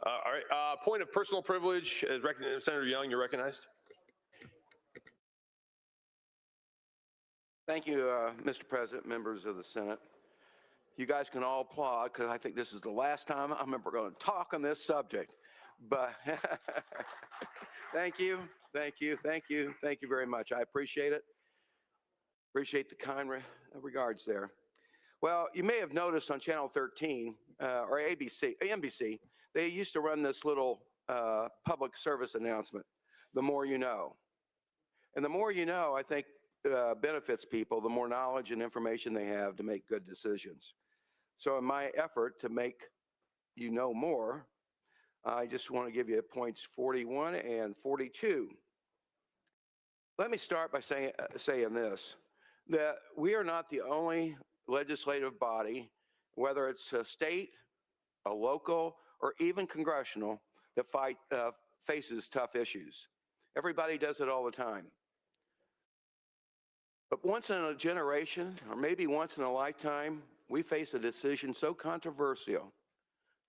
All right. Point of personal privilege. Senator Young, you're recognized. Thank you, Mr. President, members of the Senate. You guys can all applaud because I think this is the last time I'm ever going to talk on this subject. But thank you, thank you, thank you, thank you very much. I appreciate it. Appreciate the kind regards there. Well, you may have noticed on Channel 13 or NBC, they used to run this little public service announcement, the more you know. And the more you know, I think, benefits people, the more knowledge and information they have to make good decisions. So in my effort to make you know more, I just want to give you points 41 and 42. Let me start by saying this, that we are not the only legislative body, whether it's a state, a local, or even congressional, that faces tough issues. Everybody does it all the time. But once in a generation, or maybe once in a lifetime, we face a decision so controversial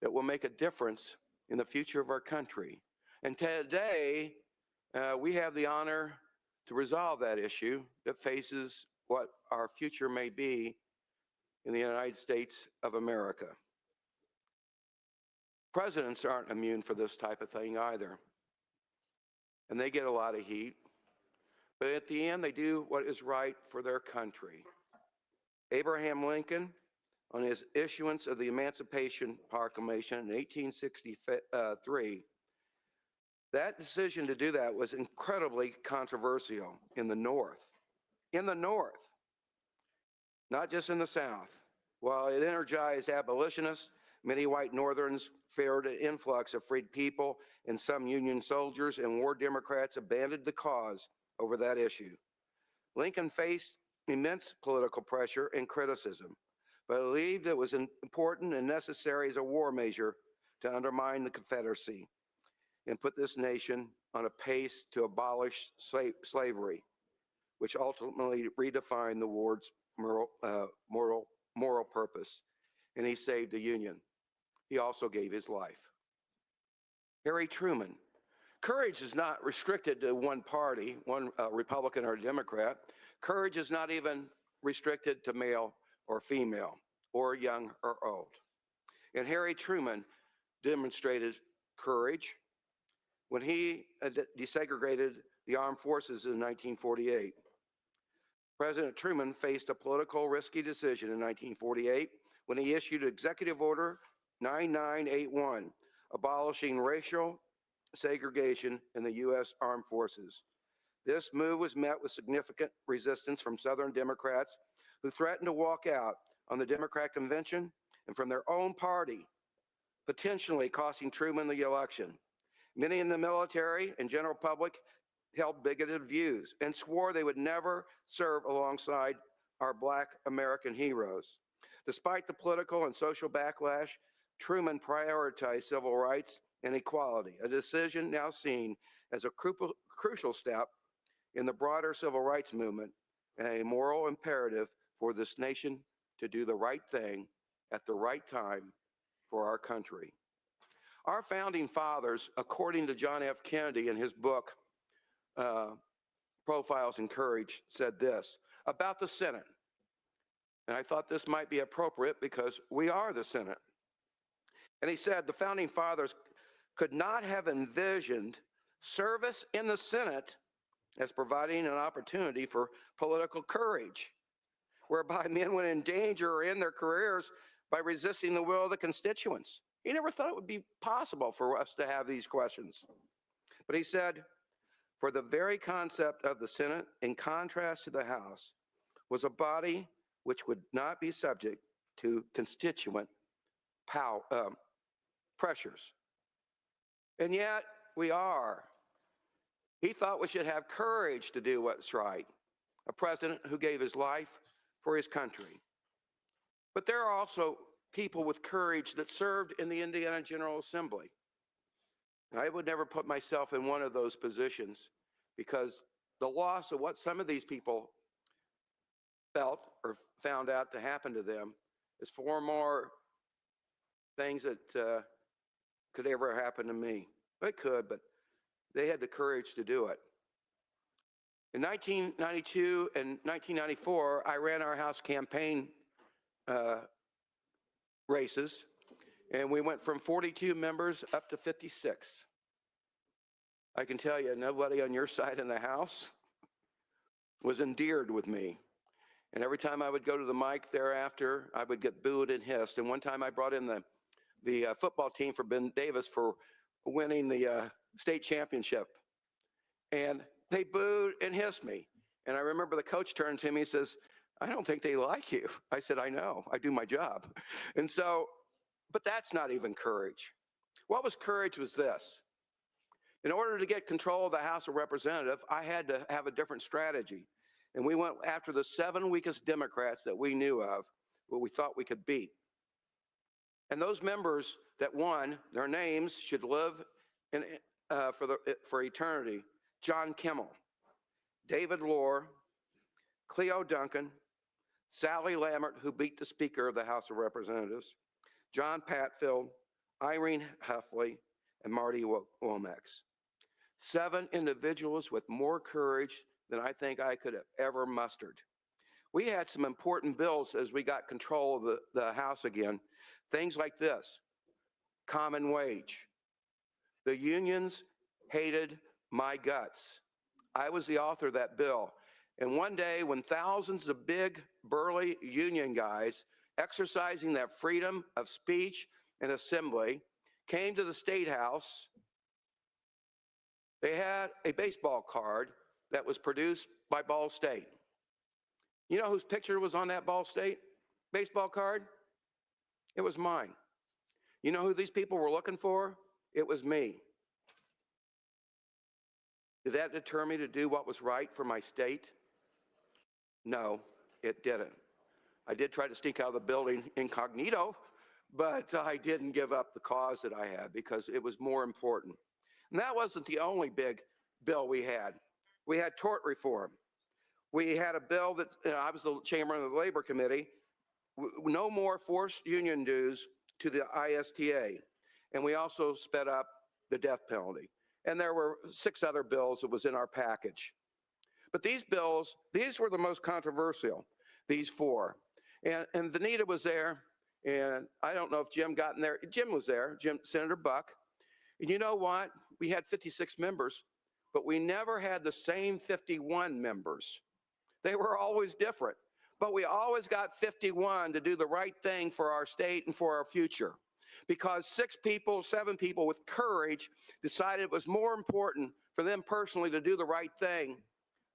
that will make a difference in the future of our country. And today, we have the honor to resolve that issue that faces what our future may be in the United States of America. Presidents aren't immune for this type of thing either. And they get a lot of heat. But at the end, they do what is right for their country. Abraham Lincoln, on his issuance of the Emancipation Proclamation in 1863, that decision to do that was incredibly controversial in the North. In the North, not just in the South. While it energized abolitionists, many white Northerns feared an influx of freed people, and some Union soldiers and war Democrats abandoned the cause over that issue. Lincoln faced immense political pressure and criticism, but believed it was important and necessary as a war measure to undermine the Confederacy and put this nation on a pace to abolish slavery, which ultimately redefined the war's moral purpose. And he saved the Union. He also gave his life. Harry Truman. Courage is not restricted to one party, one Republican or Democrat. Courage is not even restricted to male or female, or young or old. And Harry Truman demonstrated courage when he desegregated the armed forces in 1948. President Truman faced a political risky decision in 1948 when he issued Executive Order 9981, abolishing racial segregation in the U.S. Armed Forces. This move was met with significant resistance from Southern Democrats who threatened to walk out on the Democrat convention and from their own party, potentially costing Truman the election. Many in the military and general public held bigoted views and swore they would never serve alongside our Black American heroes. Despite the political and social backlash, Truman prioritized civil rights and equality, a decision now seen as a crucial step in the broader civil rights movement and a moral imperative for this nation to do the right thing at the right time for our country. Our founding fathers, according to John F. Kennedy in his book, Profiles in Courage, said this about the Senate. And I thought this might be appropriate because we are the Senate. And he said the founding fathers could not have envisioned service in the Senate as providing an opportunity for political courage, whereby men would endanger or end their careers by resisting the will of the constituents. He never thought it would be possible for us to have these questions. But he said, for the very concept of the Senate, in contrast to the House, was a body which would not be subject to constituent pressures. And yet we are. He thought we should have courage to do what's right. A president who gave his life for his country. But there are also people with courage that served in the Indiana General Assembly. I would never put myself in one of those positions because the loss of what some of these people felt or found out to happen to them is far more things that could ever happen to me. It could, but they had the courage to do it. In 1992 and 1994, I ran our House campaign races, and we went from 42 members up to 56. I can tell you, nobody on your side in the House was endeared with me. And every time I would go to the mic thereafter, I would get booed and hissed. And one time I brought in the football team for Ben Davis for winning the state championship. And they booed and hissed me. And I remember the coach turned to me and says, I don't think they like you. I said, I know, I do my job. And so, but that's not even courage. What was courage was this. In order to get control of the House of Representatives, I had to have a different strategy. And we went after the 7 weakest Democrats that we knew of, what we thought we could beat. And those members that won, their names should live in, for eternity. John Kimmel, David Lohr, Cleo Duncan, Sally Lambert, who beat the Speaker of the House of Representatives, John Patfield, Irene Huffley, and Marty Womack. 7 individuals with more courage than I think I could have ever mustered. We had some important bills as we got control of the House again. Things like this, common wage. The unions hated my guts. I was the author of that bill. And one day when thousands of big, burly union guys exercising their freedom of speech and assembly came to the State House, they had a baseball card that was produced by Ball State. You know whose picture was on that Ball State baseball card? It was mine. You know who these people were looking for? It was me. Did that deter me to do what was right for my state? No, it didn't. I did try to sneak out of the building incognito, but I didn't give up the cause that I had because it was more important. And that wasn't the only big bill we had. We had tort reform. We had a bill that, I was the chairman of the Labor Committee, no more forced union dues to the ISTA. And we also sped up the death penalty. And there were 6 other bills that was in our package. But these bills, these were the most controversial, these 4. And Vanita was there, and I don't know if Jim got in there. Jim was there, Senator Buck. And you know what? We had 56 members, but we never had the same 51 members. They were always different, but we always got 51 to do the right thing for our state and for our future. Because 7 people with courage decided it was more important for them personally to do the right thing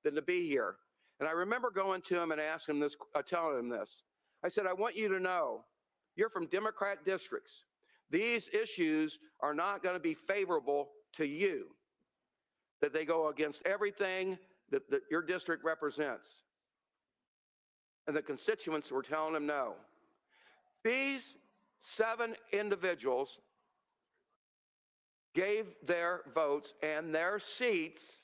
than to be here. And I remember going to him and asking him this, telling him this. I said, I want you to know, you're from Democrat districts. These issues are not going to be favorable to you, that they go against everything that your district represents. And the constituents were telling him no. These 7 individuals gave their votes and their seats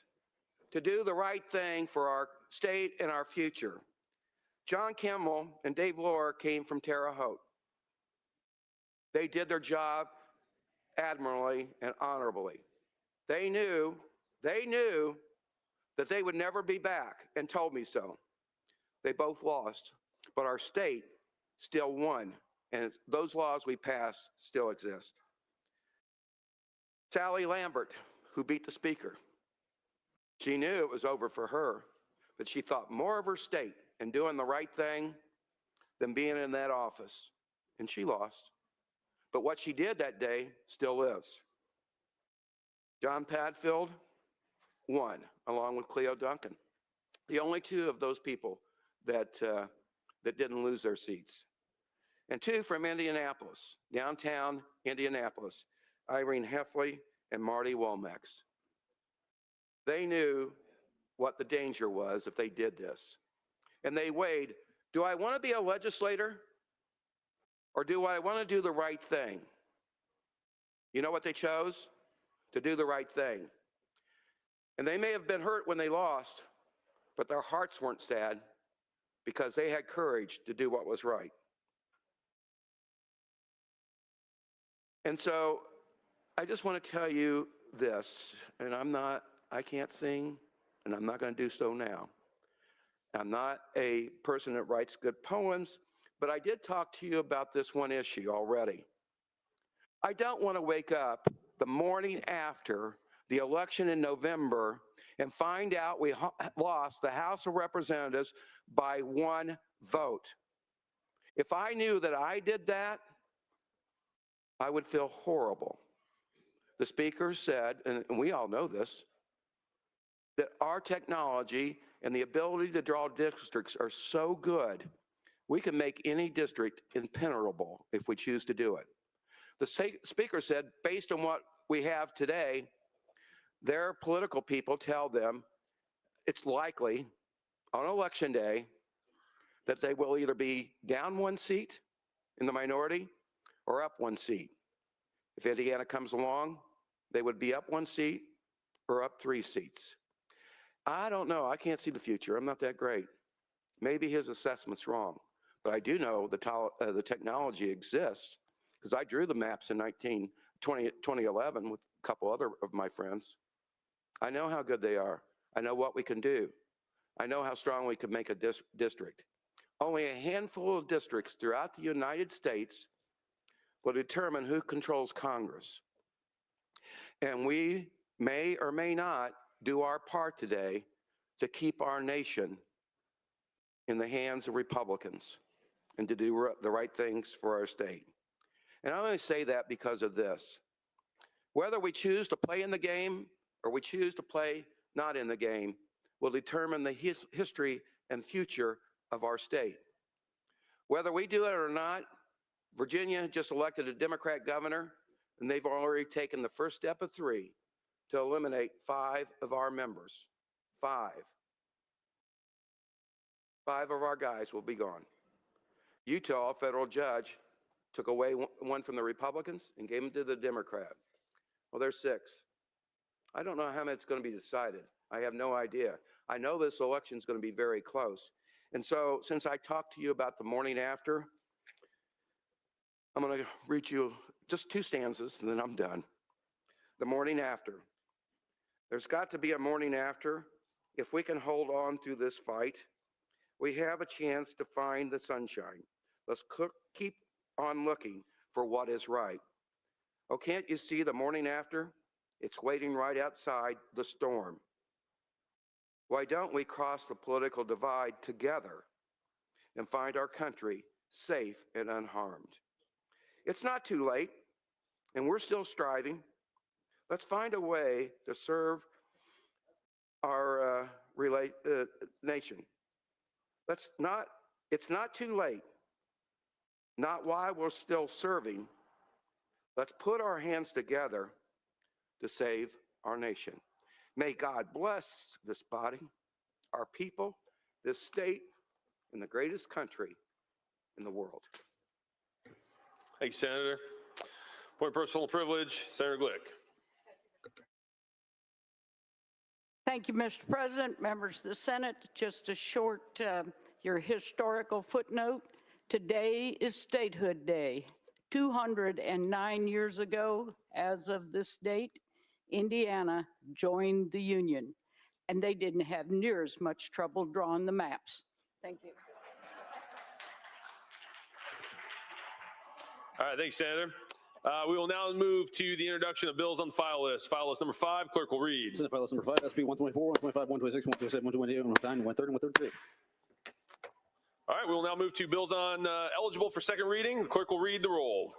to do the right thing for our state and our future. John Kimmel and Dave Lohr came from Terre Haute. They did their job admirably and honorably. They knew that they would never be back and told me so. They both lost, but our state still won, and those laws we passed still exist. Sally Lambert, who beat the Speaker, she knew it was over for her, but she thought more of her state and doing the right thing than being in that office, and she lost. But what she did that day still lives. John Padfield won, along with Cleo Duncan. The only 2 of those people that didn't lose their seats. And 2 from Indianapolis, downtown Indianapolis, Irene Huffley and Marty Womack. They knew what the danger was if they did this. And they weighed, do I want to be a legislator or do I want to do the right thing? You know what they chose? To do the right thing. And they may have been hurt when they lost, but their hearts weren't sad because they had courage to do what was right. And so I just want to tell you this, and I can't sing, and I'm not going to do so now. I'm not a person that writes good poems, but I did talk to you about this one issue already. I don't want to wake up the morning after the election in November and find out we lost the House of Representatives by 1 vote. If I knew that I did that, I would feel horrible. The speaker said, and we all know this, that our technology and the ability to draw districts are so good, we can make any district impenetrable if we choose to do it. The speaker said, based on what we have today, their political people tell them it's likely on election day that they will either be down 1 seat in the minority or up 1 seat. If Indiana comes along, they would be up 1 seat or up 3 seats. I don't know. I can't see the future. I'm not that great. Maybe his assessment's wrong, but I do know the technology exists because I drew the maps in 2011 with a couple other of my friends. I know how good they are. I know what we can do. I know how strong we can make a district. Only a handful of districts throughout the United States will determine who controls Congress. And we may or may not do our part today to keep our nation in the hands of Republicans and to do the right things for our state. And I only say that because of this. Whether we choose to play in the game or we choose to play not in the game will determine the history and future of our state. Whether we do it or not, Virginia just elected a Democrat governor, and they've already taken the first step of 3 to eliminate 5 of our members. 5. 5 of our guys will be gone. Utah, a federal judge, took away 1 from the Republicans and gave them to the Democrat. Well, there's 6. I don't know how it's going to be decided. I have no idea. I know this election is going to be very close. And so since I talked to you about the morning after, I'm going to read you just 2 stanzas and then I'm done. The morning after. There's got to be a morning after. If we can hold on through this fight, we have a chance to find the sunshine. Let's keep on looking for what is right. Oh, can't you see the morning after? It's waiting right outside the storm. Why don't we cross the political divide together and find our country safe and unharmed? It's not too late, and we're still striving. Let's find a way to serve our nation. It's not too late, not while we're still serving. Let's put our hands together to save our nation. May God bless this body, our people, this state, and the greatest country in the world. Thank you, Senator. Point of personal privilege, Senator Glick. Thank you, Mr. President, members of the Senate. Just a short, your historical footnote. Today is Statehood Day. 209 years ago, as of this date, Indiana joined the Union, and they didn't have near as much trouble drawing the maps. Thank you. All right, thanks, Senator. We will now move to the introduction of bills on the file list. File list number 5, clerk will read. Senate file list number 5, SB 124, 125, 126, 127, 128, 129, 130, 133. All right, we will now move to bills on eligible for second reading. The clerk will read the roll.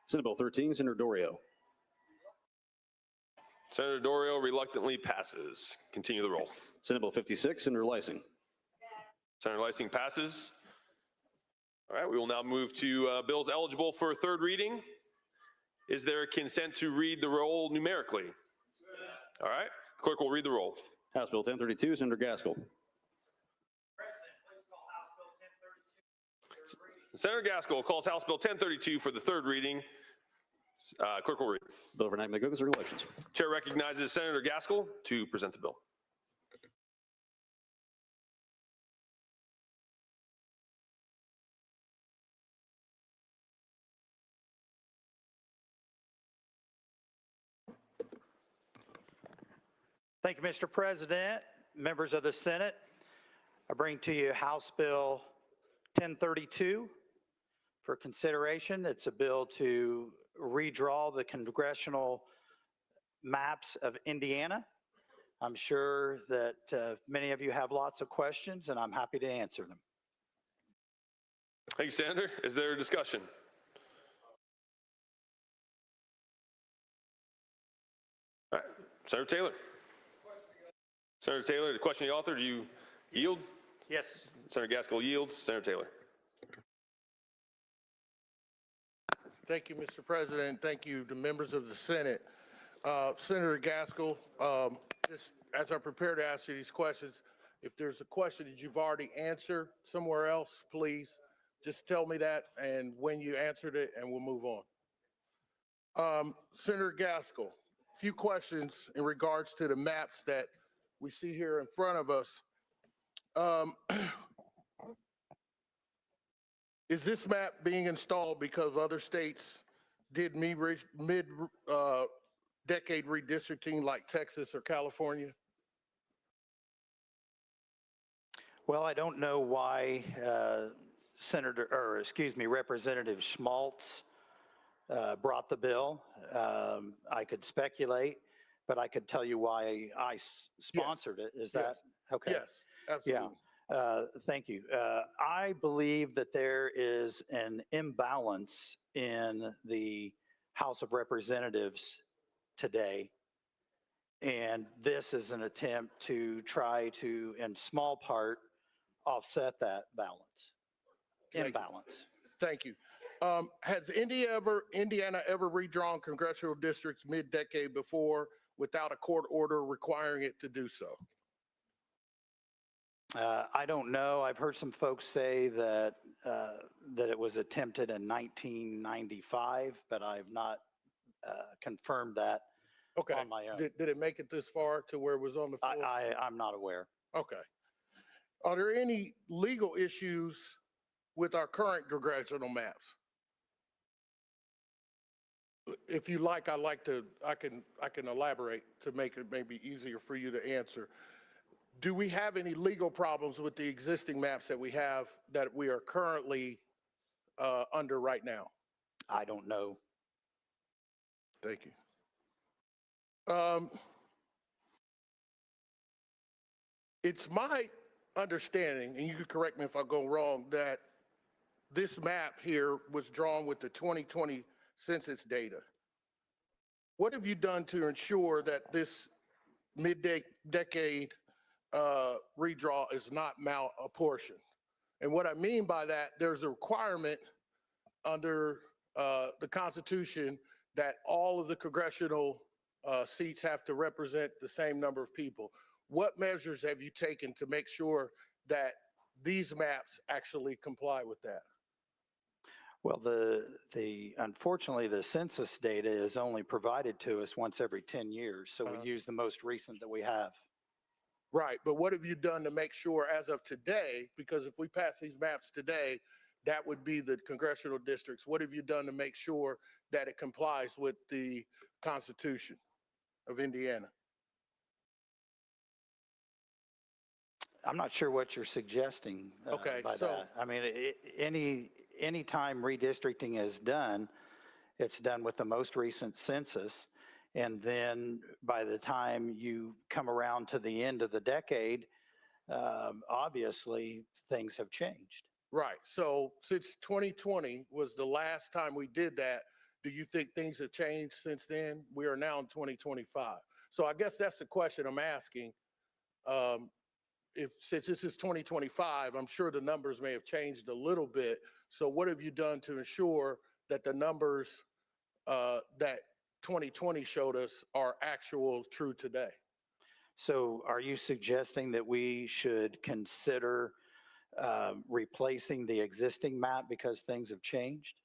Senate Bill 13, Senator Dorio. Senator Dorio reluctantly passes. Continue the roll. Senate Bill 56, Senator Lysing. Senator Lysing passes. All right, we will now move to bills eligible for third reading. Is there a consent to read the roll numerically? All right, clerk will read the roll. House Bill 1032, Senator Gaskell. Senator Gaskell calls House Bill 1032 for the third reading. Clerk will read. Bill for enactment of Congress and elections. Chair recognizes Senator Gaskell to present the bill. Thank you, Mr. President, members of the Senate. I bring to you House Bill 1032 for consideration. It's a bill to redraw the congressional maps of Indiana. I'm sure that many of you have lots of questions, and I'm happy to answer them. Thank you, Senator. Is there a discussion? All right, Senator Taylor. Senator Taylor, the question of the author, do you yield? Yes. Senator Gaskell yields. Senator Taylor. Thank you, Mr. President. Thank you to members of the Senate. Senator Gaskell, just as I prepare to ask you these questions, if there's a question that you've already answered somewhere else, please just tell me that and when you answered it, and we'll move on. Senator Gaskell, a few questions in regards to the maps that we see here in front of us. Is this map being installed because other states did mid-decade redistricting like Texas or California? Well, I don't know why Representative Schmaltz brought the bill. I could speculate, but I could tell you why I sponsored it. Is that okay? Yes, absolutely. Yeah. Thank you. I believe that there is an imbalance in the House of Representatives today. And this is an attempt to try to, in small part, offset that imbalance. Thank you. Has Indiana ever redrawn congressional districts mid-decade before without a court order requiring it to do so? I don't know. I've heard some folks say that it was attempted in 1995, but I've not confirmed that Okay. on my own. Did it make it this far to where it was on the floor? I'm not aware. Okay. Are there any legal issues with our current congressional maps? If you like, I can elaborate to make it maybe easier for you to answer. Do we have any legal problems with the existing maps that we have that we are currently under right now? I don't know. Thank you. It's my understanding, and you could correct me if I go wrong, that this map here was drawn with the 2020 census data. What have you done to ensure that this mid-decade redraw is not malapportioned? And what I mean by that, there's a requirement under the Constitution that all of the congressional seats have to represent the same number of people. What measures have you taken to make sure that these maps actually comply with that? Well, unfortunately, the census data is only provided to us once every 10 years, so we use the most recent that we have. Right, but what have you done to make sure as of today, because if we pass these maps today, that would be the congressional districts. What have you done to make sure that it complies with the Constitution of Indiana? I'm not sure what you're suggesting by that. I mean, any time redistricting is done, it's done with the most recent census. And then by the time you come around to the end of the decade, obviously things have changed. Right. So since 2020 was the last time we did that, do you think things have changed since then? We are now in 2025. So I guess that's the question I'm asking. Since this is 2025, I'm sure the numbers may have changed a little bit. So what have you done to ensure that the numbers that 2020 showed us are actual true today? So are you suggesting that we should consider replacing the existing map because things have changed?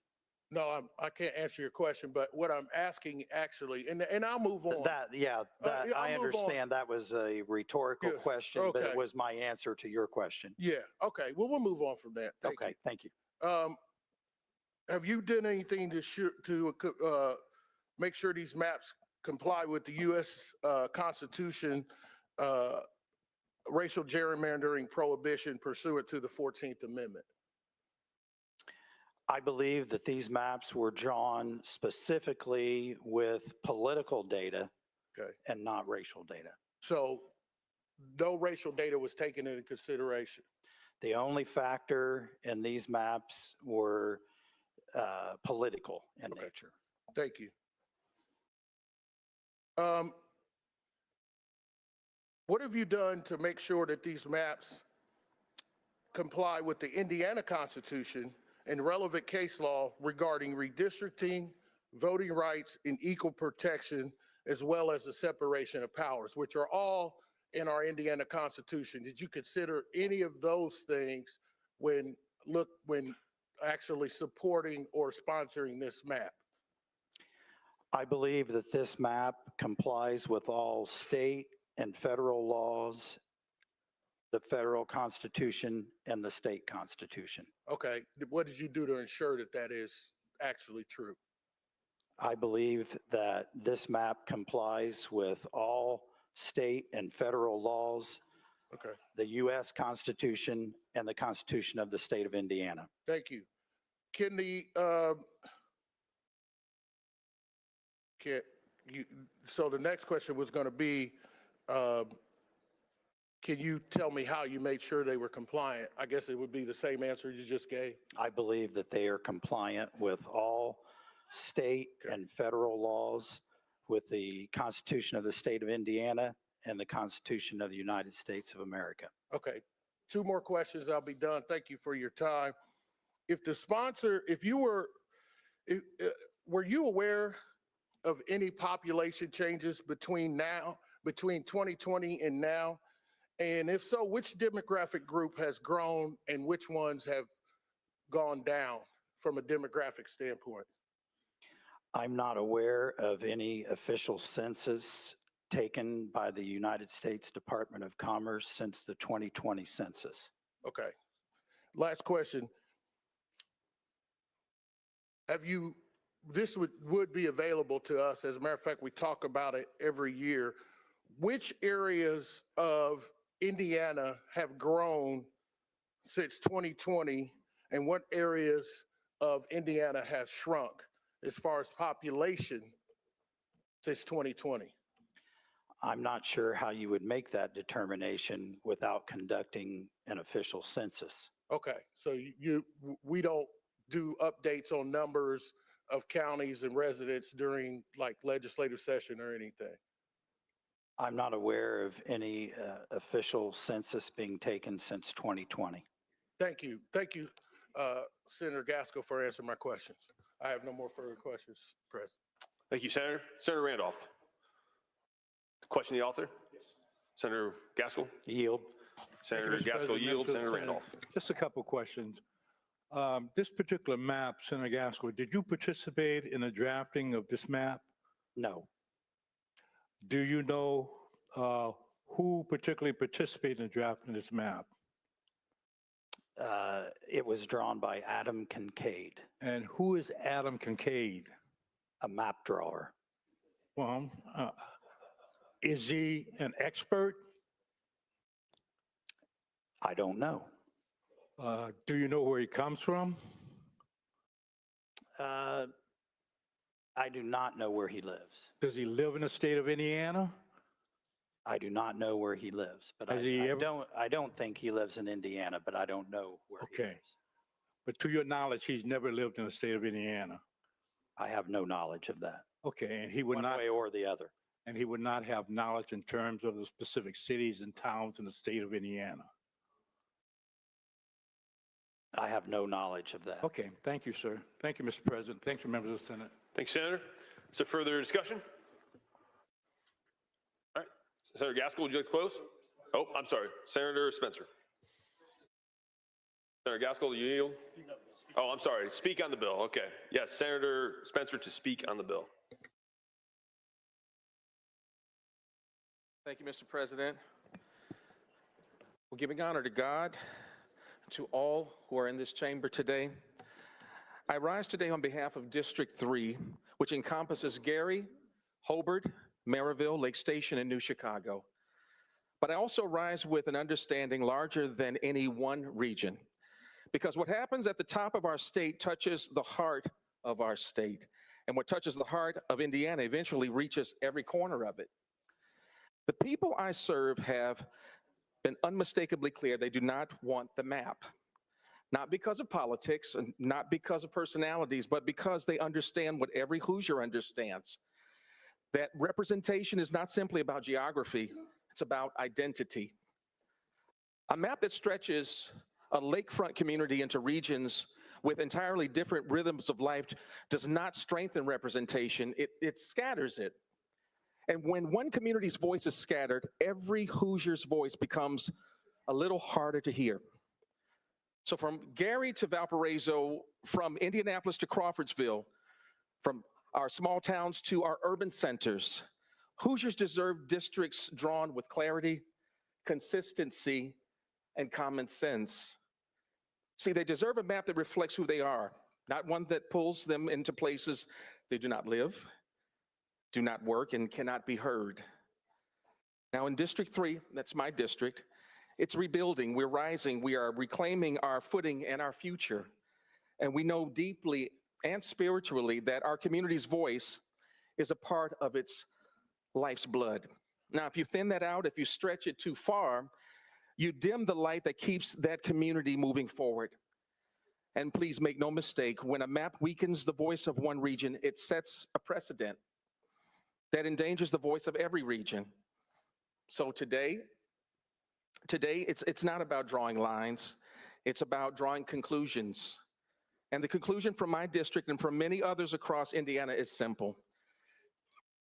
No, I can't answer your question, but what I'm asking actually, and I'll move on. I understand that was a rhetorical question, but it was my answer to your question. Yeah, okay. Well, we'll move on from that. Thank you. Have you done anything to make sure these maps comply with the U.S. Constitution, racial gerrymandering prohibition pursuant to the 14th Amendment? I believe that these maps were drawn specifically with political data Okay. and not racial data. So no racial data was taken into consideration. The only factor in these maps were political in Okay. nature. Thank you. What have you done to make sure that these maps comply with the Indiana Constitution and relevant case law regarding redistricting, voting rights, and equal protection, as well as the separation of powers, which are all in our Indiana Constitution? Did you consider any of those things when actually supporting or sponsoring this map? I believe that this map complies with all state and federal laws, the federal constitution, and the state constitution. Okay, what did you do to ensure that that is actually true? I believe that this map complies with all state and federal laws, Okay, the U.S. Constitution, and the Constitution of the state of Indiana. thank you. Can so the next question was going to be, can you tell me how you made sure they were compliant? I guess it would be the same answer you just gave. I believe that they are compliant with all state and federal laws, with the Constitution of the state of Indiana and the Constitution of the United States of America. Okay, two more questions, I'll be done. Thank you for your time. If the sponsor, were you aware of any population changes between 2020 and now? And if so, which demographic group has grown and which ones have gone down from a demographic standpoint? I'm not aware of any official census taken by the United States Department of Commerce since the 2020 census. Okay. Last question. This would be available to us. As a matter of fact, we talk about it every year. Which areas of Indiana have grown since 2020, and what areas of Indiana have shrunk as far as population since 2020? I'm not sure how you would make that determination without conducting an official census. Okay, so we don't do updates on numbers of counties and residents during like legislative session or anything? I'm not aware of any official census being taken since 2020. Thank you. Thank you, Senator Gaskell, for answering my questions. I have no more further questions, President. Thank you, Senator. Senator Randolph. Question the author? Yes. Senator Gaskell? Yield. Senator Mr. Gaskell President, yields. members of the Senator Senate. Randolph. Just a couple questions. This particular map, Senator Gaskell, did you participate in the drafting of this map? No. Do you know who particularly participated in drafting this map? It was drawn by Adam Kincaid, And who is Adam Kincaid? a map drawer. Well, is he an expert? I don't know. Do you know where he comes from? I do not know where he lives. Does he live in the state of Indiana? I do not know where he lives, but Has he ever- I don't think he lives in Indiana, but I don't know where he Okay. lives. But to your knowledge, he's never lived in the state of Indiana. I have no knowledge of that, Okay, and he would one not, way or the other. and he would not have knowledge in terms of the specific cities and towns in the state of Indiana. I have no knowledge of that. Okay, thank you, sir. Thank you, Mr. President. Thank you, members of the Senate. Thanks, Senator. Is there further discussion? All right. Senator Gaskell, would you like to close? Oh, I'm sorry. Senator Spencer. Senator Gaskell, you yield? Oh, I'm sorry. Speak on the bill. Okay. Yes, Senator Spencer to speak on the bill. Thank you, Mr. President. We're giving honor to God, to all who are in this chamber today. I rise today on behalf of District 3, which encompasses Gary, Hobart, Maryville, Lake Station, and New Chicago. But I also rise with an understanding larger than any one region, because what happens at the top of our state touches the heart of our state, and what touches the heart of Indiana eventually reaches every corner of it. The people I serve have been unmistakably clear they do not want the map. Not because of politics and not because of personalities, but because they understand what every Hoosier understands. That representation is not simply about geography, it's about identity. A map that stretches a lakefront community into regions with entirely different rhythms of life does not strengthen representation, it scatters it. And when one community's voice is scattered, every Hoosier's voice becomes a little harder to hear. So from Gary to Valparaiso, from Indianapolis to Crawfordsville, from our small towns to our urban centers, Hoosiers deserve districts drawn with clarity, consistency, and common sense. See, they deserve a map that reflects who they are, not one that pulls them into places they do not live, do not work, and cannot be heard. Now in District 3, that's my district, it's rebuilding, we're rising, we are reclaiming our footing and our future. And we know deeply and spiritually that our community's voice is a part of its life's blood. Now, if you thin that out, if you stretch it too far, you dim the light that keeps that community moving forward. And please make no mistake, when a map weakens the voice of one region, it sets a precedent that endangers the voice of every region. So today it's not about drawing lines, it's about drawing conclusions. And the conclusion from my district and from many others across Indiana is simple.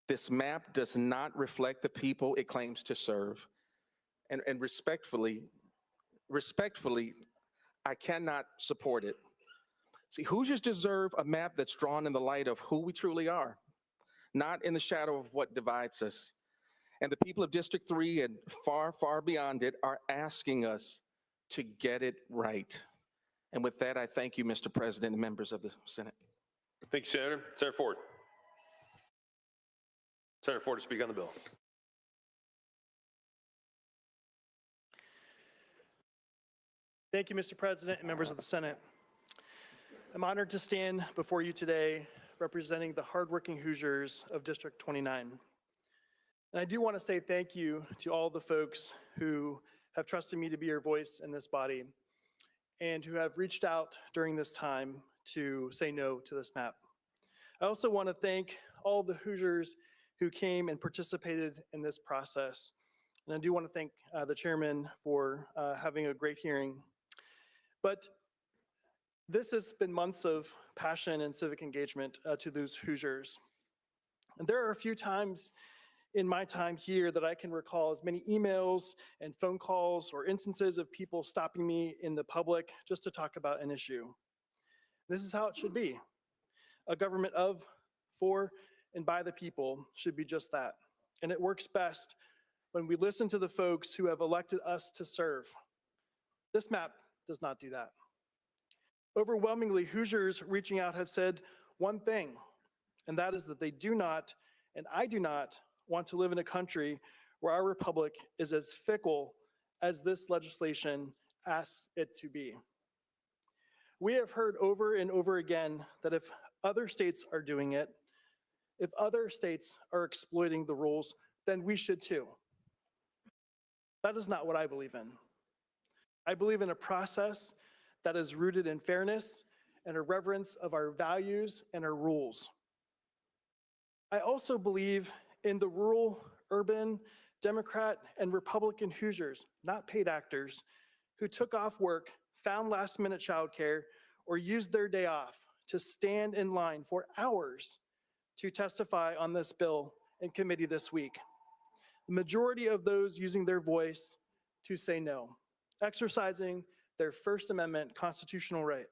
This map does not reflect the people it claims to serve. And respectfully, I cannot support it. See, Hoosiers deserve a map that's drawn in the light of who we truly are, not in the shadow of what divides us. And the people of District 3 and far, far beyond it are asking us to get it right. And with that, I thank you, Mr. President and members of the Senate. Thank you, Senator. Senator Ford. Senator Ford to speak on the bill. Thank you, Mr. President and members of the Senate. I'm honored to stand before you today representing the hardworking Hoosiers of District 29. And I do want to say thank you to all the folks who have trusted me to be your voice in this body and who have reached out during this time to say no to this map. I also want to thank all the Hoosiers who came and participated in this process. And I do want to thank the chairman for having a great hearing. But this has been months of passion and civic engagement to those Hoosiers. And there are a few times in my time here that I can recall as many emails and phone calls or instances of people stopping me in the public just to talk about an issue. This is how it should be. A government of, for, and by the people should be just that. And it works best when we listen to the folks who have elected us to serve. This map does not do that. Overwhelmingly, Hoosiers reaching out have said one thing, and that is that they do not, and I do not, want to live in a country where our republic is as fickle as this legislation asks it to be. We have heard over and over again that if other states are doing it, if other states are exploiting the rules, then we should too. That is not what I believe in. I believe in a process that is rooted in fairness and a reverence of our values and our rules. I also believe in the rural, urban, Democrat, and Republican Hoosiers, not paid actors, who took off work, found last-minute childcare, or used their day off to stand in line for hours to testify on this bill in committee this week. The majority of those using their voice to say no, exercising their First Amendment constitutional right.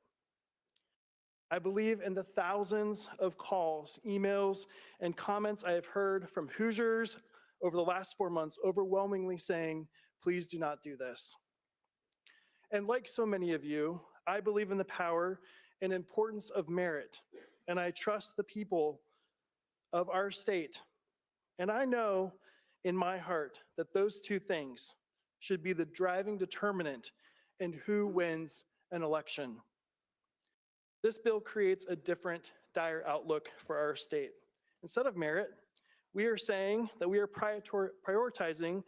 I believe in the thousands of calls, emails, and comments I have heard from Hoosiers over the last 4 months, overwhelmingly saying, please do not do this. And like so many of you, I believe in the power and importance of merit, and I trust the people of our state And I know in my heart that those two things should be the driving determinant in who wins an election. This bill creates a different, dire outlook for our state. Instead of merit, we are saying that we are prioritizing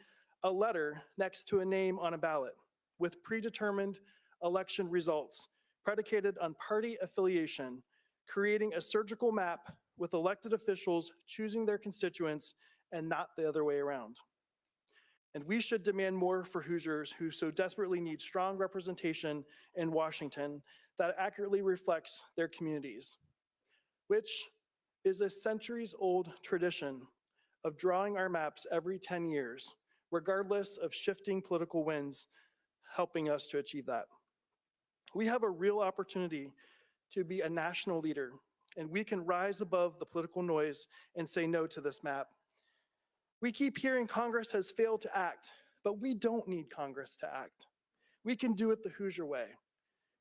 a letter next to a name on a ballot with predetermined election results predicated on party affiliation, creating a surgical map with elected officials choosing their constituents and not the other way around. And we should demand more for Hoosiers who so desperately need strong representation in Washington that accurately reflects their communities, which is a centuries-old tradition of drawing our maps every 10 years, regardless of shifting political winds, helping us to achieve that. We have a real opportunity to be a national leader, and we can rise above the political noise and say no to this map. We keep hearing Congress has failed to act, but we don't need Congress to act. We can do it the Hoosier way.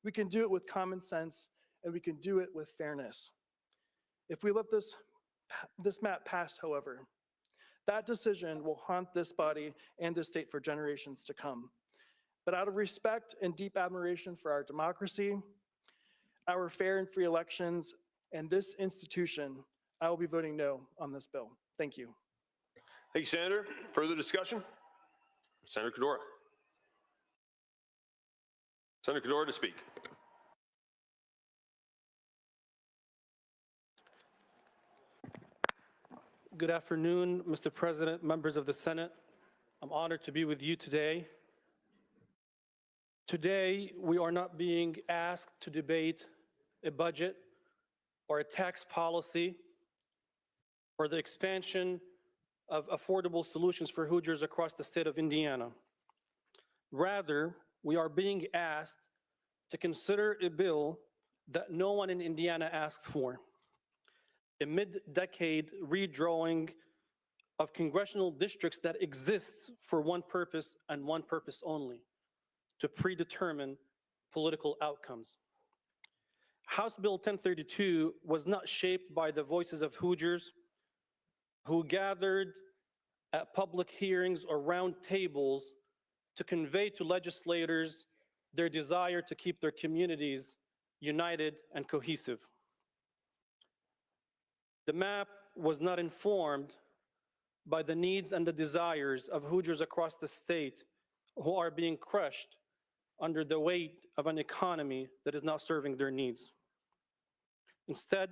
We can do it with common sense, and we can do it with fairness. If we let this map pass, however, that decision will haunt this body and this state for generations to come. But out of respect and deep admiration for our democracy, our fair and free elections, and this institution, I will be voting no on this bill. Thank you. Thank you, Senator. Further discussion? Senator Kadora. Senator Kadora to speak. Good afternoon, Mr. President, members of the Senate. I'm honored to be with you today. Today, we are not being asked to debate a budget or a tax policy or the expansion of affordable solutions for Hoosiers across the state of Indiana. Rather, we are being asked to consider a bill that no one in Indiana asked for. A mid-decade redrawing of congressional districts that exists for one purpose and one purpose only, to predetermine political outcomes. House Bill 1032 was not shaped by the voices of Hoosiers who gathered at public hearings or round tables to convey to legislators their desire to keep their communities united and cohesive. The map was not informed by the needs and the desires of Hoosiers across the state who are being crushed under the weight of an economy that is not serving their needs. Instead,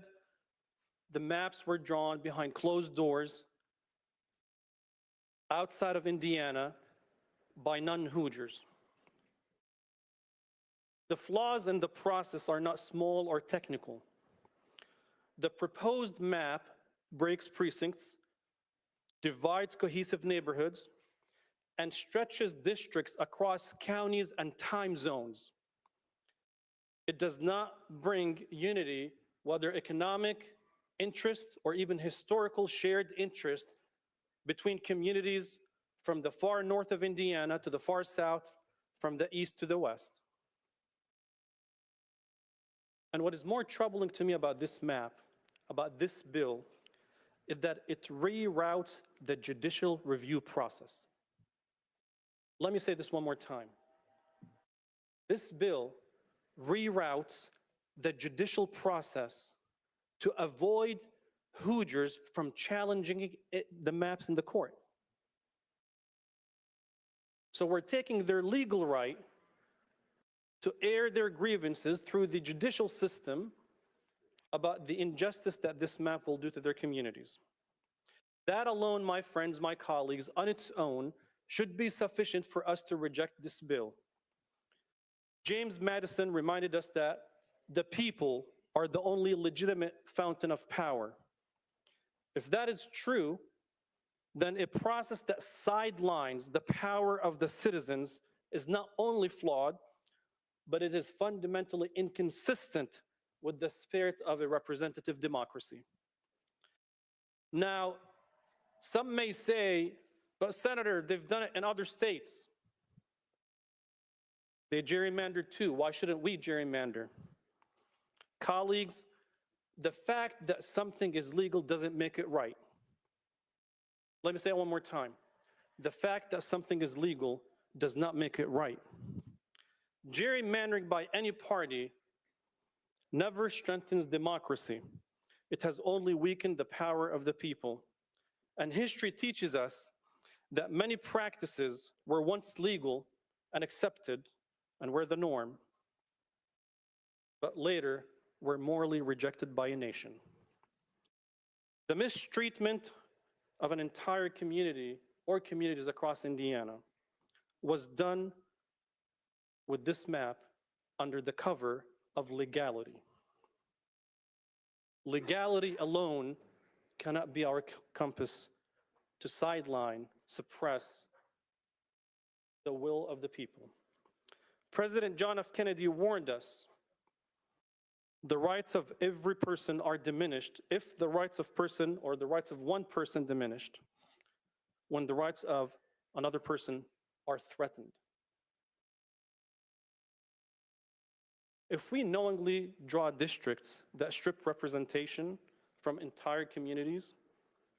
the maps were drawn behind closed doors outside of Indiana by non-Hoosiers. The flaws in the process are not small or technical. The proposed map breaks precincts, divides cohesive neighborhoods, and stretches districts across counties and time zones. It does not bring unity, whether economic interest or even historical shared interest, between communities from the far north of Indiana to the far south, from the east to the west. And what is more troubling to me about this map, about this bill, is that it reroutes the judicial review process. Let me say this one more time. This bill reroutes the judicial process to avoid Hoosiers from challenging the maps in the court. So we're taking their legal right to air their grievances through the judicial system about the injustice that this map will do to their communities. That alone, my friends, my colleagues, on its own, should be sufficient for us to reject this bill. James Madison reminded us that the people are the only legitimate fountain of power. If that is true, then a process that sidelines the power of the citizens is not only flawed, but it is fundamentally inconsistent with the spirit of a representative democracy. Now, some may say, but Senator, they've done it in other states. They gerrymandered too. Why shouldn't we gerrymander? Colleagues, the fact that something is legal doesn't make it right. Let me say it one more time. The fact that something is legal does not make it right. Gerrymandering by any party never strengthens democracy. It has only weakened the power of the people. And history teaches us that many practices were once legal and accepted and were the norm, but later were morally rejected by a nation. The mistreatment of an entire community or communities across Indiana was done with this map under the cover of legality. Legality alone cannot be our compass to sideline, suppress the will of the people. President John F. Kennedy warned us, the rights of every person are diminished if the rights of person or the rights of one person diminished when the rights of another person are threatened. If we knowingly draw districts that strip representation from entire communities,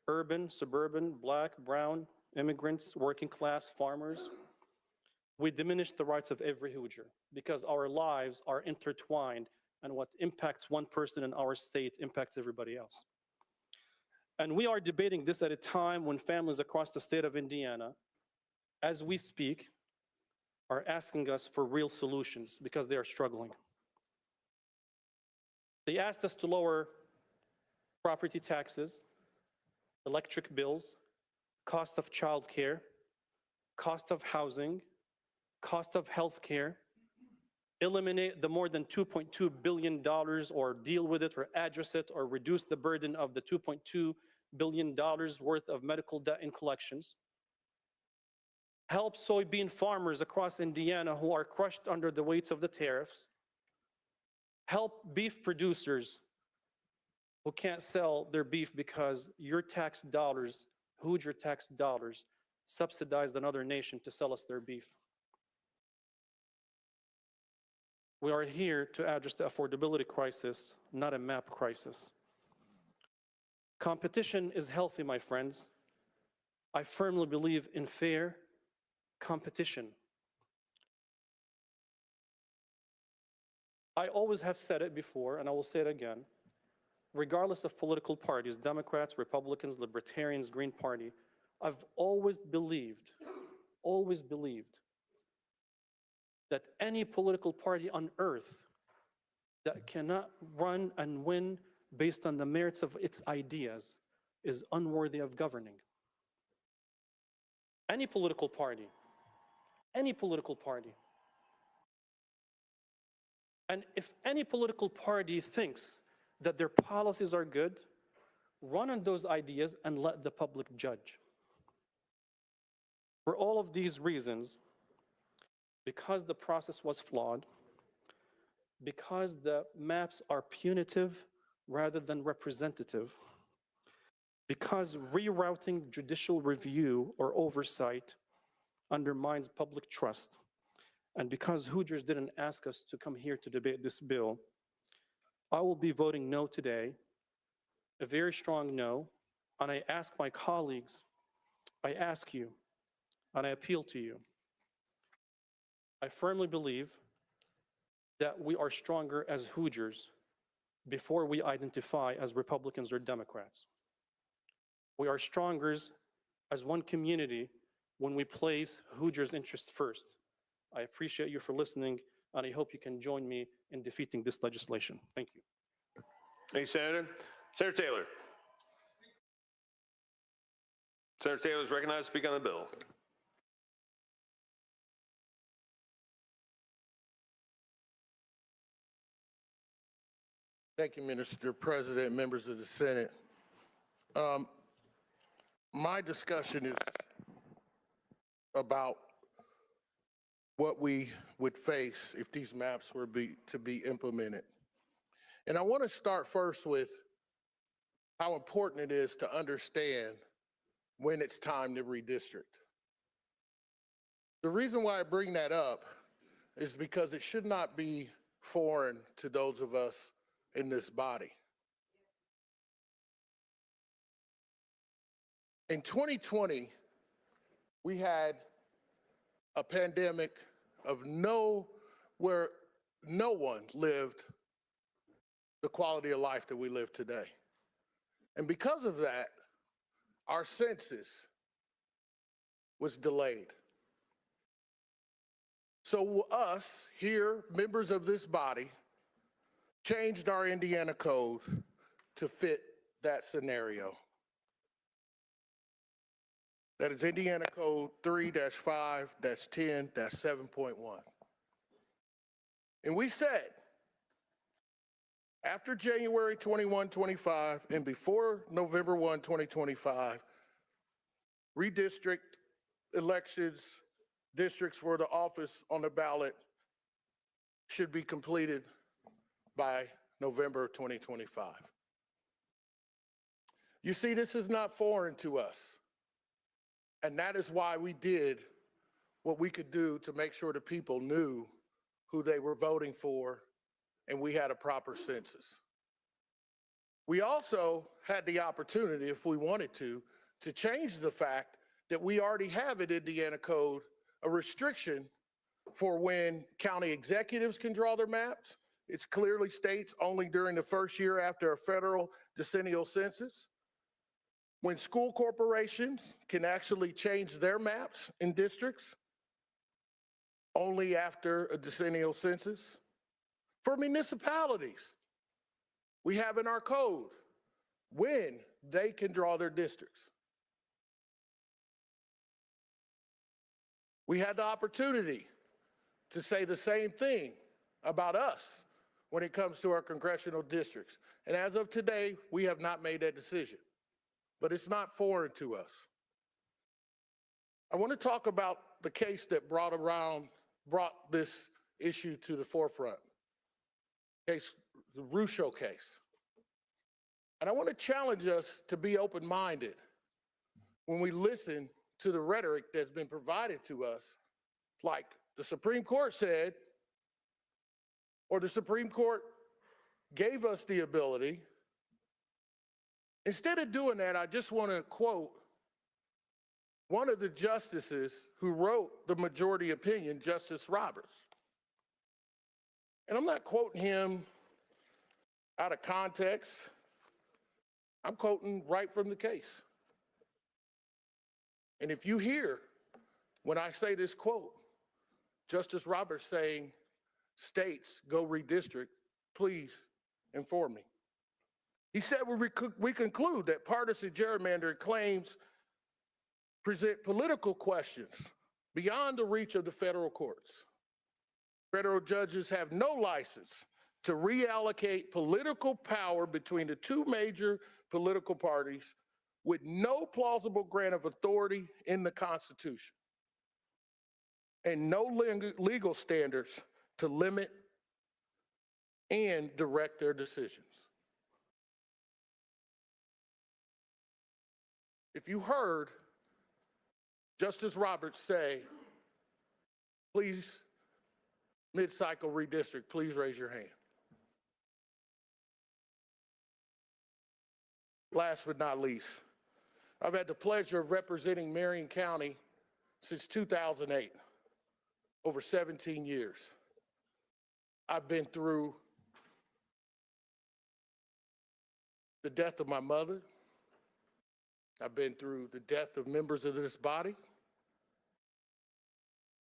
urban, suburban, black, brown, immigrants, working class, farmers, we diminish the rights of every Hoosier because our lives are intertwined, and what impacts one person in our state impacts everybody else. And we are debating this at a time when families across the state of Indiana, as we speak, are asking us for real solutions because they are struggling. They asked us to lower property taxes, electric bills, cost of childcare, cost of housing, cost of health care, eliminate the more than $2.2 billion or deal with it or address it or reduce the burden of the $2.2 billion worth of medical debt in collections. Help soybean farmers across Indiana who are crushed under the weights of the tariffs. Help beef producers who can't sell their beef because your tax dollars, Hoosier tax dollars, subsidized another nation to sell us their beef. We are here to address the affordability crisis, not a map crisis. Competition is healthy, my friends. I firmly believe in fair competition. I always have said it before, and I will say it again. Regardless of political parties, Democrats, Republicans, Libertarians, Green Party, I've always believed that any political party on earth that cannot run and win based on the merits of its ideas is unworthy of governing. Any political party. And if any political party thinks that their policies are good, run on those ideas and let the public judge. For all of these reasons, because the process was flawed, because the maps are punitive rather than representative, because rerouting judicial review or oversight undermines public trust, and because Hoosiers didn't ask us to come here to debate this bill, I will be voting no today, a very strong no, and I ask my colleagues, I ask you, and I appeal to you. I firmly believe that we are stronger as Hoosiers before we identify as Republicans or Democrats. We are stronger as one community when we place Hoosiers' interests first. I appreciate you for listening, and I hope you can join me in defeating this legislation. Thank you. Thank you, Senator. Senator Taylor. Senator Taylor is recognized to speak on the bill. Thank you, Mr. President, members of the Senate. My discussion is about what we would face if these maps were to be implemented. And I want to start first with how important it is to understand when it's time to redistrict. The reason why I bring that up is because it should not be foreign to those of us in this body. In 2020, we had a pandemic where no one lived the quality of life that we live today. And because of that, our census was delayed. So us here, members of this body, changed our Indiana code to fit that scenario. That is Indiana Code 3-5-10-7.1. And we said, after January 21, 25, and before November 1, 2025, redistrict elections, districts for the office on the ballot should be completed by November 2025. You see, this is not foreign to us. And that is why we did what we could do to make sure the people knew who they were voting for and we had a proper census. We also had the opportunity, if we wanted to change the fact that we already have in Indiana Code a restriction for when county executives can draw their maps. It clearly states only during the first year after a federal decennial census. When school corporations can actually change their maps in districts only after a decennial census. For municipalities, we have in our code when they can draw their districts. We had the opportunity to say the same thing about us when it comes to our congressional districts. And as of today, we have not made that decision, but it's not foreign to us. I want to talk about the case that brought this issue to the forefront. Case, the Rousseau case. And I want to challenge us to be open-minded when we listen to the rhetoric that's been provided to us, like the Supreme Court said, or the Supreme Court gave us the ability. Instead of doing that, I just want to quote one of the justices who wrote the majority opinion, Justice Roberts. And I'm not quoting him out of context. I'm quoting right from the case. And if you hear when I say this quote, Justice Roberts saying, states go redistrict, please inform me. He said, we conclude that partisan gerrymandering claims present political questions beyond the reach of the federal courts. Federal judges have no license to reallocate political power between the two major political parties with no plausible grant of authority in the Constitution and no legal standards to limit and direct their decisions. If you heard Justice Roberts say, please, mid-cycle redistrict, please raise your hand. Last but not least, I've had the pleasure of representing Marion County since 2008, over 17 years. I've been through the death of my mother. I've been through the death of members of this body.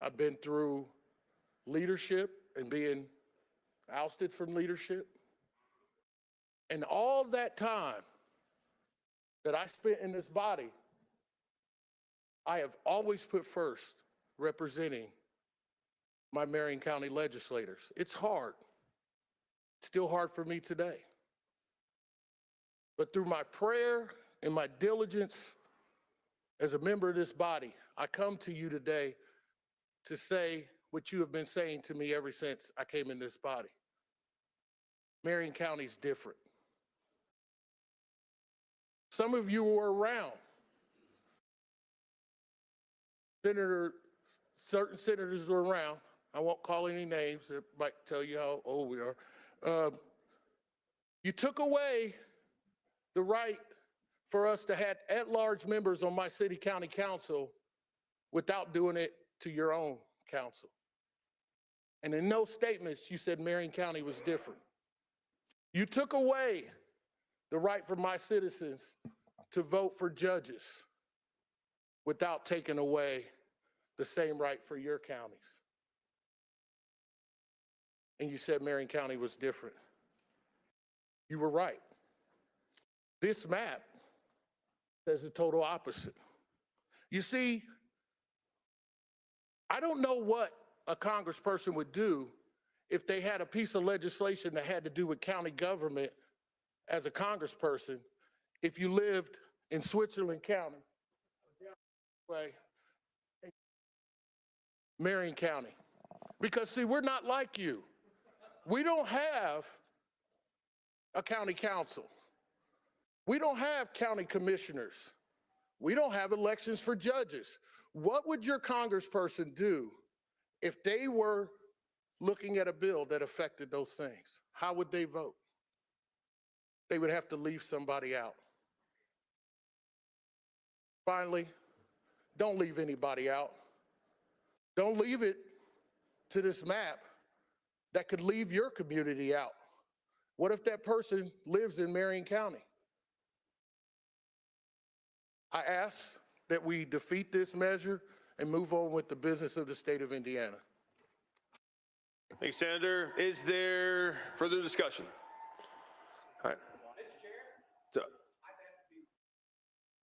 I've been through leadership and being ousted from leadership. And all that time that I spent in this body, I have always put first representing my Marion County legislators. It's hard. It's still hard for me today. But through my prayer and my diligence as a member of this body, I come to you today to say what you have been saying to me ever since I came in this body. Marion County's different. Some of you were around. Certain senators were around. I won't call any names. It might tell you how old we are. You took away the right for us to have at-large members on my city county council without doing it to your own council. And in those statements, you said Marion County was different. You took away the right for my citizens to vote for judges without taking away the same right for your counties. And you said Marion County was different. You were right. This map says the total opposite. You see, I don't know what a congressperson would do if they had a piece of legislation that had to do with county government as a congressperson, if you lived in Switzerland County, Marion County. Because see, we're not like you. We don't have a county council. We don't have county commissioners. We don't have elections for judges. What would your congressperson do if they were looking at a bill that affected those things? How would they vote? They would have to leave somebody out. Finally, don't leave anybody out. Don't leave it to this map that could leave your community out. What if that person lives in Marion County? I ask that we defeat this measure and move on with the business of the state of Indiana. Thank you, Senator. Is there further discussion? All right. So-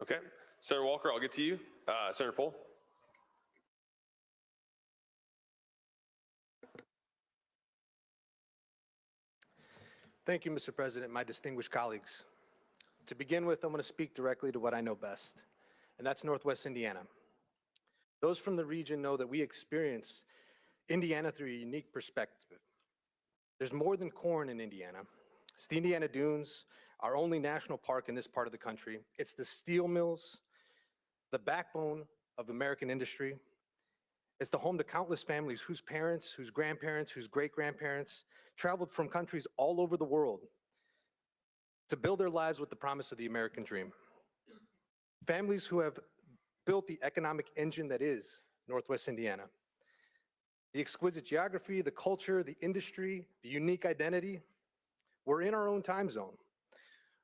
Okay. Senator Walker, I'll get to you. Senator Pohl. Thank you, Mr. President, my distinguished colleagues. To begin with, I'm going to speak directly to what I know best, and that's Northwest Indiana. Those from the region know that we experience Indiana through a unique perspective. There's more than corn in Indiana. It's the Indiana Dunes, our only national park in this part of the country. It's the steel mills, the backbone of American industry. It's the home to countless families whose parents, whose grandparents, whose great-grandparents traveled from countries all over the world to build their lives with the promise of the American dream. Families who have built the economic engine that is Northwest Indiana. The exquisite geography, the culture, the industry, the unique identity. We're in our own time zone.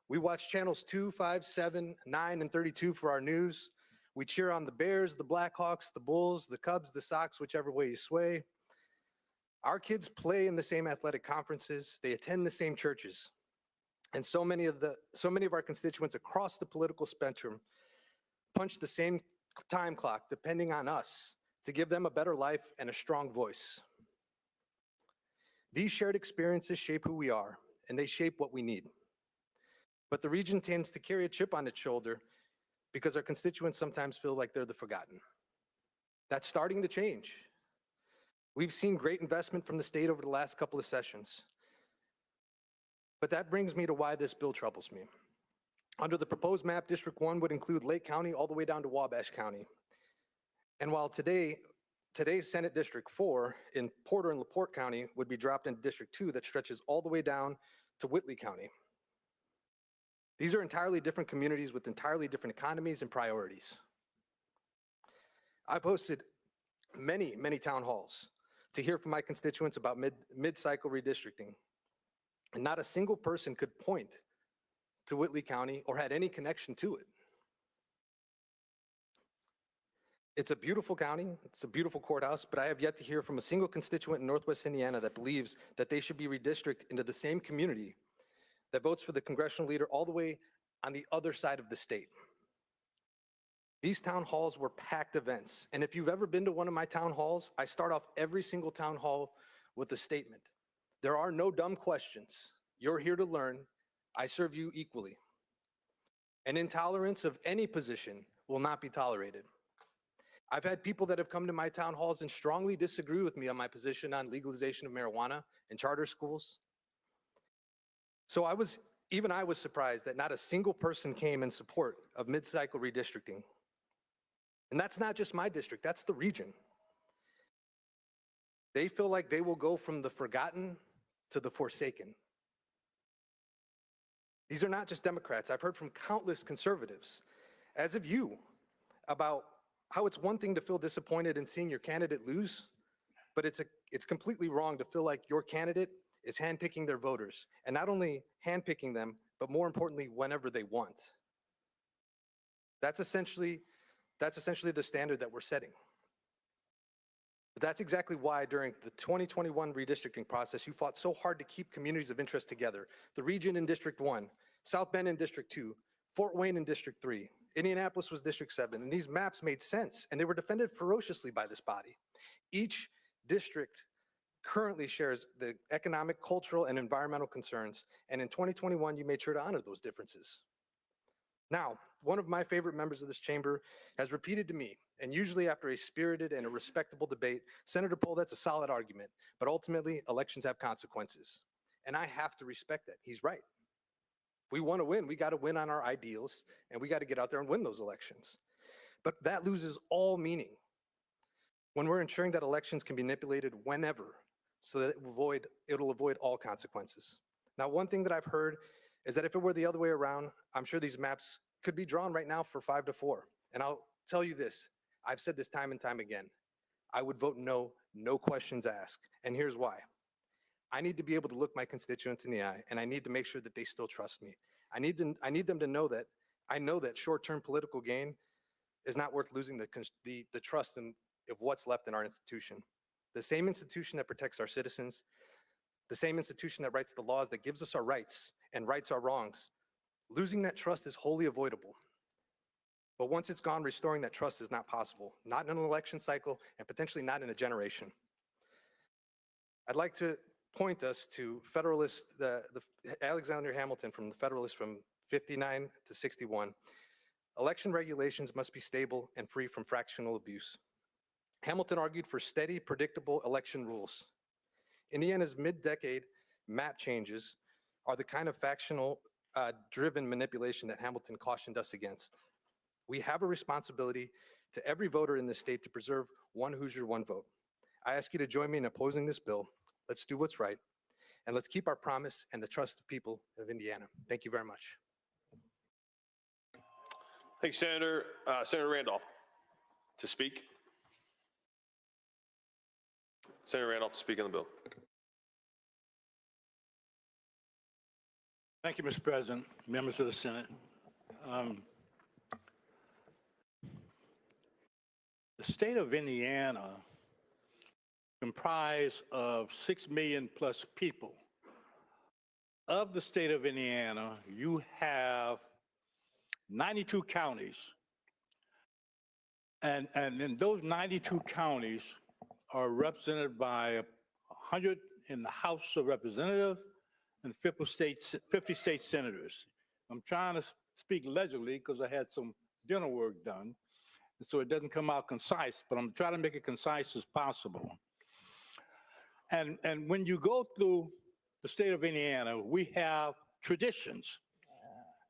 We watch channels 2, 5, 7, 9, and 32 for our news. We cheer on the Bears, the Blackhawks, the Bulls, the Cubs, the Sox, whichever way you sway. Our kids play in the same athletic conferences. They attend the same churches. And so many of our constituents across the political spectrum punch the same time clock, depending on us, to give them a better life and a strong voice. These shared experiences shape who we are, and they shape what we need. But the region tends to carry a chip on its shoulder because our constituents sometimes feel like they're the forgotten. That's starting to change. We've seen great investment from the state over the last couple of sessions. But that brings me to why this bill troubles me. Under the proposed map, District 1 would include Lake County all the way down to Wabash County. And while today's Senate District 4 in Porter and LaPorte County would be dropped into District 2 that stretches all the way down to Whitley County. These are entirely different communities with entirely different economies and priorities. I've hosted many, many town halls to hear from my constituents about mid-cycle redistricting. And not a single person could point to Whitley County or had any connection to it. It's a beautiful county, it's a beautiful courthouse, but I have yet to hear from a single constituent in Northwest Indiana that believes that they should be redistricted into the same community that votes for the congressional leader all the way on the other side of the state. These town halls were packed events, and if you've ever been to one of my town halls, I start off every single town hall with a statement. There are no dumb questions. You're here to learn. I serve you equally. And intolerance of any position will not be tolerated. I've had people that have come to my town halls and strongly disagree with me on my position on legalization of marijuana in charter schools. So I was surprised that not a single person came in support of mid-cycle redistricting. And that's not just my district, that's the region. They feel like they will go from the forgotten to the forsaken. These are not just Democrats. I've heard from countless conservatives, as of you, about how it's one thing to feel disappointed in seeing your candidate lose, but it's completely wrong to feel like your candidate is handpicking their voters, and not only handpicking them, but more importantly, whenever they want. That's essentially the standard that we're setting. But that's exactly why during the 2021 redistricting process, you fought so hard to keep communities of interest together. The region in District 1, South Bend in District 2, Fort Wayne in District 3, Indianapolis was District 7, and these maps made sense, and they were defended ferociously by this body. Each district currently shares the economic, cultural, and environmental concerns, and in 2021, you made sure to honor those differences. Now, one of my favorite members of this chamber has repeated to me, and usually after a spirited and a respectable debate, Senator Pohl, that's a solid argument, but ultimately elections have consequences. And I have to respect that. He's right. If we want to win, we got to win on our ideals, and we got to get out there and win those elections. But that loses all meaning when we're ensuring that elections can be manipulated whenever, so that it'll avoid all consequences. Now, one thing that I've heard is that if it were the other way around, I'm sure these maps could be drawn right now for 5-4. And I'll tell you this, I've said this time and time again, I would vote no, no questions asked. And here's why. I need to be able to look my constituents in the eye, and I need to make sure that they still trust me. I need them to know that I know that short-term political gain is not worth losing the trust of what's left in our institution. The same institution that protects our citizens, the same institution that writes the laws that gives us our rights and rights our wrongs. Losing that trust is wholly avoidable. But once it's gone, restoring that trust is not possible, not in an election cycle and potentially not in a generation. I'd like to point us to Federalist, Alexander Hamilton from the Federalist from 59 to 61. Election regulations must be stable and free from fractional abuse. Hamilton argued for steady, predictable election rules. Indiana's mid-decade map changes are the kind of factional driven manipulation that Hamilton cautioned us against. We have a responsibility to every voter in this state to preserve one Hoosier, one vote. I ask you to join me in opposing this bill. Let's do what's right, and let's keep our promise and the trust of people of Indiana. Thank you very much. Thank you, Senator. Senator Randolph to speak. Senator Randolph to speak on the bill. Thank you, Mr. President, members of the Senate. The state of Indiana comprised of 6 million plus people. Of the state of Indiana, you have 92 counties. And in those 92 counties are represented by 100 in the House of Representatives and 50 state senators. I'm trying to speak legibly because I had some dinner work done, and so it doesn't come out concise, but I'm trying to make it concise as possible. And when you go through the state of Indiana, we have traditions.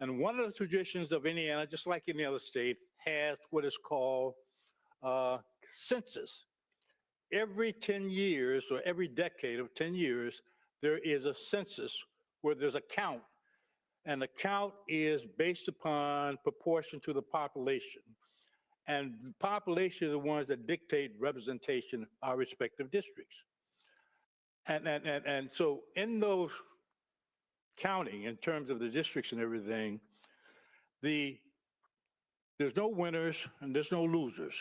And one of the traditions of Indiana, just like any other state, has what is called census. Every 10 years or every decade of 10 years, there is a census where there's a count, and the count is based upon proportion to the population. And the population are the ones that dictate representation of our respective districts. And so in those counting, in terms of the districts and everything, there's no winners and there's no losers.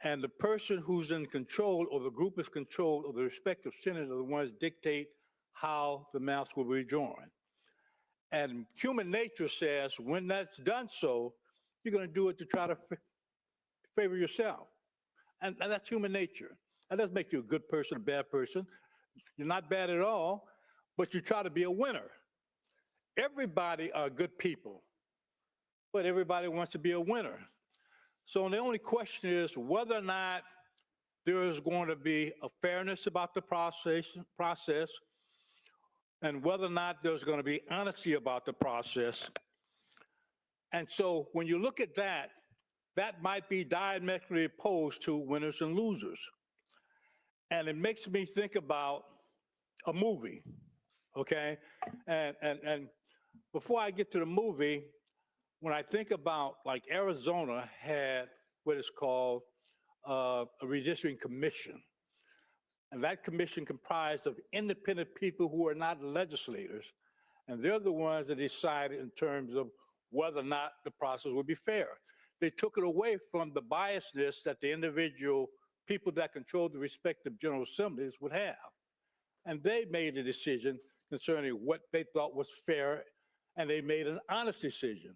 And the person who's in control, or the group is controlled, or the respective senators are the ones dictate how the maps will be drawn. And human nature says when that's done so, you're going to do it to try to favor yourself. And that's human nature. That doesn't make you a good person, a bad person. You're not bad at all, but you try to be a winner. Everybody are good people, but everybody wants to be a winner. So the only question is whether or not there is going to be a fairness about the process, and whether or not there's going to be honesty about the process. And so when you look at that, that might be diametrically opposed to winners and losers. And it makes me think about a movie, okay? And before I get to the movie, when I think about like Arizona had what is called a redistricting commission. And that commission comprised of independent people who are not legislators. And they're the ones that decided in terms of whether or not the process would be fair. They took it away from the biasness that the individual people that control the respective general assemblies would have. And they made a decision concerning what they thought was fair, and they made an honest decision.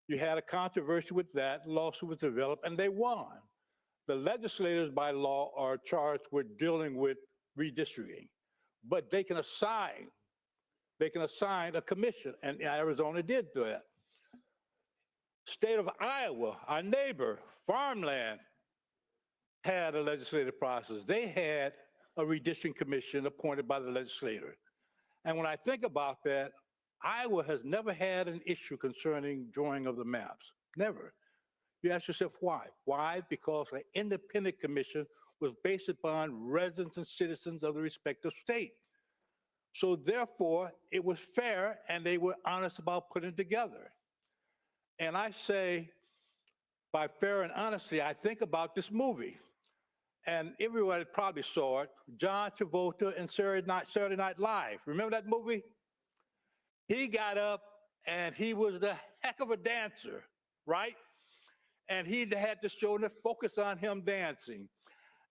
You had a controversy with that, lawsuit was developed, and they won. The legislators by law are charged with dealing with redistricting, but they can assign a commission, and Arizona did that. State of Iowa, our neighbor, farmland, had a legislative process. They had a redistricting commission appointed by the legislator. And when I think about that, Iowa has never had an issue concerning drawing of the maps, never. You ask yourself why? Why? Because an independent commission was based upon residents and citizens of the respective state. So therefore, it was fair and they were honest about putting it together. And I say, by fair and honesty, I think about this movie. And everyone probably saw it, John Travolta and Saturday Night Live. Remember that movie? He got up and he was the heck of a dancer, right? And he had to show the focus on him dancing.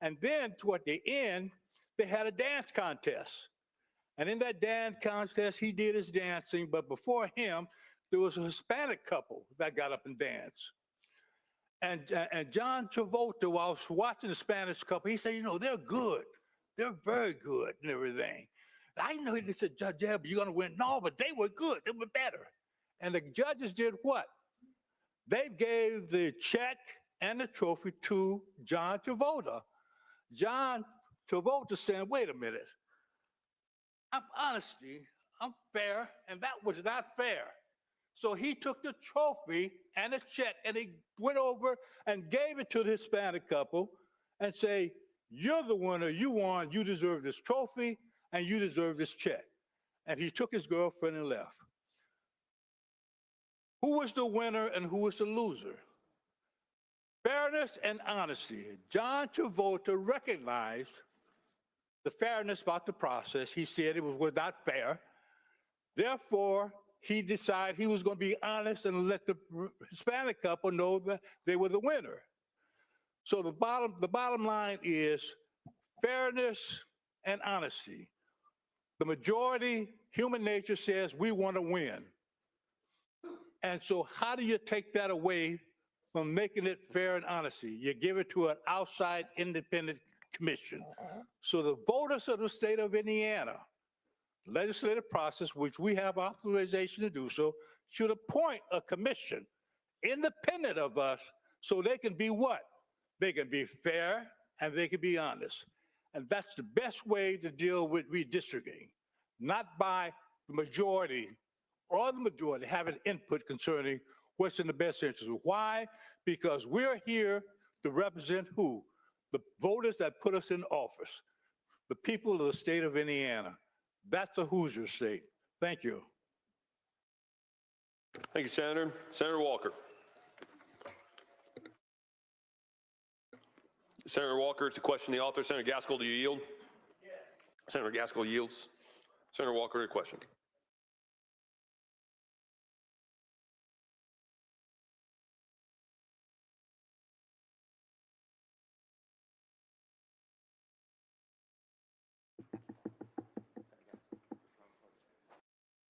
And then toward the end, they had a dance contest. And in that dance contest, he did his dancing, but before him, there was a Hispanic couple that got up and danced. And John Travolta, while I was watching the Spanish couple, he said, you know, they're good. They're very good and everything. I know he said, Judge, yeah, but you're going to win. No, but they were good. They were better. And the judges did what? They gave the check and the trophy to John Travolta. John Travolta saying, wait a minute. I'm honesty, I'm fair, and that was not fair. So he took the trophy and the check and he went over and gave it to the Hispanic couple and say, you're the winner, you won, you deserve this trophy and you deserve this check. And he took his girlfriend and left. Who was the winner and who was the loser? Fairness and honesty. John Travolta recognized the fairness about the process. He said it was not fair. Therefore, he decided he was going to be honest and let the Hispanic couple know that they were the winner. So the bottom line is fairness and honesty. The majority, human nature says we want to win. And so how do you take that away from making it fair and honesty? You give it to an outside independent commission. So the voters of the state of Indiana, legislative process, which we have authorization to do so, should appoint a commission independent of us so they can be what? They can be fair and they can be honest. And that's the best way to deal with redistricting, not by the majority or the majority having input concerning what's in the best interest. Why? Because we're here to represent who? The voters that put us in office, the people of the state of Indiana. That's the Hoosier state. Thank you. Thank you, Senator. Senator Walker. Senator Walker, to question the author. Senator Gaskell, do you yield? Yes. Senator Gaskell yields. Senator Walker, to question.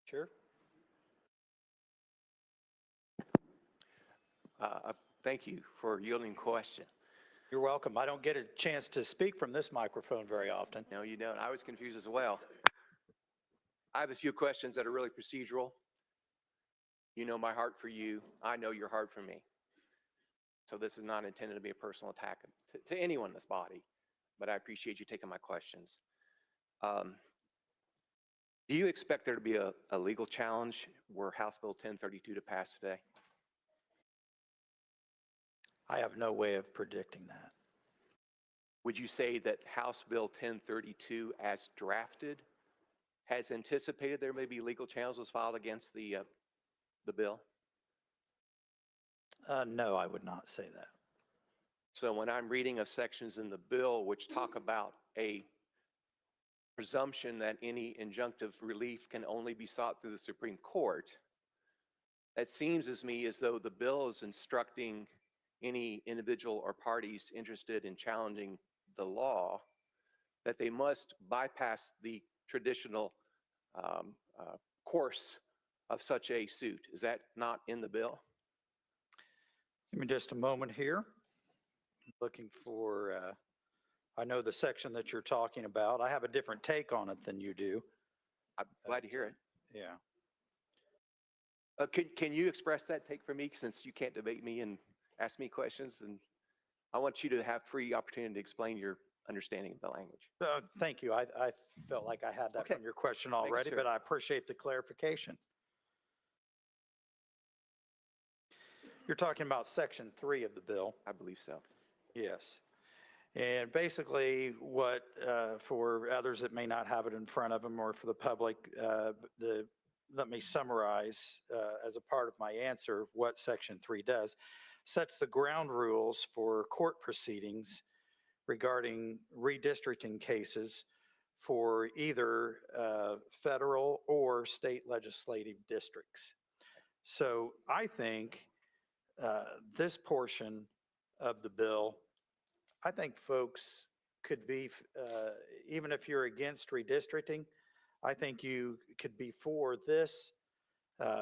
Sure. Thank you for yielding question. You're welcome. I don't get a chance to speak from this microphone very often. No, you don't. I was confused as well. I have a few questions that are really procedural. You know my heart for you. I know your heart for me. So this is not intended to be a personal attack to anyone in this body, but I appreciate you taking my questions. Do you expect there to be a legal challenge were House Bill 1032 to pass today? I have no way of predicting that. Would you say that House Bill 1032 as drafted has anticipated there may be legal challenges filed against the bill? No, I would not say that. So when I'm reading of sections in the bill which talk about a presumption that any injunctive relief can only be sought through the Supreme Court, it seems as me as though the bill is instructing any individual or parties interested in challenging the law that they must bypass the traditional course of such a suit. Is that not in the bill? Give me just a moment here. Looking for, I know the section that you're talking about. I have a different take on it than you do. I'm glad to hear it. Yeah. Can you express that take for me, since you can't debate me and ask me questions? And I want you to have free opportunity to explain your understanding of the language. Thank you. I felt like I had that Okay. from your question already, sure. but I appreciate the clarification. You're talking about section 3 of the bill. I believe so. Yes. And basically what, for others that may not have it in front of them or for the public, let me summarize as a part of my answer what section 3 does. Sets the ground rules for court proceedings regarding redistricting cases for either federal or state legislative districts. So I think this portion of the bill, I think folks could be, even if you're against redistricting, I think you could be for this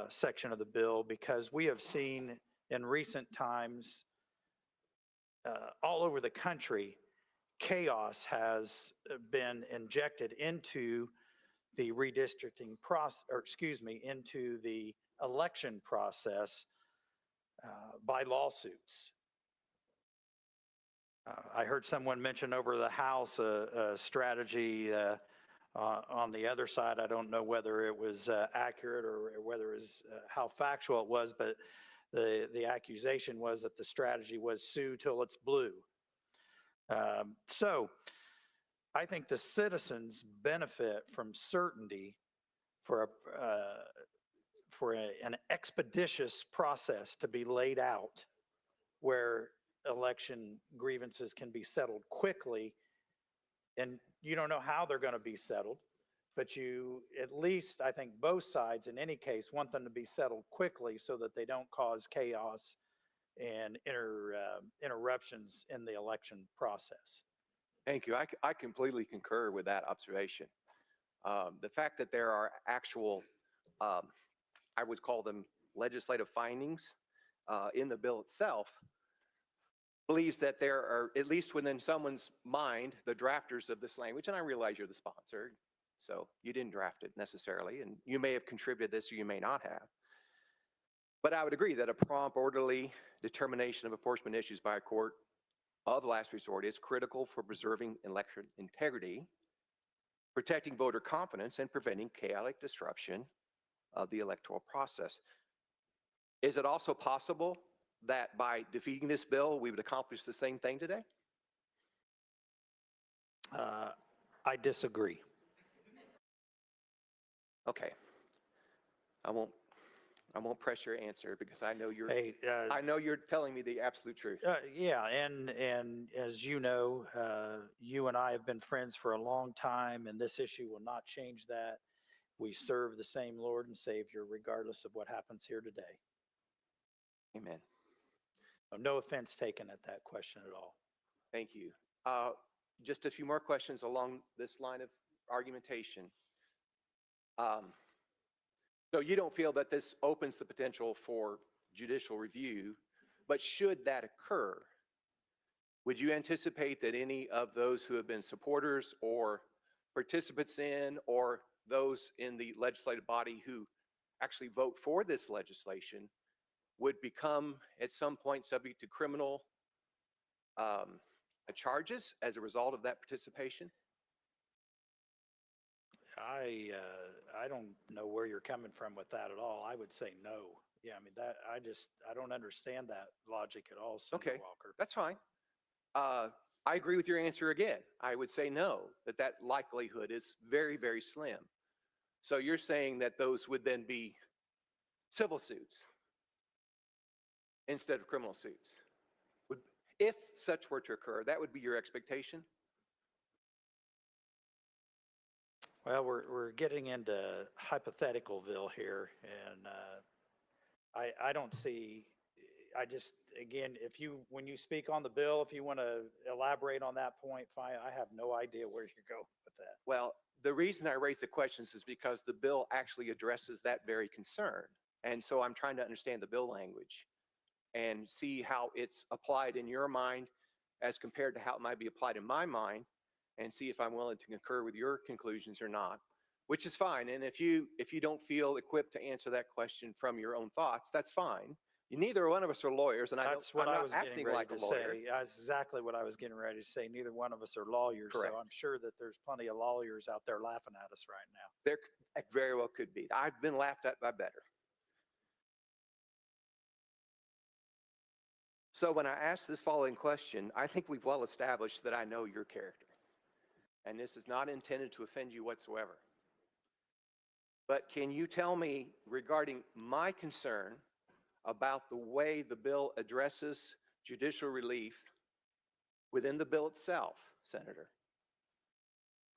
section of the bill, because we have seen in recent times all over the country, chaos has been injected into the redistricting process, or excuse me, into the election process by lawsuits. I heard someone mention over the House a strategy on the other side. I don't know whether it was accurate or whether it was how factual it was, but the accusation was that the strategy was sue till it's blue. So I think the citizens benefit from certainty for an expeditious process to be laid out where election grievances can be settled quickly. And you don't know how they're going to be settled, but you, at least I think both sides in any case, want them to be settled quickly so that they don't cause chaos and interruptions in the election process. Thank you. I completely concur with that observation. The fact that there are actual, I would call them legislative findings in the bill itself, believes that there are, at least within someone's mind, the drafters of this language, and I realize you're the sponsor, so you didn't draft it necessarily, and you may have contributed this or you may not have. But I would agree that a prompt, orderly determination of apportionment issues by a court of last resort is critical for preserving election integrity, protecting voter confidence, and preventing chaotic disruption of the electoral process. Is it also possible that by defeating this bill, we would accomplish the same thing today? I disagree. Okay. I won't press your answer because I know you're, Hey, I know you're telling me the absolute truth. yeah, and as you know, you and I have been friends for a long time, and this issue will not change that. We serve the same Lord and Savior regardless of what happens here today. Amen. No offense taken at that question at all. Thank you. Just a few more questions along this line of argumentation. So you don't feel that this opens the potential for judicial review, but should that occur, would you anticipate that any of those who have been supporters or participants in, or those in the legislative body who actually vote for this legislation would become at some point subject to criminal charges as a result of that participation? I don't know where you're coming from with that at all. I would say no. Yeah, I mean, that, I don't understand that logic at all, Senator Okay, Walker. that's fine. I agree with your answer again. I would say no, that likelihood is very, very slim. So you're saying that those would then be civil suits instead of criminal suits? If such were to occur, that would be your expectation? Well, we're getting into hypotheticalville here, and I don't see, I just, again, when you speak on the bill, if you want to elaborate on that point, fine, I have no idea where you go with that. Well, the reason I raise the questions is because the bill actually addresses that very concern. And so I'm trying to understand the bill language and see how it's applied in your mind as compared to how it might be applied in my mind, and see if I'm willing to concur with your conclusions or not, which is fine. And if you don't feel equipped to answer that question from your own thoughts, that's fine. Neither one of us are lawyers, and That's what I'm I not was getting acting ready like to a lawyer. say. That's exactly what I was getting ready to say. Neither one of us are lawyers, so Correct. I'm sure that there's plenty of lawyers out there laughing at us right now. There very well could be. I've been laughed at by better. So when I ask this following question, I think we've well established that I know your character. And this is not intended to offend you whatsoever. But can you tell me regarding my concern about the way the bill addresses judicial relief within the bill itself, Senator?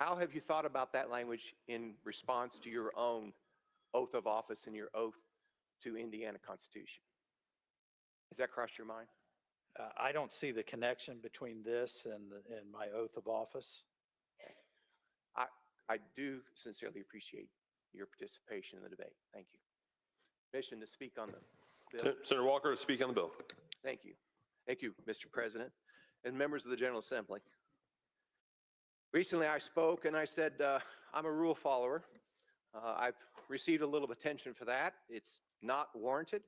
How have you thought about that language in response to your own oath of office and your oath to Indiana Constitution? Has that crossed your mind? I don't see the connection between this and my oath of office. I do sincerely appreciate your participation in the debate. Thank you. Permission to speak on the bill. Senator Walker to speak on the bill. Thank you. Thank you, Mr. President, and members of the General Assembly. Recently I spoke and I said, I'm a rule follower. I've received a little attention for that. It's not warranted.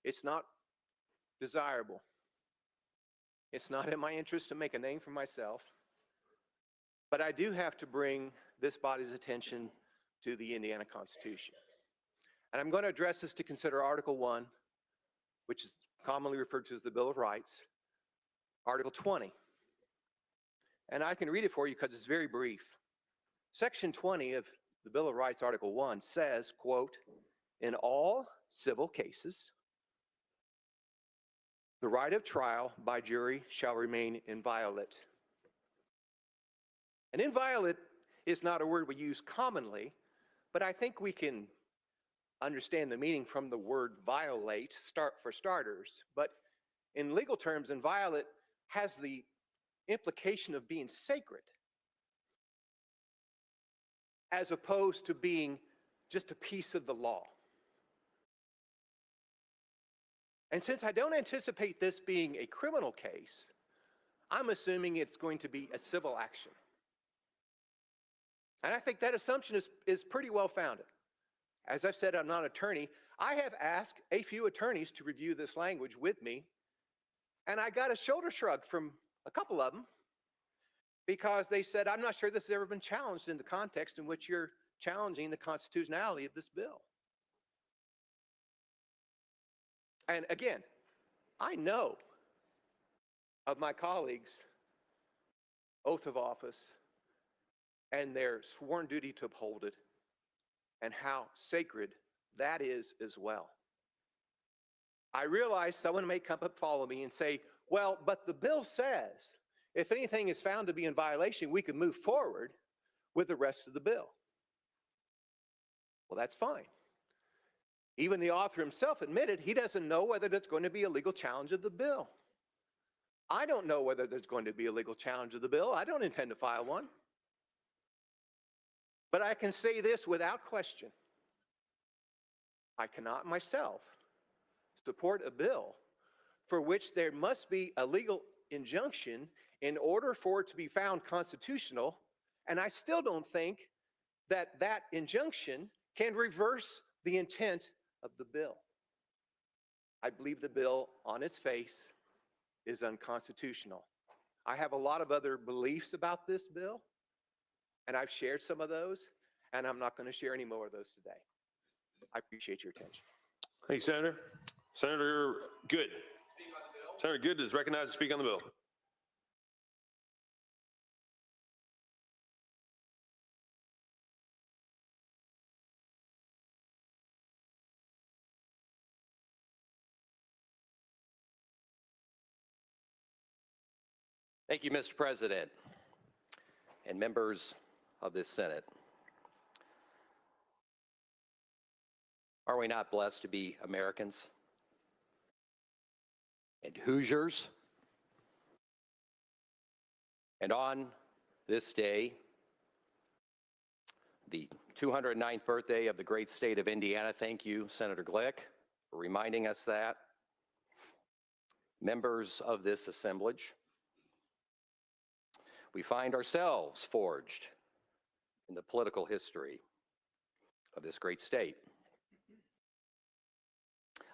It's not desirable. It's not in my interest to make a name for myself. But I do have to bring this body's attention to the Indiana Constitution. And I'm going to address this to consider Article 1, which is commonly referred to as the Bill of Rights, Article 20. And I can read it for you because it's very brief. Section 20 of the Bill of Rights, Article 1 says, quote, in all civil cases, the right of trial by jury shall remain inviolate. And inviolate is not a word we use commonly, but I think we can understand the meaning from the word violate, for starters. But in legal terms, inviolate has the implication of being sacred, as opposed to being just a piece of the law. And since I don't anticipate this being a criminal case, I'm assuming it's going to be a civil action. And I think that assumption is pretty well founded. As I've said, I'm not an attorney. I have asked a few attorneys to review this language with me, and I got a shoulder shrug from a couple of them because they said, I'm not sure this has ever been challenged in the context in which you're challenging the constitutionality of this bill. And again, I know of my colleagues' oath of office and their sworn duty to uphold it, and how sacred that is as well. I realize someone may come up, follow me and say, well, but the bill says if anything is found to be in violation, we can move forward with the rest of the bill. Well, that's fine. Even the author himself admitted he doesn't know whether there's going to be a legal challenge of the bill. I don't know whether there's going to be a legal challenge of the bill. I don't intend to file one. But I can say this without question. I cannot myself support a bill for which there must be a legal injunction in order for it to be found constitutional, and I still don't think that that injunction can reverse the intent of the bill. I believe the bill on its face is unconstitutional. I have a lot of other beliefs about this bill, and I've shared some of those, and I'm not going to share any more of those today. I appreciate your attention. Thank you, Senator. Senator Good. Senator Good is recognized to speak on the bill. Thank you, Mr. President, and members of this Senate. Are we not blessed to be Americans and Hoosiers? And on this day, the 209th birthday of the great state of Indiana, thank you, Senator Glick, for reminding us that. Members of this assemblage, we find ourselves forged in the political history of this great state.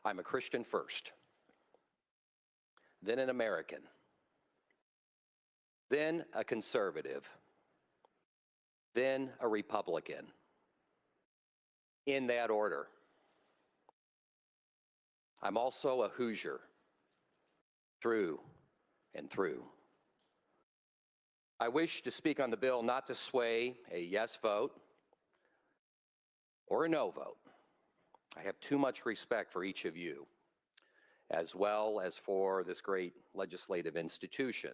I'm a Christian first, then an American, then a conservative, then a Republican, in that order. I'm also a Hoosier, through and through. I wish to speak on the bill not to sway a yes vote or a no vote. I have too much respect for each of you, as well as for this great legislative institution,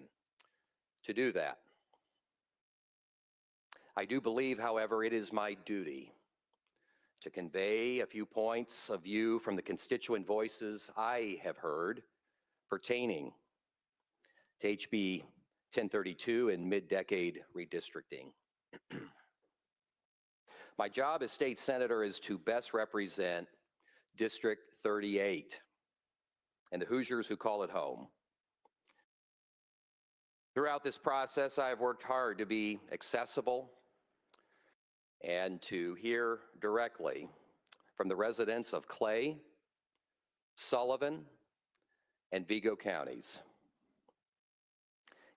to do that. I do believe, however, it is my duty to convey a few points of view from the constituent voices I have heard pertaining to HB 1032 and mid-decade redistricting. My job as state senator is to best represent District 38 and the Hoosiers who call it home. Throughout this process, I have worked hard to be accessible and to hear directly from the residents of Clay, Sullivan, and Vigo counties.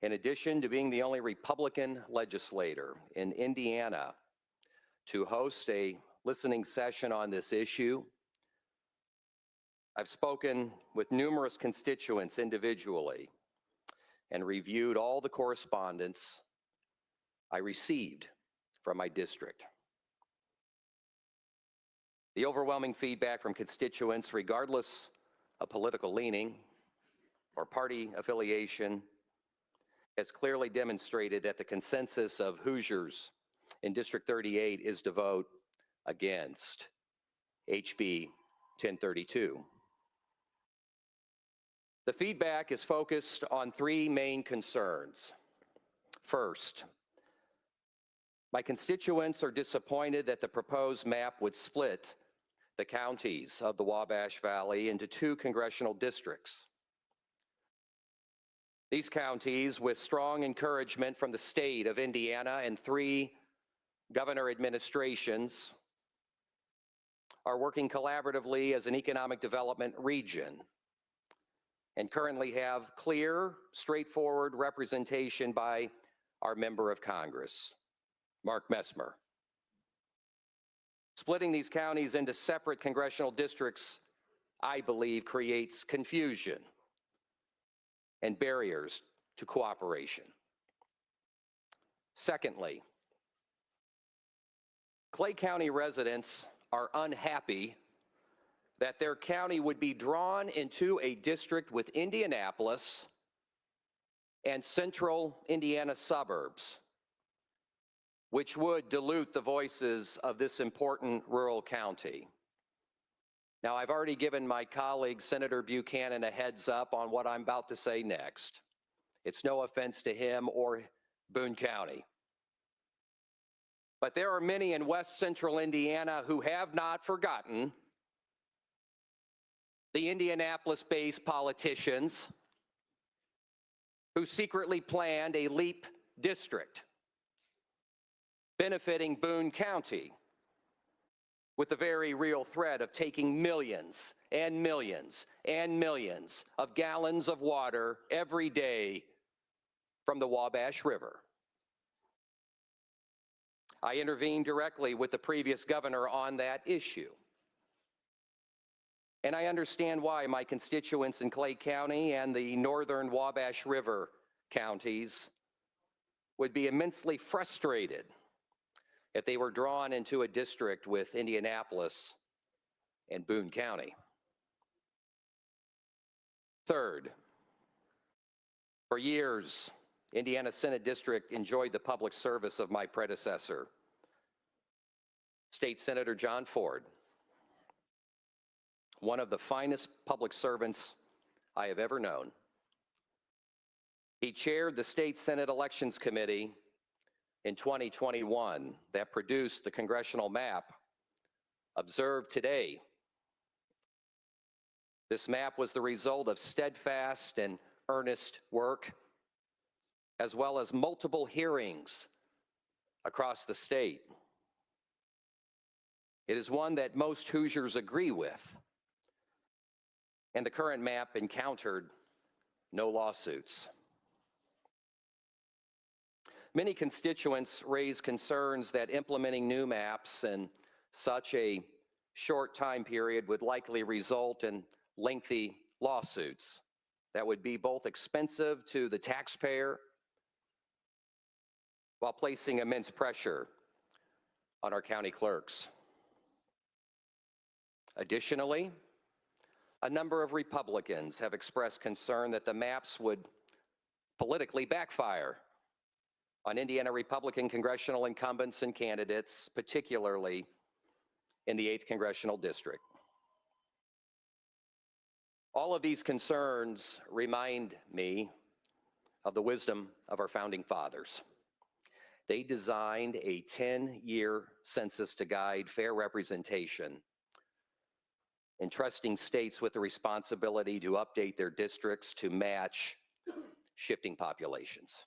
In addition to being the only Republican legislator in Indiana to host a listening session on this issue, I've spoken with numerous constituents individually and reviewed all the correspondence I received from my district. The overwhelming feedback from constituents, regardless of political leaning or party affiliation, has clearly demonstrated that the consensus of Hoosiers in District 38 is to vote against HB 1032. The feedback is focused on three main concerns. First, my constituents are disappointed that the proposed map would split the counties of the Wabash Valley into two congressional districts. These counties, with strong encouragement from the state of Indiana and three governor administrations, are working collaboratively as an economic development region and currently have clear, straightforward representation by our member of Congress, Mark Messmer. Splitting these counties into separate congressional districts, I believe, creates confusion and barriers to cooperation. Secondly, Clay County residents are unhappy that their county would be drawn into a district with Indianapolis and central Indiana suburbs, which would dilute the voices of this important rural county. Now, I've already given my colleague, Senator Buchanan, a heads up on what I'm about to say next. It's no offense to him or Boone County. But there are many in West Central Indiana who have not forgotten the Indianapolis-based politicians who secretly planned a LEAP district benefiting Boone County with the very real threat of taking millions and millions and millions of gallons of water every day from the Wabash River. I intervened directly with the previous governor on that issue. And I understand why my constituents in Clay County and the northern Wabash River counties would be immensely frustrated if they were drawn into a district with Indianapolis and Boone County. Third, for years, Indiana Senate District enjoyed the public service of my predecessor, State Senator John Ford, one of the finest public servants I have ever known. He chaired the State Senate Elections Committee in 2021 that produced the congressional map observed today. This map was the result of steadfast and earnest work, as well as multiple hearings across the state. It is one that most Hoosiers agree with, and the current map encountered no lawsuits. Many constituents raise concerns that implementing new maps in such a short time period would likely result in lengthy lawsuits that would be both expensive to the taxpayer while placing immense pressure on our county clerks. Additionally, a number of Republicans have expressed concern that the maps would politically backfire on Indiana Republican congressional incumbents and candidates, particularly in the 8th Congressional District. All of these concerns remind me of the wisdom of our founding fathers. They designed a 10-year census to guide fair representation, entrusting states with the responsibility to update their districts to match shifting populations.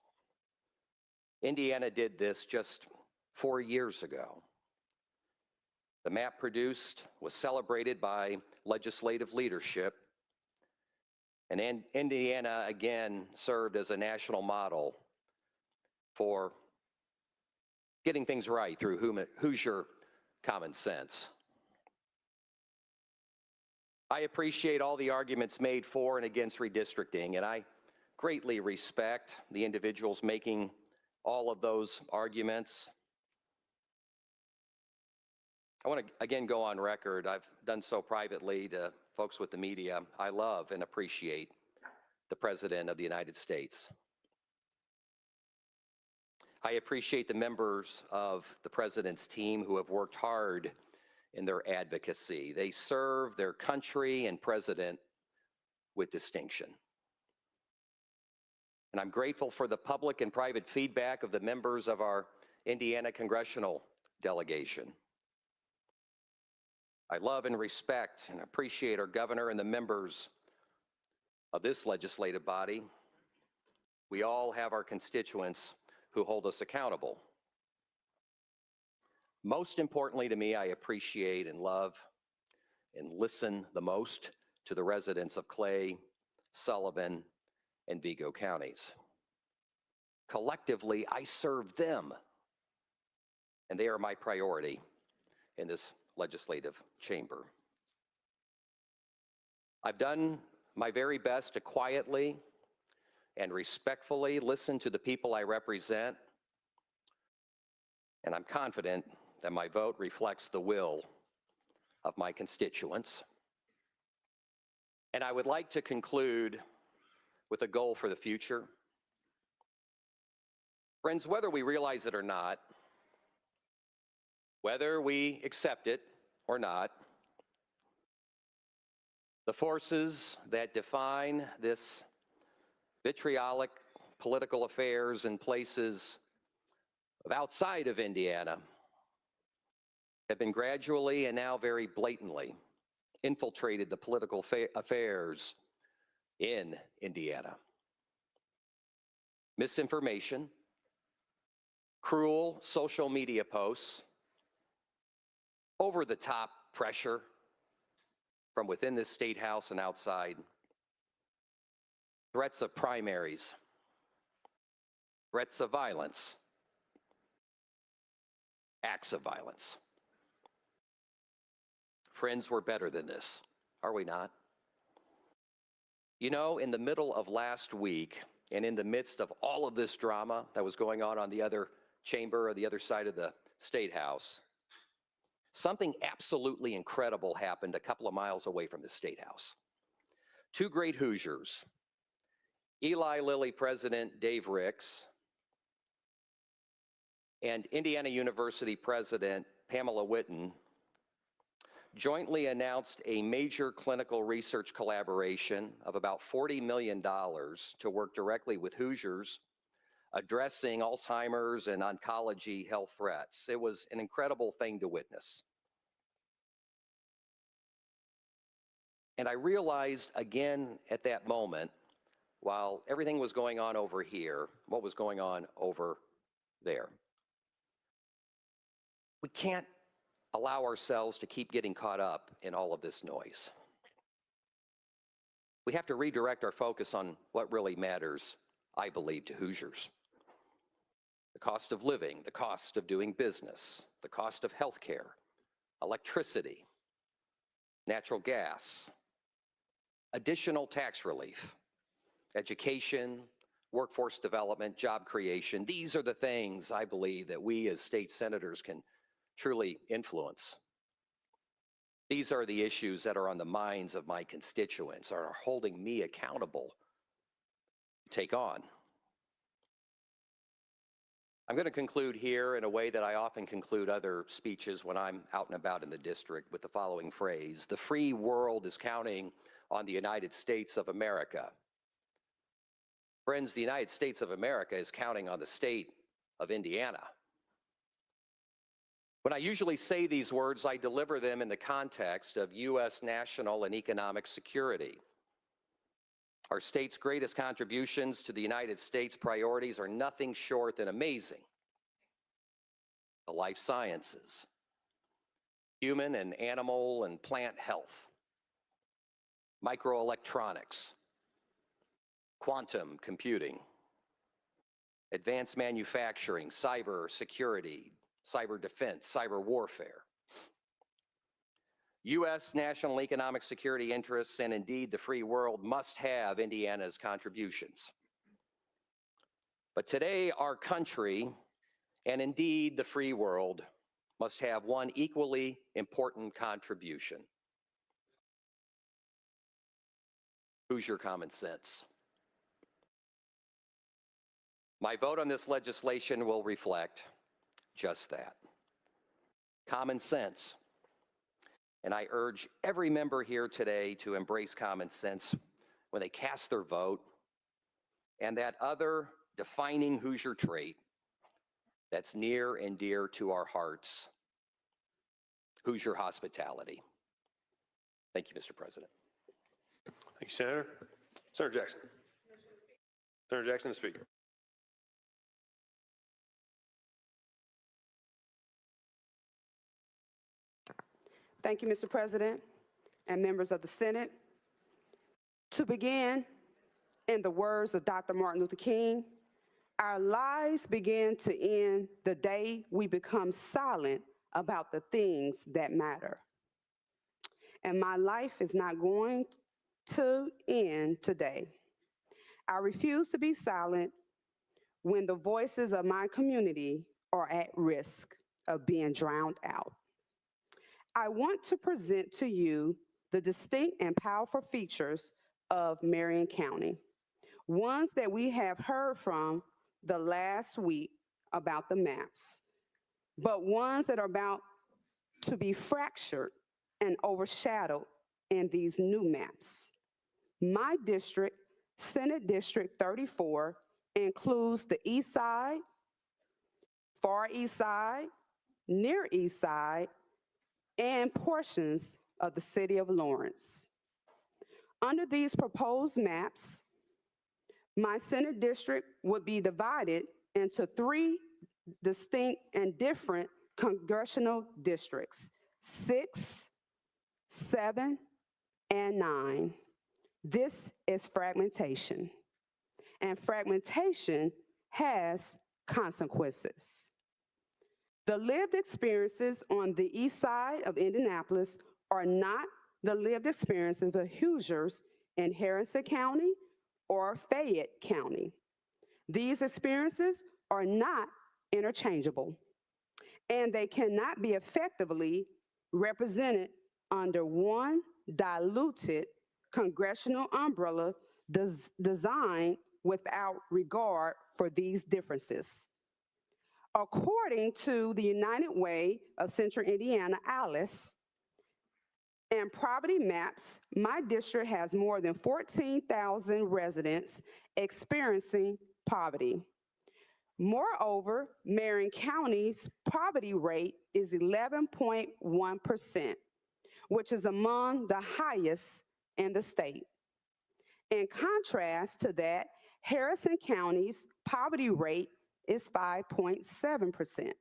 Indiana did this just 4 years ago. The map produced was celebrated by legislative leadership, and Indiana again served as a national model for getting things right through Hoosier common sense. I appreciate all the arguments made for and against redistricting, and I greatly respect the individuals making all of those arguments. I want to again go on record. I've done so privately to folks with the media. I love and appreciate the President of the United States. I appreciate the members of the President's team who have worked hard in their advocacy. They serve their country and President with distinction. And I'm grateful for the public and private feedback of the members of our Indiana Congressional delegation. I love and respect and appreciate our governor and the members of this legislative body. We all have our constituents who hold us accountable. Most importantly to me, I appreciate and love and listen the most to the residents of Clay, Sullivan, and Vigo counties. Collectively, I serve them, and they are my priority in this legislative chamber. I've done my very best to quietly and respectfully listen to the people I represent, and I'm confident that my vote reflects the will of my constituents. And I would like to conclude with a goal for the future. Friends, whether we realize it or not, whether we accept it or not, the forces that define this vitriolic political affairs in places outside of Indiana have been gradually and now very blatantly infiltrated the political affairs in Indiana. Misinformation, cruel social media posts, over-the-top pressure from within this state house and outside, threats of primaries, threats of violence, acts of violence. Friends, we're better than this, are we not? You know, in the middle of last week, and in the midst of all of this drama that was going on the other chamber or the other side of the State House, something absolutely incredible happened a couple of miles away from the State House. Two great Hoosiers, Eli Lilly President Dave Ricks, and Indiana University President Pamela Whitten jointly announced a major clinical research collaboration of about $40 million to work directly with Hoosiers addressing Alzheimer's and oncology health threats. It was an incredible thing to witness. And I realized again at that moment, while everything was going on over here, what was going on over there. We can't allow ourselves to keep getting caught up in all of this noise. We have to redirect our focus on what really matters, I believe, to Hoosiers. The cost of living, the cost of doing business, the cost of healthcare, electricity, natural gas, additional tax relief, education, workforce development, job creation. These are the things I believe that we as state senators can truly influence. These are the issues that are on the minds of my constituents, are holding me accountable to take on. I'm going to conclude here in a way that I often conclude other speeches when I'm out and about in the district with the following phrase: the free world is counting on the United States of America. Friends, the United States of America is counting on the state of Indiana. When I usually say these words, I deliver them in the context of U.S. national and economic security. Our state's greatest contributions to the United States priorities are nothing short than amazing. The life sciences, human and animal and plant health, microelectronics, quantum computing, advanced manufacturing, cyber security, cyber defense, cyber warfare. U.S. national economic security interests and indeed the free world must have Indiana's contributions. But today our country and indeed the free world must have one equally important contribution: Hoosier common sense. My vote on this legislation will reflect just that. Common sense. And I urge every member here today to embrace common sense when they cast their vote, and that other defining Hoosier trait that's near and dear to our hearts: Hoosier hospitality. Thank you, Mr. President. Thank you, Senator. Senator Jackson. Senator Jackson to speak. Thank you, Mr. President and members of the Senate. To begin, in the words of Dr. Martin Luther King, our lives begin to end the day we become silent about the things that matter. And my life is not going to end today. I refuse to be silent when the voices of my community are at risk of being drowned out. I want to present to you the distinct and powerful features of Marion County, ones that we have heard from the last week about the maps, but ones that are about to be fractured and overshadowed in these new maps. My district, Senate District 34, includes the East Side, Far East Side, Near East Side, and portions of the city of Lawrence. Under these proposed maps, my Senate district would be divided into 3 distinct and different congressional districts: 6, 7, and 9. This is fragmentation, and fragmentation has consequences. The lived experiences on the east side of Indianapolis are not the lived experiences of Hoosiers in Harrison County or Fayette County. These experiences are not interchangeable, and they cannot be effectively represented under one diluted congressional umbrella designed without regard for these differences. According to the United Way of Central Indiana, ALICE, and poverty maps, my district has more than 14,000 residents experiencing poverty. Moreover, Marion County's poverty rate is 11.1%, which is among the highest in the state. In contrast to that, Harrison County's poverty rate is 5.7%,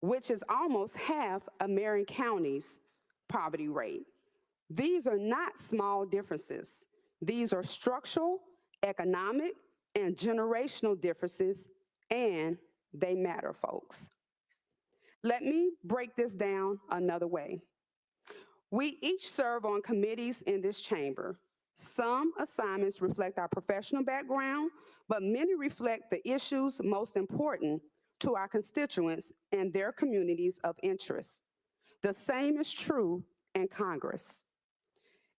which is almost half of Marion County's poverty rate. These are not small differences. These are structural, economic, and generational differences, and they matter, folks. Let me break this down another way. We each serve on committees in this chamber. Some assignments reflect our professional background, but many reflect the issues most important to our constituents and their communities of interest. The same is true in Congress.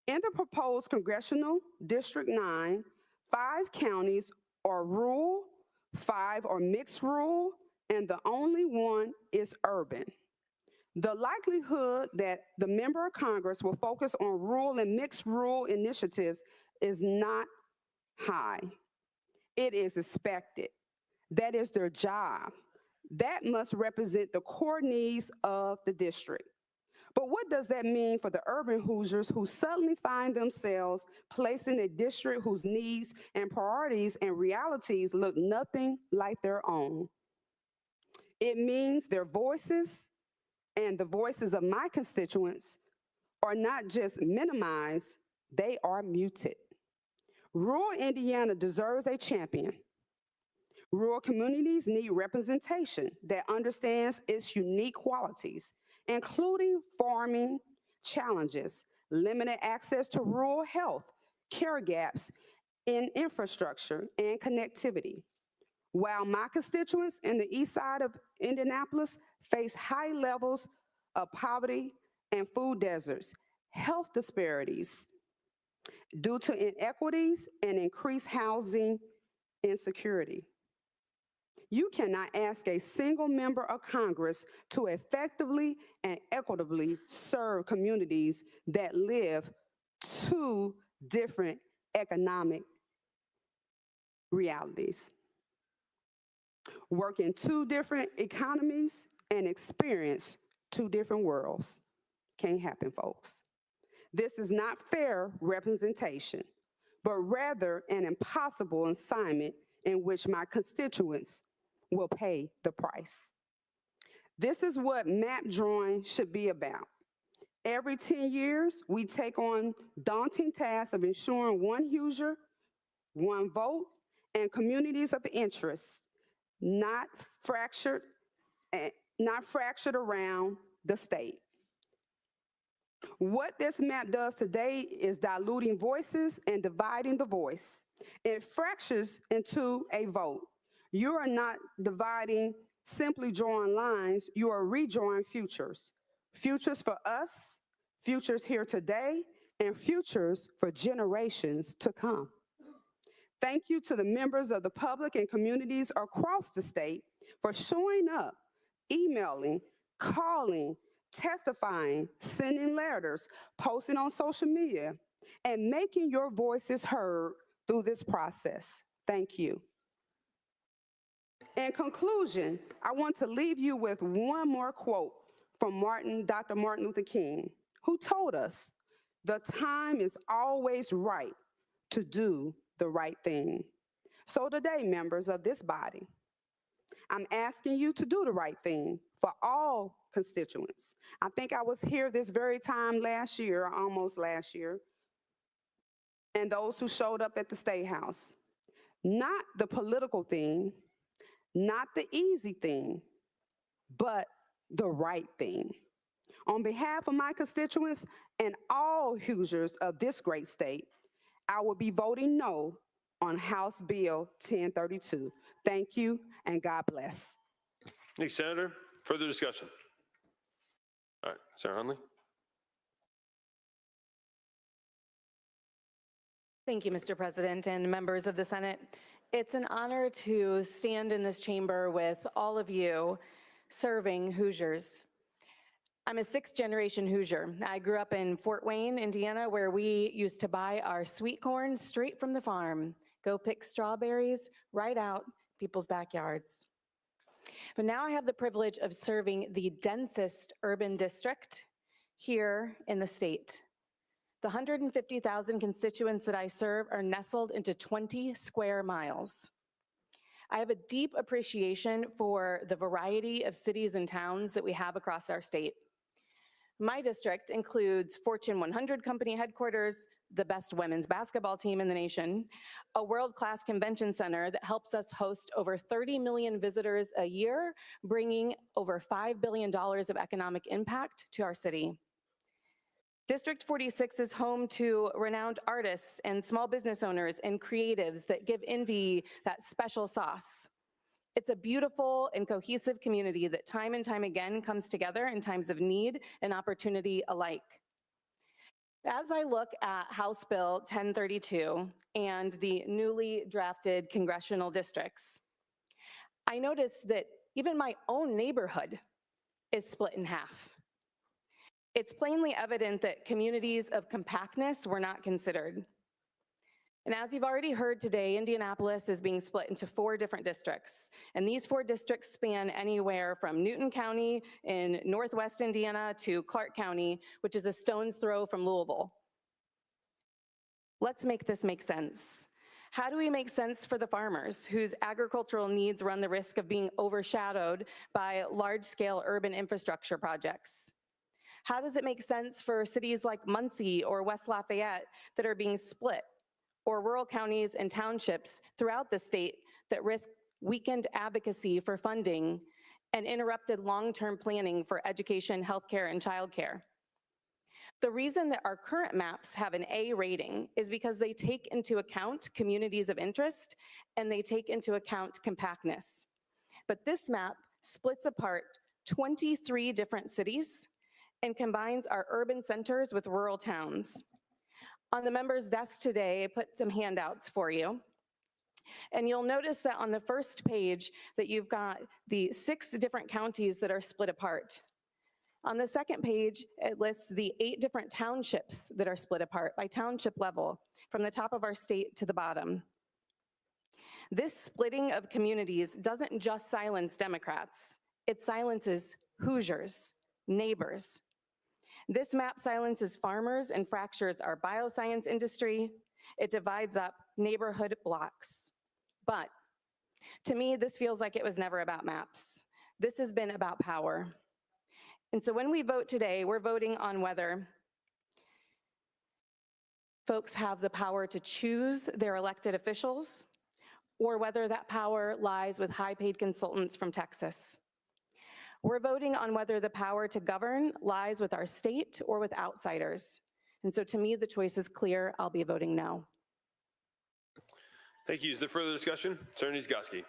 In the proposed Congressional District 9, 5 counties are rural, 5 are mixed rural, and the only one is urban. The likelihood that the member of Congress will focus on rural and mixed rural initiatives is not high. It is expected. That is their job. That must represent the core needs of the district. But what does that mean for the urban Hoosiers who suddenly find themselves placed in a district whose needs and priorities and realities look nothing like their own? It means their voices and the voices of my constituents are not just minimized, they are muted. Rural Indiana deserves a champion. Rural communities need representation that understands its unique qualities, including farming challenges, limited access to rural health, care gaps in infrastructure and connectivity. While my constituents in the east side of Indianapolis face high levels of poverty and food deserts, health disparities due to inequities and increased housing insecurity. You cannot ask a single member of Congress to effectively and equitably serve communities that live 2 different economic realities, work in 2 different economies, and experience 2 different worlds. Can't happen, folks. This is not fair representation, but rather an impossible assignment in which my constituents will pay the price. This is what map drawing should be about. Every 10 years, we take on daunting tasks of ensuring one Hoosier, one vote, and communities of interest, not fractured around the state. What this map does today is diluting voices and dividing the voice. It fractures into a vote. You are not dividing, simply drawing lines, you are redrawing futures. Futures for us, futures here today, and futures for generations to come. Thank you to the members of the public and communities across the state for showing up, emailing, calling, testifying, sending letters, posting on social media, and making your voices heard through this process. Thank you. In conclusion, I want to leave you with one more quote from Dr. Martin Luther King, who told us, "The time is always right to do the right thing." So today, members of this body, I'm asking you to do the right thing for all constituents. I think I was here this very time last year, or almost last year, and those who showed up at the State House. Not the political thing, not the easy thing, but the right thing. On behalf of my constituents and all Hoosiers of this great state, I will be voting no on House Bill 1032. Thank you, and God bless. Thank you, Senator. Further discussion? All right, Senator Hundley. Thank you, Mr. President and members of the Senate. It's an honor to stand in this chamber with all of you serving Hoosiers. I'm a sixth-generation Hoosier. I grew up in Fort Wayne, Indiana, where we used to buy our sweet corn straight from the farm, go pick strawberries right out people's backyards. But now I have the privilege of serving the densest urban district here in the state. The 150,000 constituents that I serve are nestled into 20 square miles. I have a deep appreciation for the variety of cities and towns that we have across our state. My district includes Fortune 100 company headquarters, the best women's basketball team in the nation, a world-class convention center that helps us host over 30 million visitors a year, bringing over $5 billion of economic impact to our city. District 46 is home to renowned artists and small business owners and creatives that give Indy that special sauce. It's a beautiful and cohesive community that time and time again comes together in times of need and opportunity alike. As I look at House Bill 1032 and the newly drafted congressional districts, I notice that even my own neighborhood is split in half. It's plainly evident that communities of compactness were not considered. And as you've already heard today, Indianapolis is being split into 4 different districts. And these 4 districts span anywhere from Newton County in Northwest Indiana to Clark County, which is a stone's throw from Louisville. Let's make this make sense. How do we make sense for the farmers whose agricultural needs run the risk of being overshadowed by large-scale urban infrastructure projects? How does it make sense for cities like Muncie or West Lafayette that are being split, or rural counties and townships throughout the state that risk weakened advocacy for funding and interrupted long-term planning for education, healthcare, and childcare? The reason that our current maps have an A rating is because they take into account communities of interest and they take into account compactness. But this map splits apart 23 different cities and combines our urban centers with rural towns. On the members' desk today, I put some handouts for you. And you'll notice that on the first page that you've got the 6 different counties that are split apart. On the second page, it lists the 8 different townships that are split apart by township level, from the top of our state to the bottom. This splitting of communities doesn't just silence Democrats, it silences Hoosiers, neighbors. This map silences farmers and fractures our bioscience industry. It divides up neighborhood blocks. But to me, this feels like it was never about maps. This has been about power. And so when we vote today, we're voting on whether folks have the power to choose their elected officials, or whether that power lies with high-paid consultants from Texas. We're voting on whether the power to govern lies with our state or with outsiders. And so to me, the choice is clear. I'll be voting no. Thank you. Is there further discussion? Attorney Zgoski.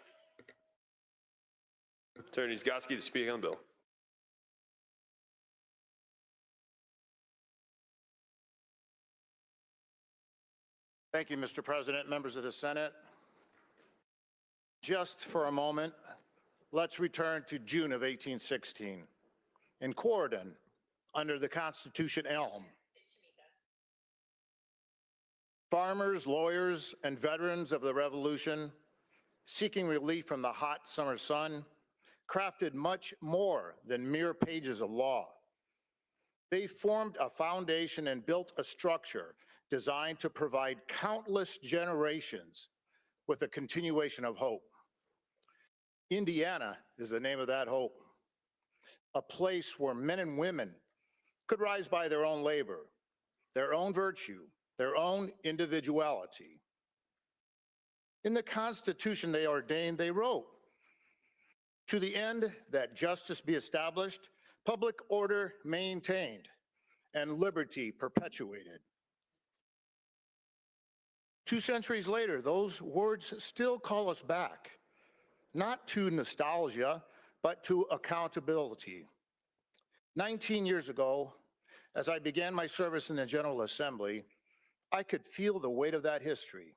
Attorney Zgoski to speak on the bill. Thank you, Mr. President, members of the Senate. Just for a moment, let's return to June of 1816. In Corydon, under the Constitution elm, farmers, lawyers, and veterans of the Revolution, seeking relief from the hot summer sun, crafted much more than mere pages of law. They formed a foundation and built a structure designed to provide countless generations with a continuation of hope. Indiana is the name of that hope, a place where men and women could rise by their own labor, their own virtue, their own individuality. In the Constitution they ordained, they wrote, "To the end that justice be established, public order maintained, and liberty perpetuated." 2 centuries later, those words still call us back, not to nostalgia, but to accountability. 19 years ago, as I began my service in the General Assembly, I could feel the weight of that history.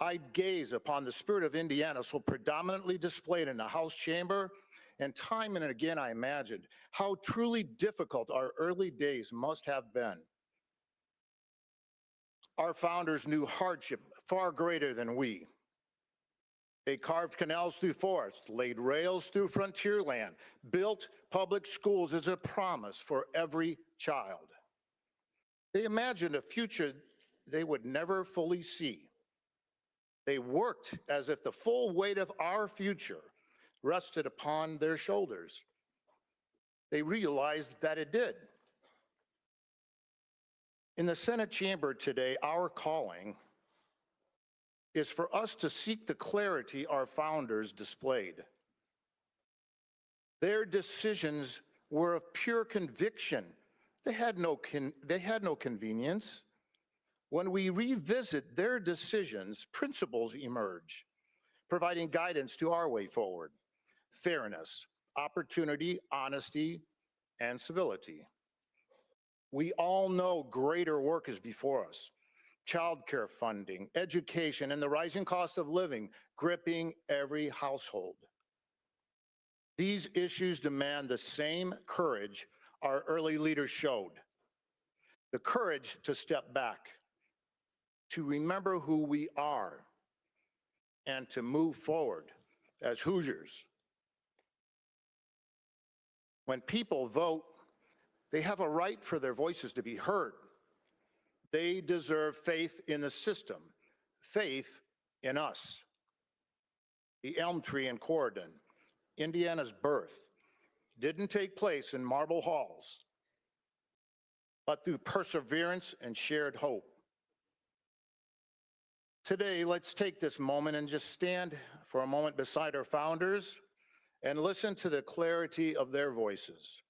I'd gaze upon the spirit of Indiana so predominantly displayed in the House chamber, and time and again I imagined how truly difficult our early days must have been. Our founders knew hardship far greater than we. They carved canals through forests, laid rails through frontier land, built public schools as a promise for every child. They imagined a future they would never fully see. They worked as if the full weight of our future rested upon their shoulders. They realized that it did. In the Senate chamber today, our calling is for us to seek the clarity our founders displayed. Their decisions were of pure conviction. They had no convenience. When we revisit their decisions, principles emerge, providing guidance to our way forward: fairness, opportunity, honesty, and civility. We all know greater work is before us: childcare funding, education, and the rising cost of living gripping every household. These issues demand the same courage our early leaders showed: the courage to step back, to remember who we are, and to move forward as Hoosiers. When people vote, they have a right for their voices to be heard. They deserve faith in the system, faith in us. The elm tree in Corydon, Indiana's birth, didn't take place in marble halls, but through perseverance and shared hope. Today, let's take this moment and just stand for a moment beside our founders and listen to the clarity of their voices.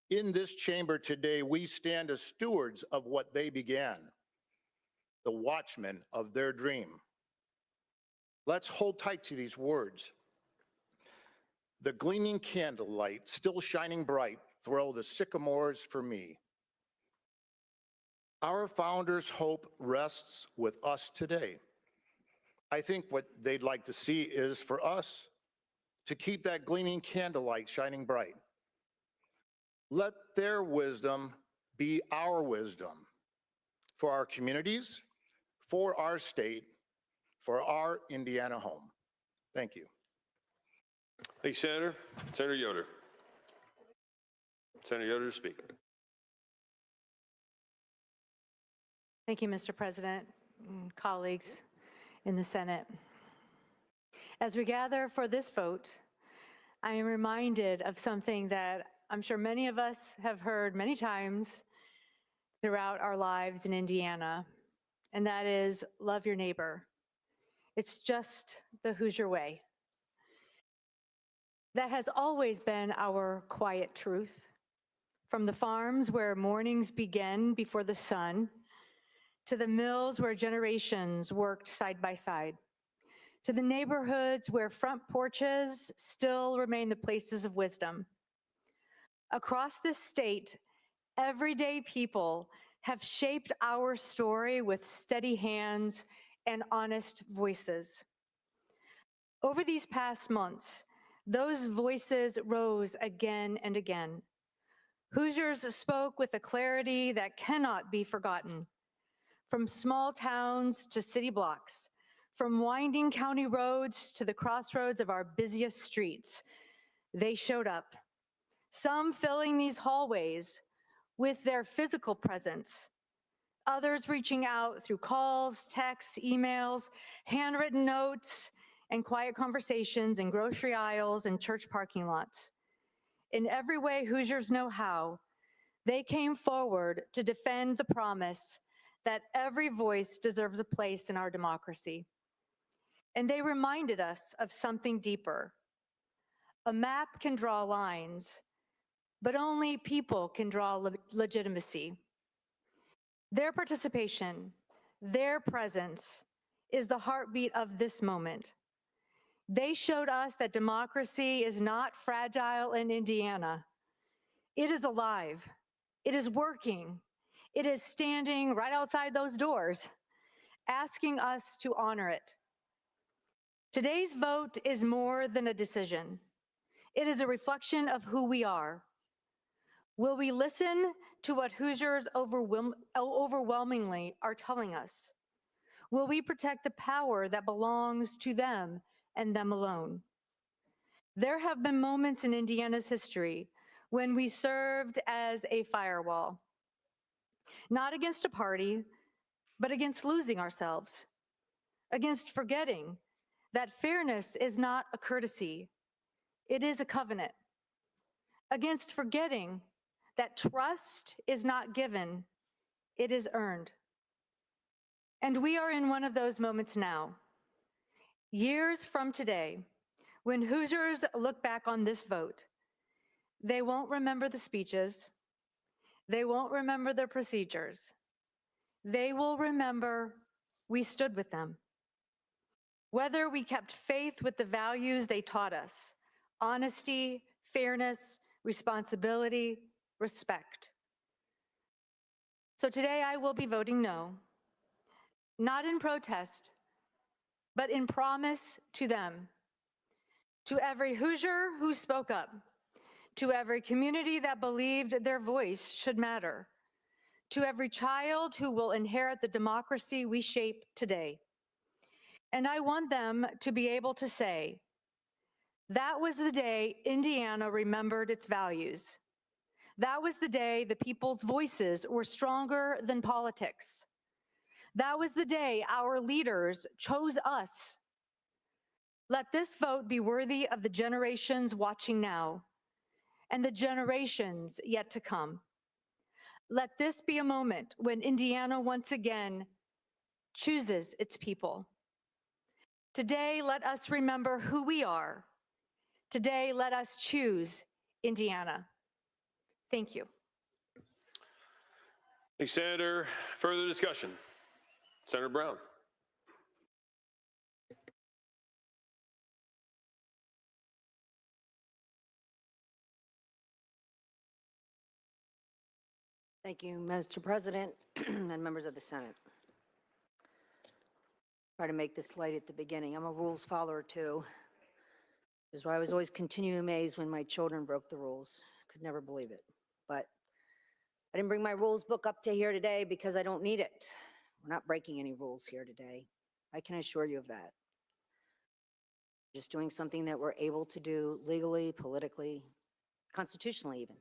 In this chamber today, we stand as stewards of what they began, the watchmen of their dream. Let's hold tight to these words. The gleaming candlelight, still shining bright, throw the sycamores for me. Our founders' hope rests with us today. I think what they'd like to see is for us to keep that gleaming candlelight shining bright. Let their wisdom be our wisdom for our communities, for our state, for our Indiana home. Thank you. Thank you, Senator. Senator Yoder. Senator Yoder to speak. Thank you, Mr. President and colleagues in the Senate. As we gather for this vote, I am reminded of something that I'm sure many of us have heard many times throughout our lives in Indiana, and that is love your neighbor. It's just the Hoosier way. That has always been our quiet truth. From the farms where mornings begin before the sun, to the mills where generations worked side by side, to the neighborhoods where front porches still remain the places of wisdom. Across this state, everyday people have shaped our story with steady hands and honest voices. Over these past months, those voices rose again and again. Hoosiers spoke with a clarity that cannot be forgotten. From small towns to city blocks, from winding county roads to the crossroads of our busiest streets, they showed up. Some filling these hallways with their physical presence, others reaching out through calls, texts, emails, handwritten notes, and quiet conversations in grocery aisles and church parking lots. In every way Hoosiers know how, they came forward to defend the promise that every voice deserves a place in our democracy. And they reminded us of something deeper. A map can draw lines, but only people can draw legitimacy. Their participation, their presence is the heartbeat of this moment. They showed us that democracy is not fragile in Indiana. It is alive. It is working. It is standing right outside those doors, asking us to honor it. Today's vote is more than a decision. It is a reflection of who we are. Will we listen to what Hoosiers overwhelmingly are telling us? Will we protect the power that belongs to them and them alone? There have been moments in Indiana's history when we served as a firewall, not against a party, but against losing ourselves, against forgetting that fairness is not a courtesy, it is a covenant, against forgetting that trust is not given, it is earned. And we are in one of those moments now. Years from today, when Hoosiers look back on this vote, they won't remember the speeches, they won't remember the procedures. They will remember we stood with them. Whether we kept faith with the values they taught us, honesty, fairness, responsibility, respect. So today I will be voting no, not in protest, but in promise to them, to every Hoosier who spoke up, to every community that believed their voice should matter, to every child who will inherit the democracy we shape today. And I want them to be able to say, that was the day Indiana remembered its values. That was the day the people's voices were stronger than politics. That was the day our leaders chose us. Let this vote be worthy of the generations watching now and the generations yet to come. Let this be a moment when Indiana once again chooses its people. Today, let us remember who we are. Today, let us choose Indiana. Thank you. Thanks, Senator. Further discussion? Senator Brown. Thank you, Mr. President and members of the Senate. Try to make this light at the beginning. I'm a rules follower too. This is why I was always continually amazed when my children broke the rules. Could never believe it. But I didn't bring my rules book up to here today because I don't need it. We're not breaking any rules here today. I can assure you of that. Just doing something that we're able to do legally, politically, constitutionally even.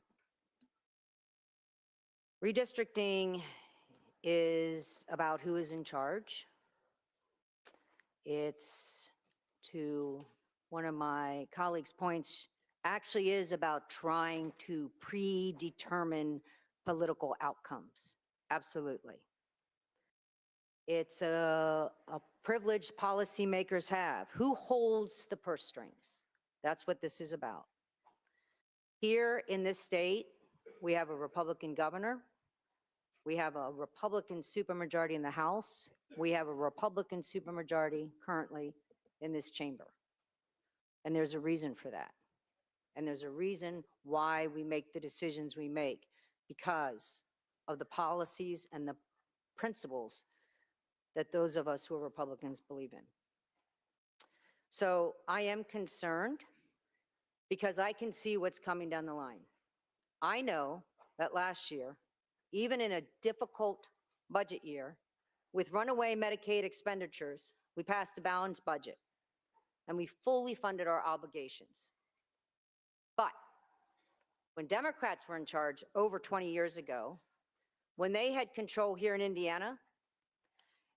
Redistricting is about who is in charge. It's, to one of my colleagues' points, actually is about trying to predetermine political outcomes. Absolutely. It's a privilege policymakers have. Who holds the purse strings? That's what this is about. Here in this state, we have a Republican governor. We have a Republican supermajority in the House. We have a Republican supermajority currently in this chamber. And there's a reason for that. And there's a reason why we make the decisions we make, because of the policies and the principles that those of us who are Republicans believe in. So I am concerned because I can see what's coming down the line. I know that last year, even in a difficult budget year, with runaway Medicaid expenditures, we passed a balanced budget and we fully funded our obligations. But when Democrats were in charge over 20 years ago, when they had control here in Indiana,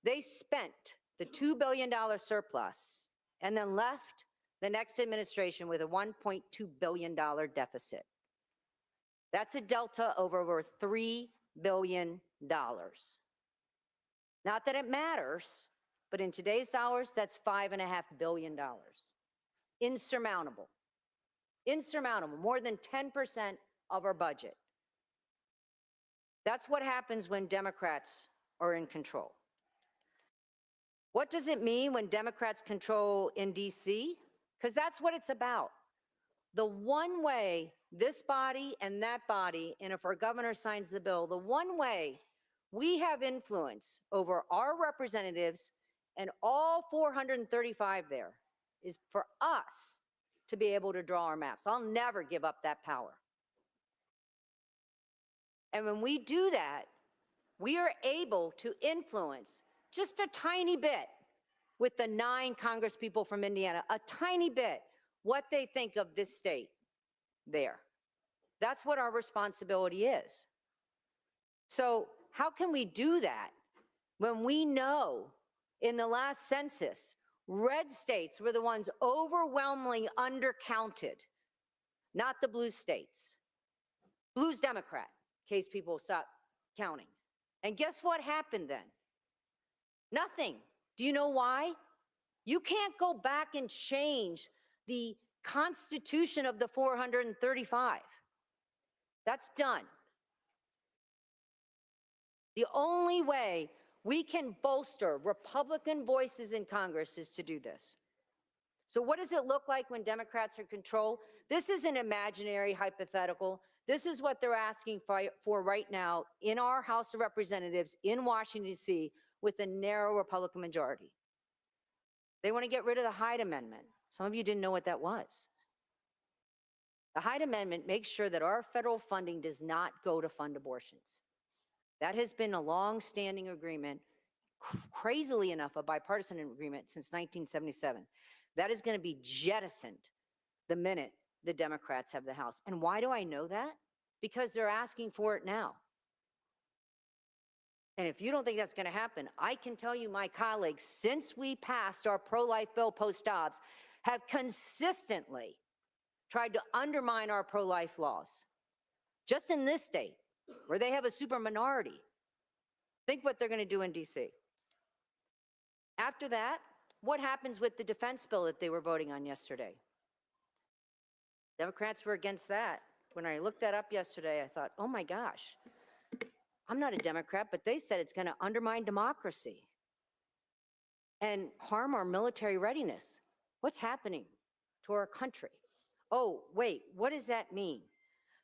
they spent the $2 billion surplus and then left the next administration with a $1.2 billion deficit. That's a delta of over $3 billion. Not that it matters, but in today's dollars, that's $5.5 billion. Insurmountable. Insurmountable, more than 10% of our budget. That's what happens when Democrats are in control. What does it mean when Democrats control in DC? Because that's what it's about. The one way this body and that body, and if our governor signs the bill, the one way We have influence over our representatives, and all 435 there is for us to be able to draw our maps. I'll never give up that power. And when we do that, we are able to influence just a tiny bit with the 9 congresspeople from Indiana, a tiny bit, what they think of this state there. That's what our responsibility is. So how can we do that when we know in the last census, red states were the ones overwhelmingly undercounted, not the blue states. Blue's Democrat, in case people stop counting. And guess what happened then? Nothing. Do you know why? You can't go back and change the Constitution of the 435. That's done. The only way we can bolster Republican voices in Congress is to do this. So what does it look like when Democrats are in control? This is an imaginary hypothetical. This is what they're asking for right now in our House of Representatives in Washington, D.C., with a narrow Republican majority. They want to get rid of the Hyde Amendment. Some of you didn't know what that was. The Hyde Amendment makes sure that our federal funding does not go to fund abortions. That has been a long-standing agreement, crazily enough, a bipartisan agreement since 1977. That is going to be jettisoned the minute the Democrats have the House. And why do I know that? Because they're asking for it now. And if you don't think that's going to happen, I can tell you my colleagues, since we passed our pro-life bill post-Dobbs, have consistently tried to undermine our pro-life laws. Just in this state, where they have a super minority. Think what they're going to do in D.C. After that, what happens with the defense bill that they were voting on yesterday? Democrats were against that. When I looked that up yesterday, I thought, oh my gosh, I'm not a Democrat, but they said it's going to undermine democracy and harm our military readiness. What's happening to our country? Oh, wait, what does that mean?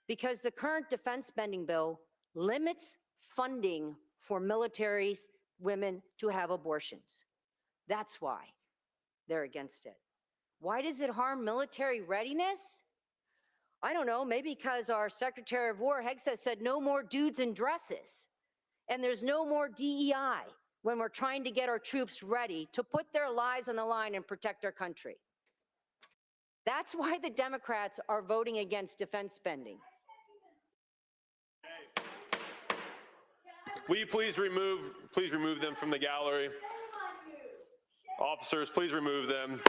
Because the current defense spending bill limits funding for military women to have abortions. That's why they're against it. Why does it harm military readiness? I don't know, maybe because our Secretary of War, Hegseth, said no more dudes in dresses. And there's no more DEI when we're trying to get our troops ready to put their lives on the line and protect our country. That's why the Democrats are voting against defense spending. Will you please remove them from the gallery? Officers, please remove them.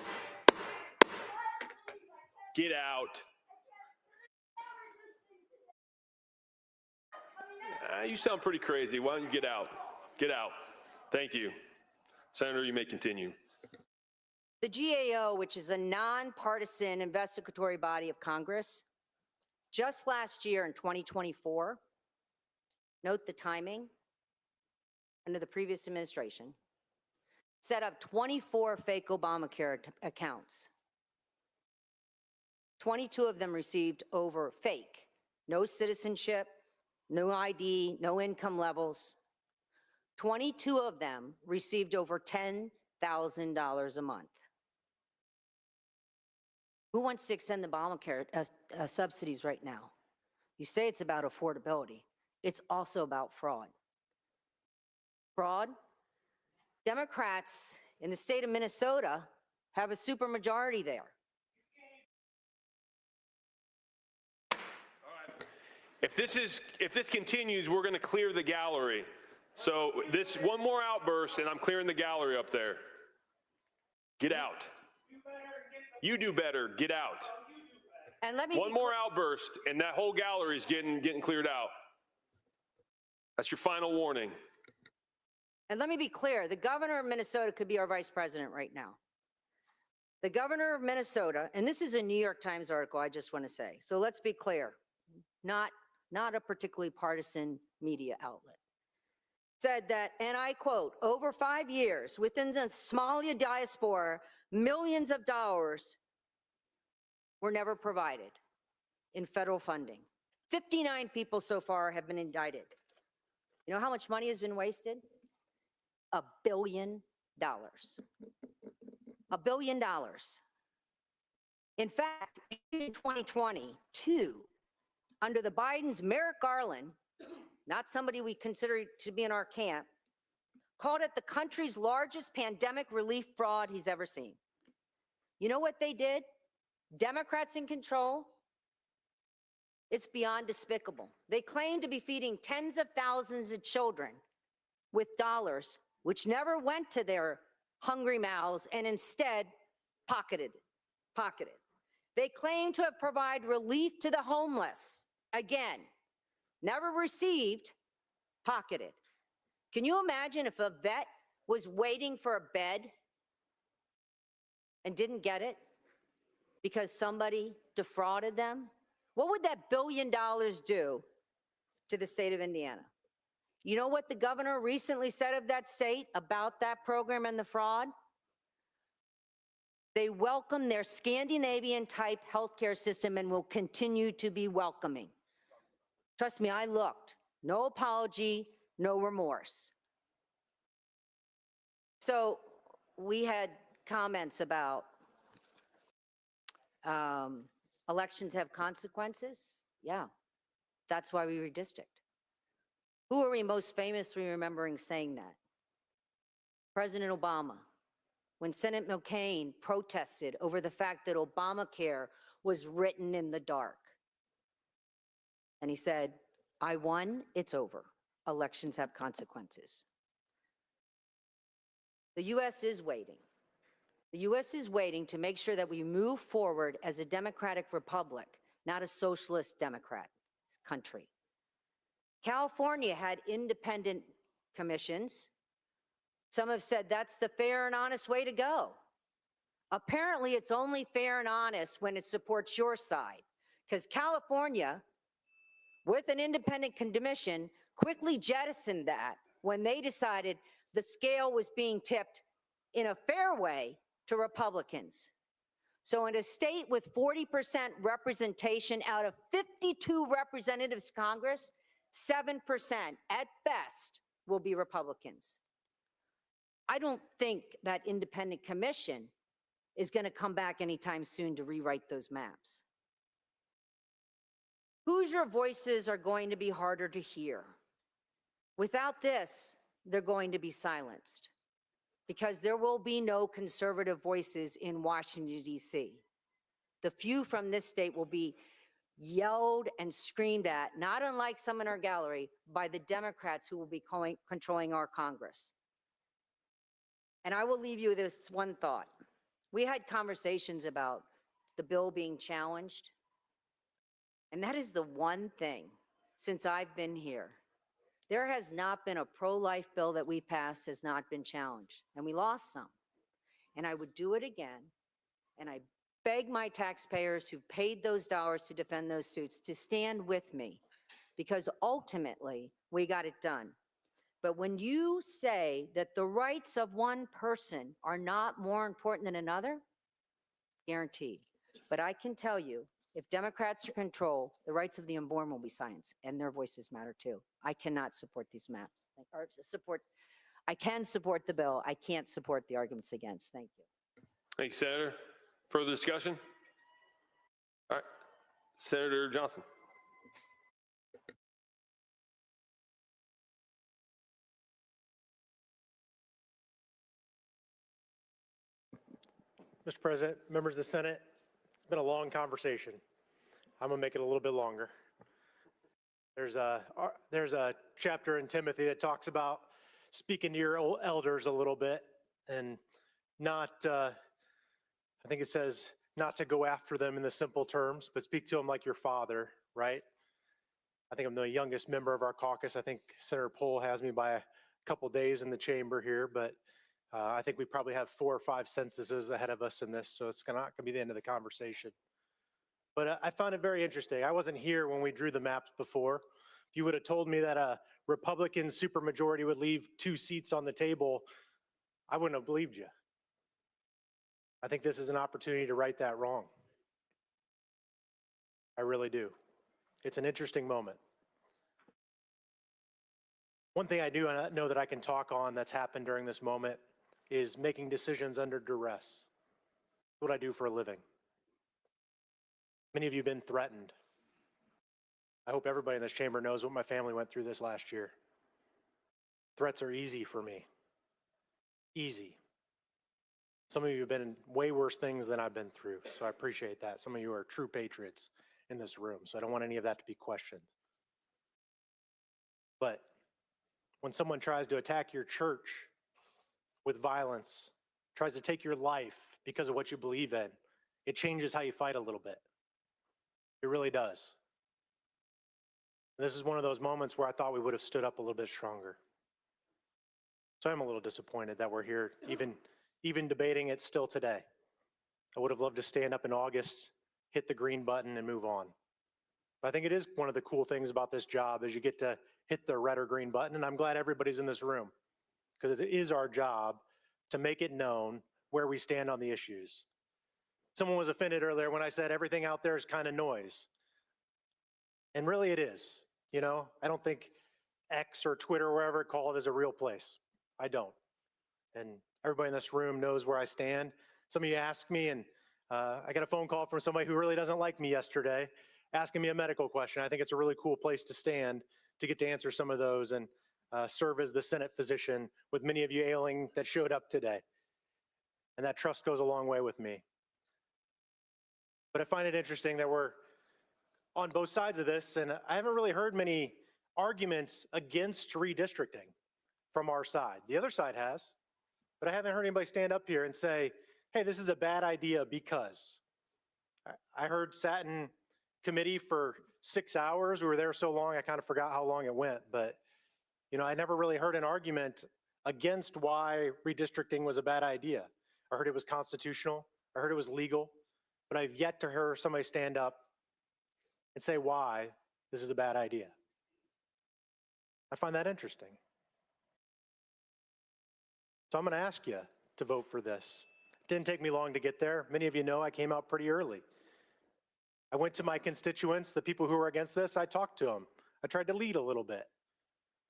Get out. You sound pretty crazy. Why don't you get out? Get out. Thank you. Senator, you may continue. The GAO, which is a nonpartisan investigatory body of Congress, just last year in 2024, note the timing, under the previous administration, set up 24 fake Obamacare accounts. 22 of them received over fake, no citizenship, no ID, no income levels. 22 of them received over $10,000 a month. Who wants to extend the Obamacare subsidies right now? You say it's about affordability. It's also about fraud. Fraud. Democrats in the state of Minnesota have a supermajority there. If this continues, we're going to clear the gallery. So this one more outburst, and I'm clearing the gallery up there. Get out. You do better. Get out. And let me one more outburst, and that whole gallery is getting cleared out. That's your final warning. And let me be clear, the governor of Minnesota could be our vice president right now. The governor of Minnesota, and this is a New York Times article, I just want to say, so let's be clear, not a particularly partisan media outlet, said that, and I quote, over 5 years within the Somalia diaspora, millions of dollars were never provided in federal funding. 59 people so far have been indicted. You know how much money has been wasted? $1 billion. $1 billion. In fact, in 2022, under the Bidens, Merrick Garland, not somebody we consider to be in our camp, called it the country's largest pandemic relief fraud he's ever seen. You know what they did? Democrats in control. It's beyond despicable. They claim to be feeding tens of thousands of children with dollars, which never went to their hungry mouths and instead pocketed. They claim to have provided relief to the homeless. Again, never received, pocketed. Can you imagine if a vet was waiting for a bed and didn't get it because somebody defrauded them? What would that $1 billion do to the state of Indiana? You know what the governor recently said of that state about that program and the fraud? They welcome their Scandinavian-type healthcare system and will continue to be welcoming. Trust me, I looked. No apology, no remorse. So we had comments about elections have consequences. Yeah, that's why we redistrict. Who are we most famously remembering saying that? President Obama. When Senate McCain protested over the fact that Obamacare was written in the dark. And he said, I won, it's over. Elections have consequences. The U.S. is waiting. The U.S. is waiting to make sure that we move forward as a democratic republic, not a socialist democrat country. California had independent commissions. Some have said that's the fair and honest way to go. Apparently, it's only fair and honest when it supports your side, because California, with an independent commission, quickly jettisoned that when they decided the scale was being tipped in a fair way to Republicans. So in a state with 40% representation out of 52 representatives to Congress, 7% at best will be Republicans. I don't think that independent commission is going to come back anytime soon to rewrite those maps. Hoosier voices are going to be harder to hear. Without this, they're going to be silenced because there will be no conservative voices in Washington, D.C. The few from this state will be yelled and screamed at, not unlike some in our gallery, by the Democrats who will be controlling our Congress. And I will leave you with this one thought. We had conversations about the bill being challenged. And that is the one thing since I've been here. There has not been a pro-life bill that we passed has not been challenged. And we lost some. And I would do it again. And I beg my taxpayers who've paid those dollars to defend those suits to stand with me. Because ultimately, we got it done. But when you say that the rights of one person are not more important than another, guaranteed. But I can tell you, if Democrats are in control, the rights of the unborn will be silenced, and their voices matter too. I cannot support these maps. I can support the bill. I can't support the arguments against. Thank you. Thank you, Senator. Further discussion? All right, Senator Johnson. Mr. President, members of the Senate, it's been a long conversation. I'm gonna make it a little bit longer. There's a chapter in Timothy that talks about speaking to your old elders a little bit and not, I think it says not to go after them in the simple terms, but speak to them like your father, right? I think I'm the youngest member of our caucus. I think Senator Pohl has me by a couple days in the chamber here, but I think we probably have 4 or 5 censuses ahead of us in this, so it's not going to be the end of the conversation. But I found it very interesting. I wasn't here when we drew the maps before. If you would have told me that a Republican supermajority would leave 2 seats on the table, I wouldn't have believed you. I think this is an opportunity to right that wrong. I really do. It's an interesting moment. One thing I do know that I can talk on that's happened during this moment is making decisions under duress. It's what I do for a living. Many of you have been threatened. I hope everybody in this chamber knows what my family went through this last year. Threats are easy for me. Easy. Some of you have been in way worse things than I've been through, so I appreciate that. Some of you are true patriots in this room, so I don't want any of that to be questioned. But when someone tries to attack your church with violence, tries to take your life because of what you believe in, it changes how you fight a little bit. It really does. And this is one of those moments where I thought we would have stood up a little bit stronger. So I'm a little disappointed that we're here even debating it still today. I would have loved to stand up in August, hit the green button and move on. But I think it is one of the cool things about this job is you get to hit the red or green button, and I'm glad everybody's in this room because it is our job to make it known where we stand on the issues. Someone was offended earlier when I said everything out there is kind of noise. And really it is. You know, I don't think X or Twitter or wherever call it is a real place. I don't. And everybody in this room knows where I stand. Some of you asked me, and I got a phone call from somebody who really doesn't like me yesterday, asking me a medical question. I think it's a really cool place to stand to get to answer some of those and serve as the Senate physician with many of you ailing that showed up today. And that trust goes a long way with me. But I find it interesting that we're on both sides of this, and I haven't really heard many arguments against redistricting from our side. The other side has, but I haven't heard anybody stand up here and say, hey, this is a bad idea because. I heard sat in committee for 6 hours. We were there so long, I kind of forgot how long it went, but you know, I never really heard an argument against why redistricting was a bad idea. I heard it was constitutional. I heard it was legal, but I've yet to hear somebody stand up and say why this is a bad idea. I find that interesting. So I'm going to ask you to vote for this. It didn't take me long to get there. Many of you know I came out pretty early. I went to my constituents, the people who were against this, I talked to them. I tried to lead a little bit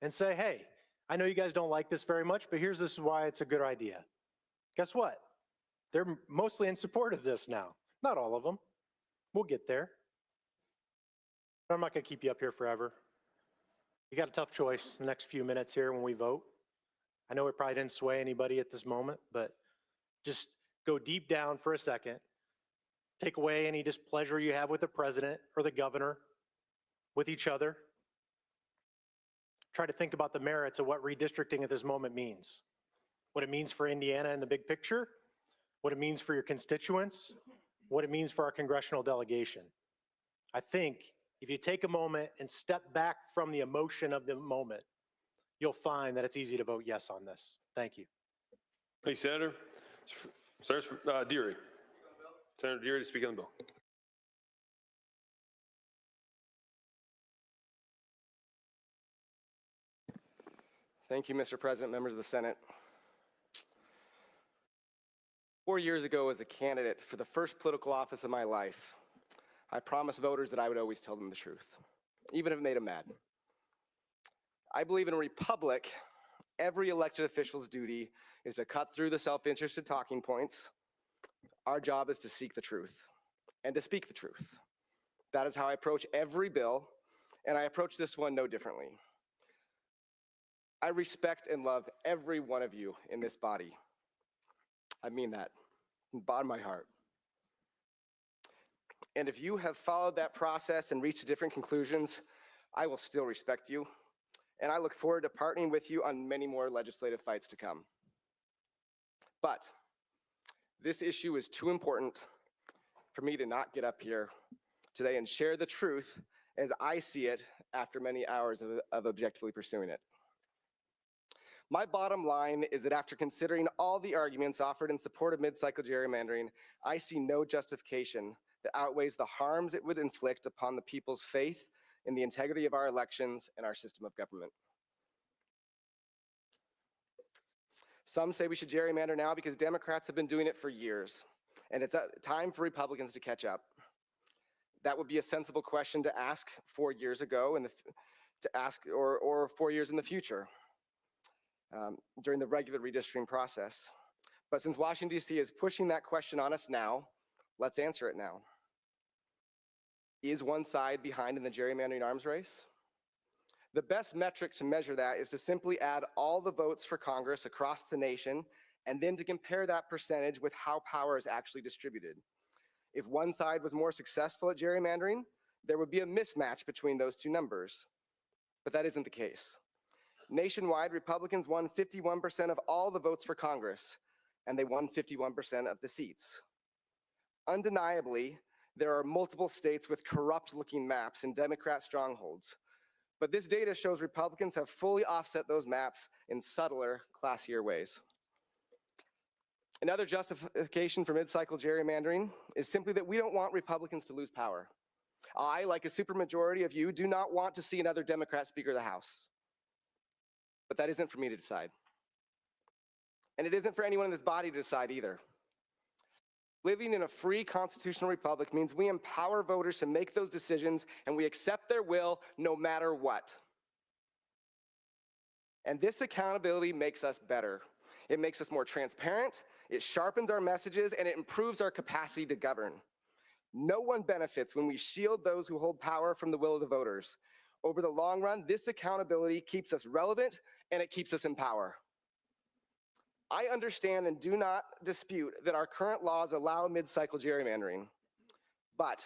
and say, hey, I know you guys don't like this very much, but this is why it's a good idea. Guess what? They're mostly in support of this now. Not all of them. We'll get there. But I'm not going to keep you up here forever. You got a tough choice the next few minutes here when we vote. I know it probably didn't sway anybody at this moment, but just go deep down for a second. Take away any displeasure you have with the president or the governor, with each other. Try to think about the merits of what redistricting at this moment means. What it means for Indiana in the big picture, what it means for your constituents, what it means for our congressional delegation. I think if you take a moment and step back from the emotion of the moment, you'll find that it's easy to vote yes on this. Thank you. Thank you, Senator. Senator Deary. Senator Deary to speak on the bill. Thank you, Mr. President, members of the Senate. 4 years ago, as a candidate for the first political office of my life, I promised voters that I would always tell them the truth, even if it made them mad. I believe in a republic, every elected official's duty is to cut through the self-interested talking points. Our job is to seek the truth and to speak the truth. That is how I approach every bill, and I approach this one no differently. I respect and love every one of you in this body. I mean that from the bottom of my heart. And if you have followed that process and reached different conclusions, I will still respect you. And I look forward to partnering with you on many more legislative fights to come. But this issue is too important for me to not get up here today and share the truth as I see it after many hours of objectively pursuing it. My bottom line is that after considering all the arguments offered in support of mid-cycle gerrymandering, I see no justification that outweighs the harms it would inflict upon the people's faith in the integrity of our elections and our system of government. Some say we should gerrymander now because Democrats have been doing it for years, and it's time for Republicans to catch up. That would be a sensible question to ask 4 years ago, and to ask, or 4 years in the future during the regular redistricting process. But since Washington, D.C. is pushing that question on us now, let's answer it now. Is one side behind in the gerrymandering arms race? The best metric to measure that is to simply add all the votes for Congress across the nation and then to compare that percentage with how power is actually distributed. If one side was more successful at gerrymandering, there would be a mismatch between those two numbers. But that isn't the case. Nationwide, Republicans won 51% of all the votes for Congress, and they won 51% of the seats. Undeniably, there are multiple states with corrupt-looking maps and Democrat strongholds. But this data shows Republicans have fully offset those maps in subtler, classier ways. Another justification for mid-cycle gerrymandering is simply that we don't want Republicans to lose power. I, like a supermajority of you, do not want to see another Democrat Speaker of the House. But that isn't for me to decide. And it isn't for anyone in this body to decide either. Living in a free constitutional republic means we empower voters to make those decisions and we accept their will no matter what. And this accountability makes us better. It makes us more transparent, it sharpens our messages, and it improves our capacity to govern. No one benefits when we shield those who hold power from the will of the voters. Over the long run, this accountability keeps us relevant and it keeps us in power. I understand and do not dispute that our current laws allow mid-cycle gerrymandering, but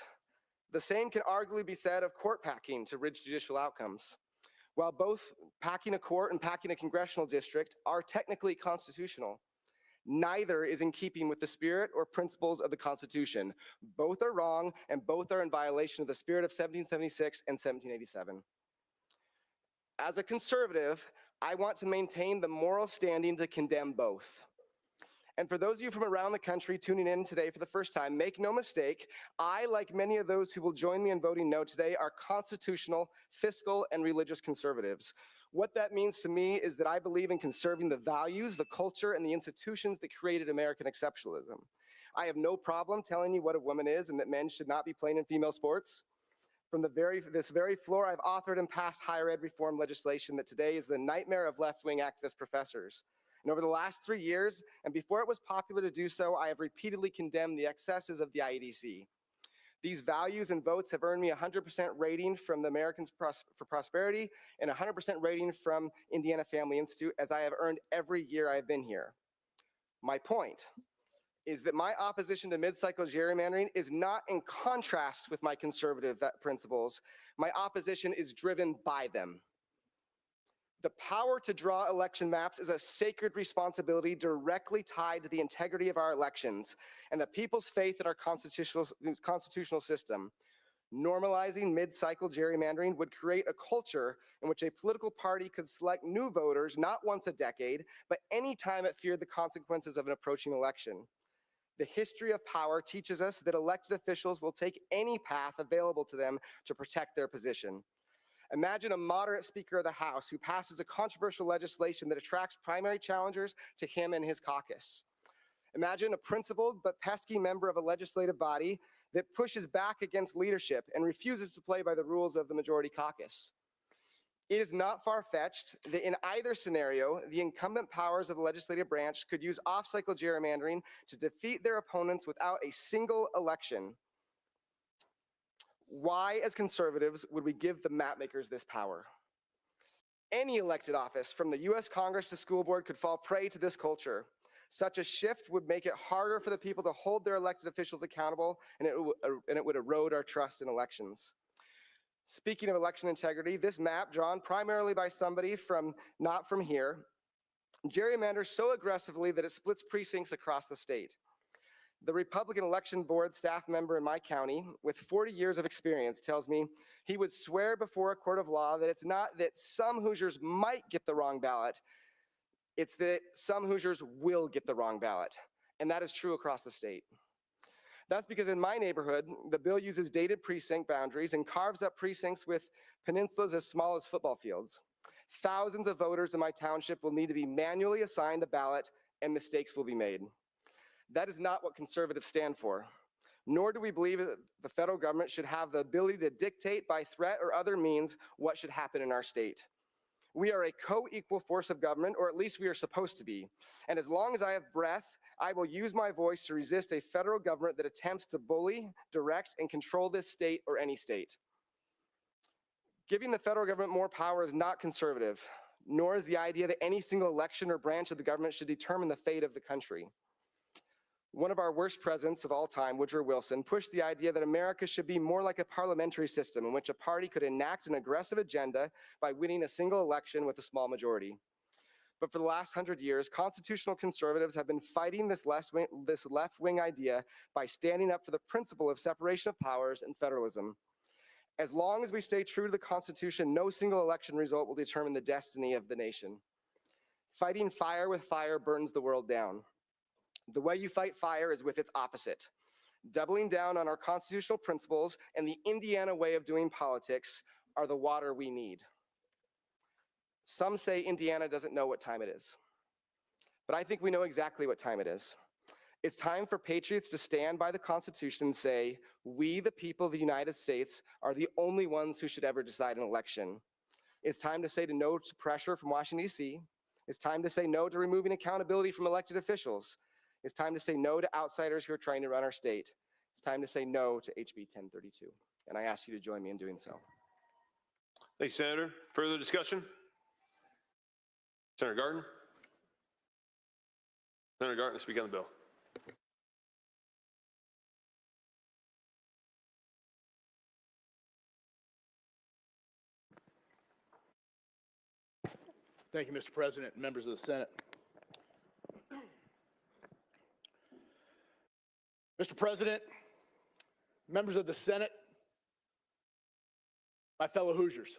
the same can arguably be said of court packing to ridge judicial outcomes. While both packing a court and packing a congressional district are technically constitutional, neither is in keeping with the spirit or principles of the Constitution. Both are wrong and both are in violation of the spirit of 1776 and 1787. As a conservative, I want to maintain the moral standing to condemn both. And for those of you from around the country tuning in today for the first time, make no mistake, I, like many of those who will join me in voting no today, are constitutional, fiscal, and religious conservatives. What that means to me is that I believe in conserving the values, the culture, and the institutions that created American exceptionalism. I have no problem telling you what a woman is and that men should not be playing in female sports. From this very floor, I've authored and passed higher ed reform legislation that today is the nightmare of left-wing activist professors. And over the last 3 years, and before it was popular to do so, I have repeatedly condemned the excesses of the IEDC. These values and votes have earned me a 100% rating from the Americans for Prosperity and a 100% rating from Indiana Family Institute, as I have earned every year I have been here. My point is that my opposition to mid-cycle gerrymandering is not in contrast with my conservative principles. My opposition is driven by them. The power to draw election maps is a sacred responsibility directly tied to the integrity of our elections and the people's faith in our constitutional system. Normalizing mid-cycle gerrymandering would create a culture in which a political party could select new voters not once a decade, but any time it feared the consequences of an approaching election. The history of power teaches us that elected officials will take any path available to them to protect their position. Imagine a moderate Speaker of the House who passes a controversial legislation that attracts primary challengers to him and his caucus. Imagine a principled but pesky member of a legislative body that pushes back against leadership and refuses to play by the rules of the majority caucus. It is not far-fetched that in either scenario, the incumbent powers of the legislative branch could use off-cycle gerrymandering to defeat their opponents without a single election. Why, as conservatives, would we give the mapmakers this power? Any elected office, from the US Congress to school board, could fall prey to this culture. Such a shift would make it harder for the people to hold their elected officials accountable, and it would erode our trust in elections. Speaking of election integrity, this map, drawn primarily by somebody not from here, gerrymanders so aggressively that it splits precincts across the state. The Republican Election Board staff member in my county with 40 years of experience tells me he would swear before a court of law that it's not that some Hoosiers might get the wrong ballot, it's that some Hoosiers will get the wrong ballot. And that is true across the state. That's because in my neighborhood, the bill uses dated precinct boundaries and carves up precincts with peninsulas as small as football fields. Thousands of voters in my township will need to be manually assigned a ballot and mistakes will be made. That is not what conservatives stand for. nor do we believe that the federal government should have the ability to dictate by threat or other means what should happen in our state. We are a co-equal force of government, or at least we are supposed to be. And as long as I have breath, I will use my voice to resist a federal government that attempts to bully, direct, and control this state or any state. Giving the federal government more power is not conservative, nor is the idea that any single election or branch of the government should determine the fate of the country. One of our worst presidents of all time, Woodrow Wilson, pushed the idea that America should be more like a parliamentary system in which a party could enact an aggressive agenda by winning a single election with a small majority. But for the last 100 years, constitutional conservatives have been fighting this left-wing idea by standing up for the principle of separation of powers and federalism. As long as we stay true to the Constitution, no single election result will determine the destiny of the nation. Fighting fire with fire burns the world down. The way you fight fire is with its opposite. Doubling down on our constitutional principles and the Indiana way of doing politics are the water we need. Some say Indiana doesn't know what time it is, but I think we know exactly what time it is. It's time for patriots to stand by the Constitution and say, we, the people of the United States, are the only ones who should ever decide an election. It's time to say no to pressure from Washington, D.C. It's time to say no to removing accountability from elected officials. It's time to say no to outsiders who are trying to run our state. It's time to say no to HB 1032. And I ask you to join me in doing so. Thanks, Senator. Further discussion? Senator Garten? Senator Garten, speak on the bill. Thank you, Mr. President, and members of the Senate. Mr. President, members of the Senate, my fellow Hoosiers.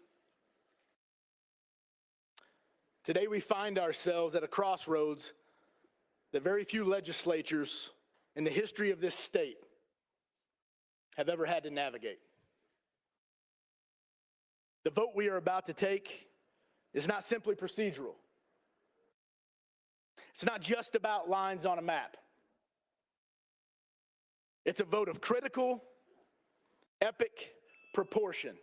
Today we find ourselves at a crossroads that very few legislatures in the history of this state have ever had to navigate. The vote we are about to take is not simply procedural. It's not just about lines on a map. It's a vote of critical, epic proportion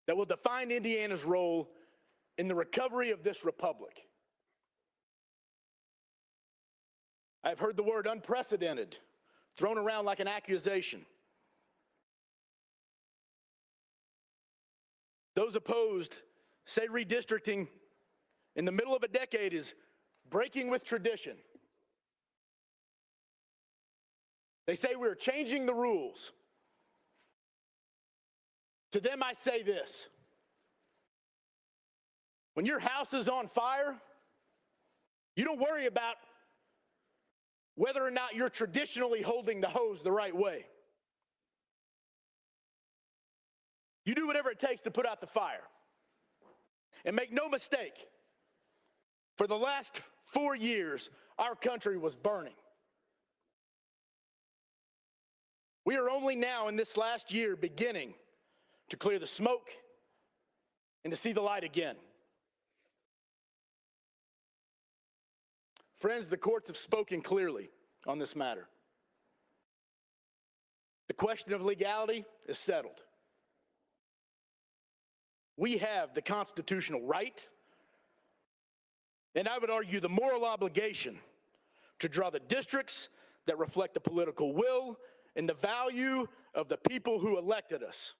that will define Indiana's role in the recovery of this republic. I've heard the word unprecedented thrown around like an accusation. Those opposed say redistricting in the middle of a decade is breaking with tradition. They say we're changing the rules. To them, I say this. When your house is on fire, you don't worry about whether or not you're traditionally holding the hose the right way. You do whatever it takes to put out the fire. And make no mistake, for the last 4 years, our country was burning. We are only now in this last year beginning to clear the smoke and to see the light again. Friends, the courts have spoken clearly on this matter. The question of legality is settled. We have the constitutional right, and I would argue the moral obligation, to draw the districts that reflect the political will and the value of the people who elected us.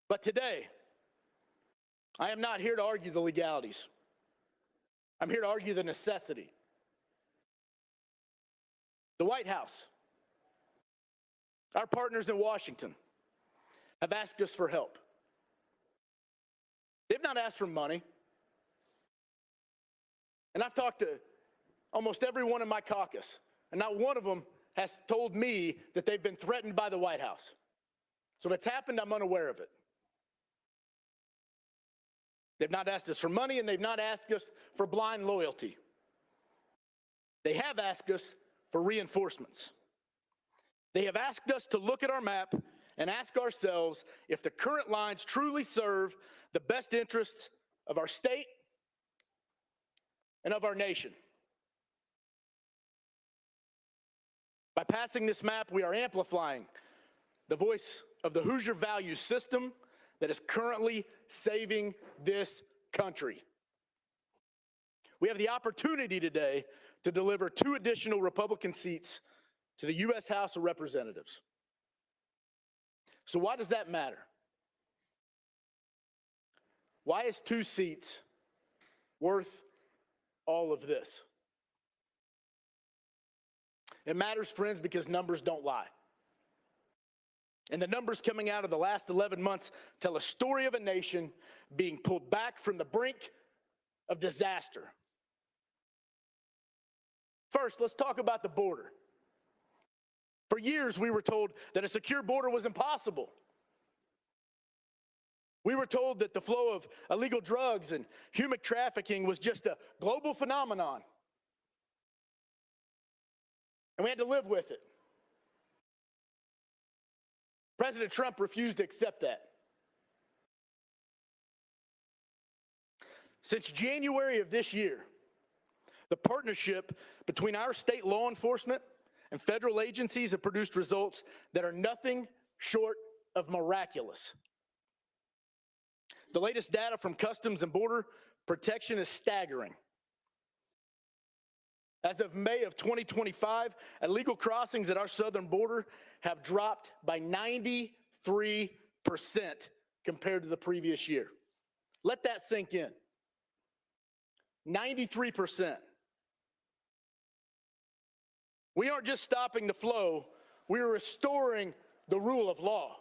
But today, I am not here to argue the legalities. I'm here to argue the necessity. The White House, our partners in Washington, have asked us for help. They've not asked for money. And I've talked to almost everyone in my caucus, and not one of them has told me that they've been threatened by the White House. So if it's happened, I'm unaware of it. They've not asked us for money, and they've not asked us for blind loyalty. They have asked us for reinforcements. They have asked us to look at our map and ask ourselves if the current lines truly serve the best interests of our state and of our nation. By passing this map, we are amplifying the voice of the Hoosier value system that is currently saving this country. We have the opportunity today to deliver 2 additional Republican seats to the U.S. House of Representatives. So why does that matter? Why is 2 seats worth all of this? It matters, friends, because numbers don't lie. And the numbers coming out of the last 11 months tell a story of a nation being pulled back from the brink of disaster. First, let's talk about the border. For years, we were told that a secure border was impossible. We were told that the flow of illegal drugs and human trafficking was just a global phenomenon. And we had to live with it. President Trump refused to accept that. Since January of this year, the partnership between our state law enforcement and federal agencies have produced results that are nothing short of miraculous. The latest data from Customs and Border Protection is staggering. As of May of 2025, illegal crossings at our southern border have dropped by 93% compared to the previous year. Let that sink in. 93%. We aren't just stopping the flow, we are restoring the rule of law.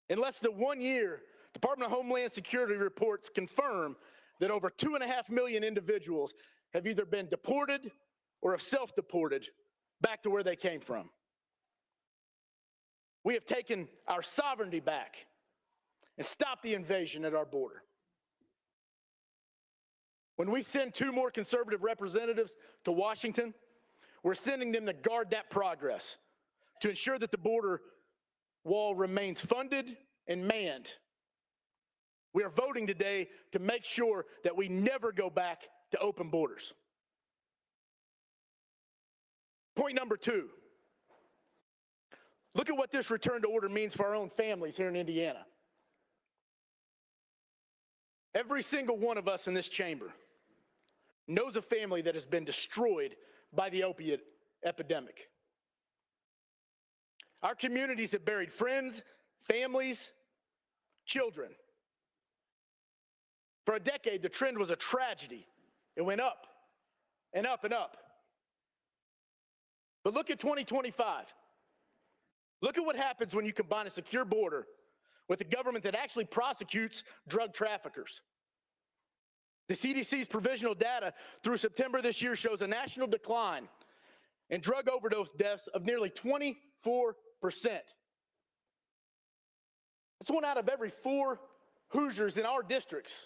In less than 1 year, Department of Homeland Security reports confirm that over 2.5 million individuals have either been deported or have self-deported back to where they came from. We have taken our sovereignty back and stopped the invasion at our border. When we send 2 more conservative representatives to Washington, we're sending them to guard that progress, to ensure that the border wall remains funded and manned. We are voting today to make sure that we never go back to open borders. Point number 2. Look at what this return to order means for our own families here in Indiana. Every single one of us in this chamber knows a family that has been destroyed by the opiate epidemic. Our communities have buried friends, families, children. For a decade, the trend was a tragedy. It went up and up and up. But look at 2025. Look at what happens when you combine a secure border with a government that actually prosecutes drug traffickers. The CDC's provisional data through September this year shows a national decline in drug overdose deaths of nearly 24%. That's 1 out of every 4 Hoosiers in our districts.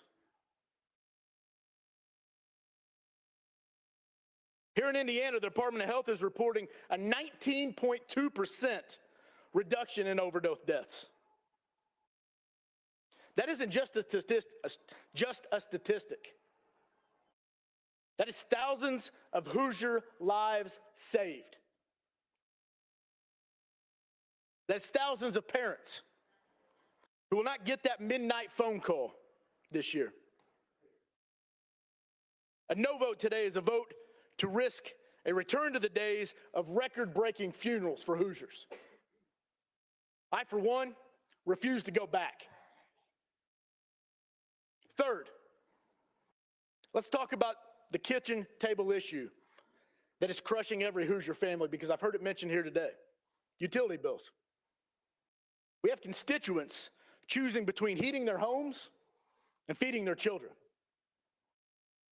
Here in Indiana, the Department of Health is reporting a 19.2% reduction in overdose deaths. That isn't just a statistic. That is thousands of Hoosier lives saved. That's thousands of parents who will not get that midnight phone call this year. A no vote today is a vote to risk a return to the days of record-breaking funerals for Hoosiers. I, for one, refuse to go back. Third, let's talk about the kitchen table issue that is crushing every Hoosier family, because I've heard it mentioned here today. Utility bills. We have constituents choosing between heating their homes and feeding their children.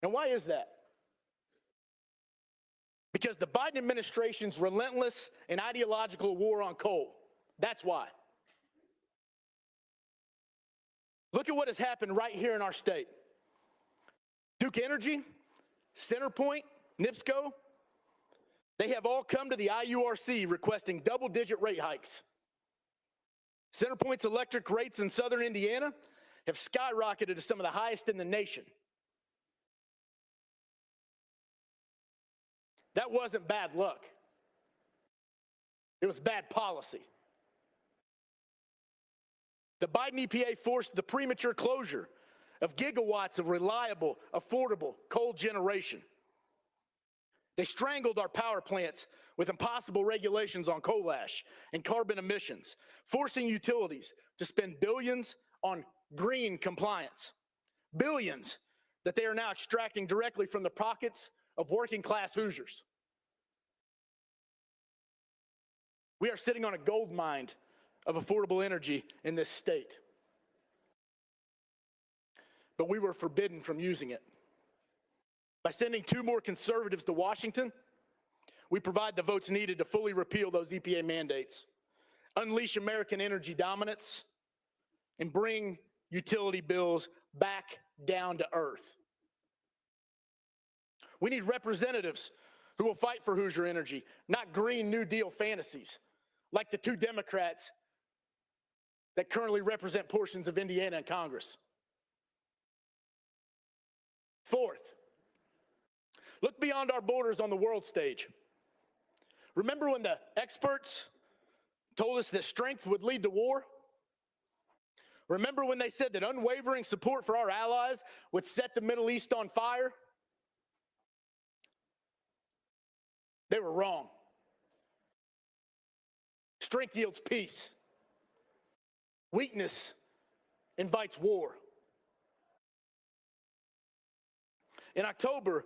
And why is that? Because the Biden administration's relentless and ideological war on coal. That's why. Look at what has happened right here in our state. Duke Energy, CenterPoint, NIPSCO, they have all come to the IURC requesting double-digit rate hikes. CenterPoint's electric rates in southern Indiana have skyrocketed to some of the highest in the nation. That wasn't bad luck. It was bad policy. The Biden EPA forced the premature closure of gigawatts of reliable, affordable coal generation. They strangled our power plants with impossible regulations on coal ash and carbon emissions, forcing utilities to spend billions on green compliance. Billions that they are now extracting directly from the pockets of working class Hoosiers. We are sitting on a gold mine of affordable energy in this state. But we were forbidden from using it. By sending 2 more conservatives to Washington, we provide the votes needed to fully repeal those EPA mandates, unleash American energy dominance, and bring utility bills back down to earth. We need representatives who will fight for Hoosier energy, not Green New Deal fantasies, like the 2 Democrats that currently represent portions of Indiana in Congress. Fourth, look beyond our borders on the world stage. Remember when the experts told us that strength would lead to war? Remember when they said that unwavering support for our allies would set the Middle East on fire? They were wrong. Strength yields peace. Weakness invites war. In October,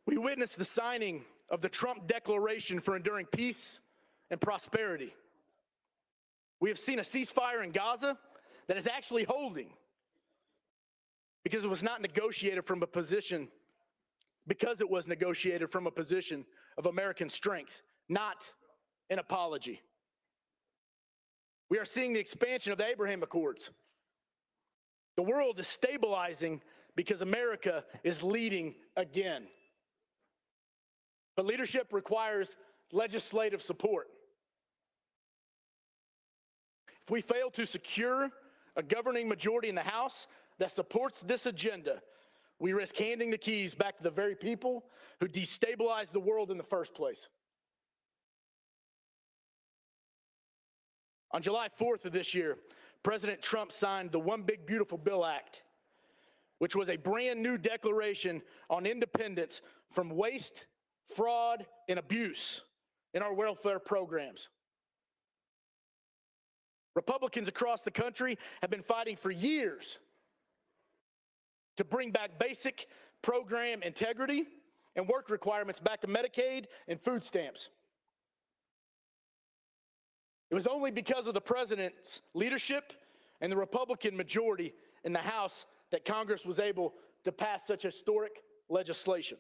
we witnessed the signing of the Trump Declaration for Enduring Peace and Prosperity. We have seen a ceasefire in Gaza that is actually holding because it was negotiated from a position of American strength, not an apology. We are seeing the expansion of the Abraham Accords. The world is stabilizing because America is leading again. But leadership requires legislative support. If we fail to secure a governing majority in the House that supports this agenda, we risk handing the keys back to the very people who destabilized the world in the first place. On July 4th of this year, President Trump signed the One Big Beautiful Bill Act, which was a brand new declaration on independence from waste, fraud, and abuse in our welfare programs. Republicans across the country have been fighting for years to bring back basic program integrity and work requirements back to Medicaid and food stamps. It was only because of the president's leadership and the Republican majority in the House that Congress was able to pass such historic legislation.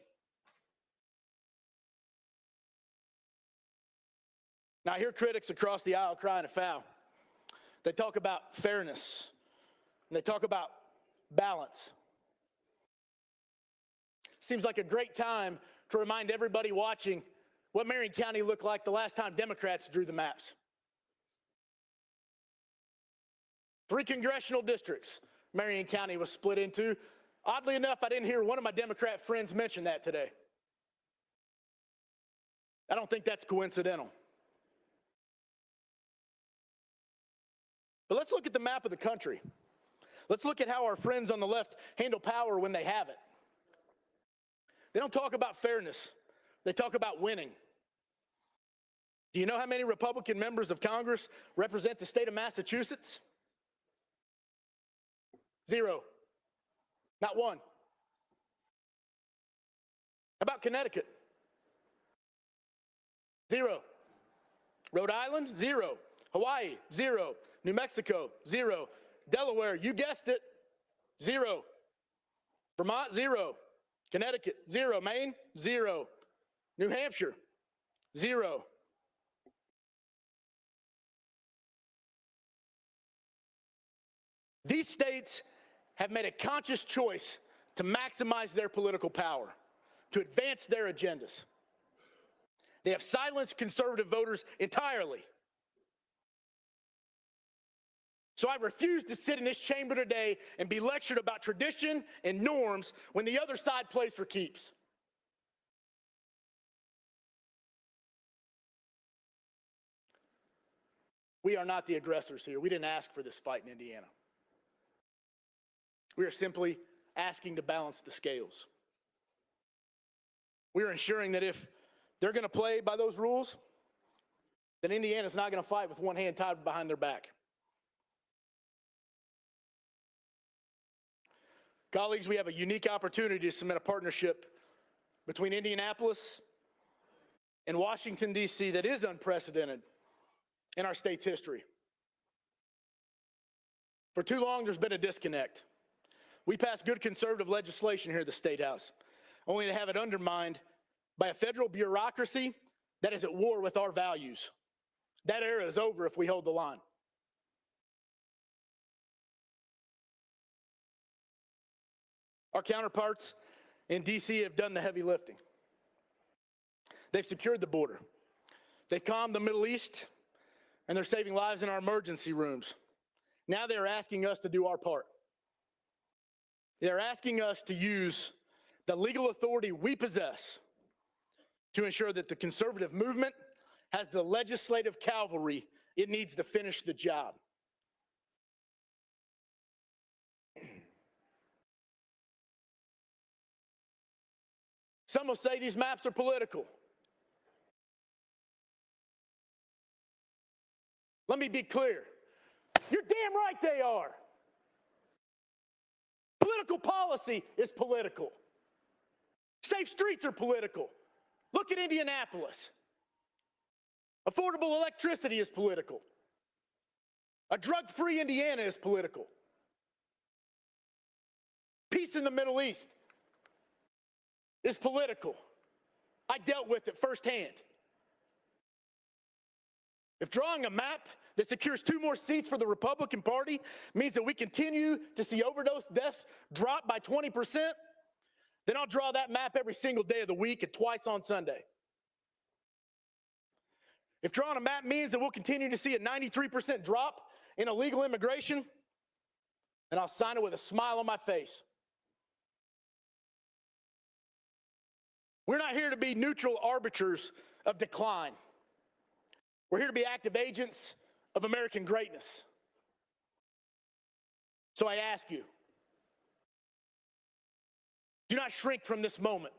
Now, I hear critics across the aisle crying a foul. They talk about fairness, and they talk about balance. Seems like a great time to remind everybody watching what Marion County looked like the last time Democrats drew the maps. 3 congressional districts Marion County was split into. Oddly enough, I didn't hear one of my Democrat friends mention that today. I don't think that's coincidental. But let's look at the map of the country. Let's look at how our friends on the left handle power when they have it. They don't talk about fairness. They talk about winning. Do you know how many Republican members of Congress represent the state of Massachusetts? 0. Not one. How about Connecticut? 0. Rhode Island? 0. Hawaii? 0. New Mexico? 0. Delaware, you guessed it, 0. Vermont? 0. Connecticut? 0. Maine? 0. New Hampshire? 0. These states have made a conscious choice to maximize their political power, to advance their agendas. They have silenced conservative voters entirely. So I refuse to sit in this chamber today and be lectured about tradition and norms when the other side plays for keeps. We are not the aggressors here. We didn't ask for this fight in Indiana. We are simply asking to balance the scales. We are ensuring that if they're going to play by those rules, then Indiana's not going to fight with one hand tied behind their back. Colleagues, we have a unique opportunity to cement a partnership between Indianapolis and Washington, D.C. that is unprecedented in our state's history. For too long, there's been a disconnect. We pass good conservative legislation here at the State House, only to have it undermined by a federal bureaucracy that is at war with our values. That era is over if we hold the line. Our counterparts in D.C. have done the heavy lifting. They've secured the border. They've calmed the Middle East, and they're saving lives in our emergency rooms. Now they're asking us to do our part. They're asking us to use the legal authority we possess to ensure that the conservative movement has the legislative cavalry it needs to finish the job. Some will say these maps are political. Let me be clear. You're damn right they are. Political policy is political. Safe streets are political. Look at Indianapolis. Affordable electricity is political. A drug-free Indiana is political. Peace in the Middle East is political. I dealt with it firsthand. If drawing a map that secures 2 more seats for the Republican Party means that we continue to see overdose deaths drop by 20%, then I'll draw that map every single day of the week and twice on Sunday. If drawing a map means that we'll continue to see a 93% drop in illegal immigration, then I'll sign it with a smile on my face. We're not here to be neutral arbiters of decline. We're here to be active agents of American greatness. So I ask you, do not shrink from this moment.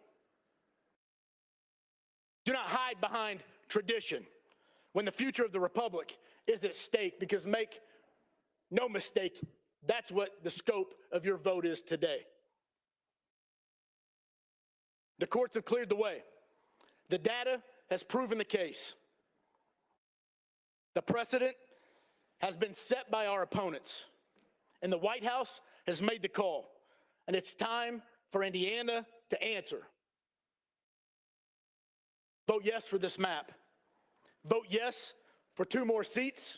Do not hide behind tradition when the future of the Republic is at stake, because make no mistake, that's what the scope of your vote is today. The courts have cleared the way. The data has proven the case. The precedent has been set by our opponents, and the White House has made the call, and it's time for Indiana to answer. Vote yes for this map. Vote yes for 2 more seats.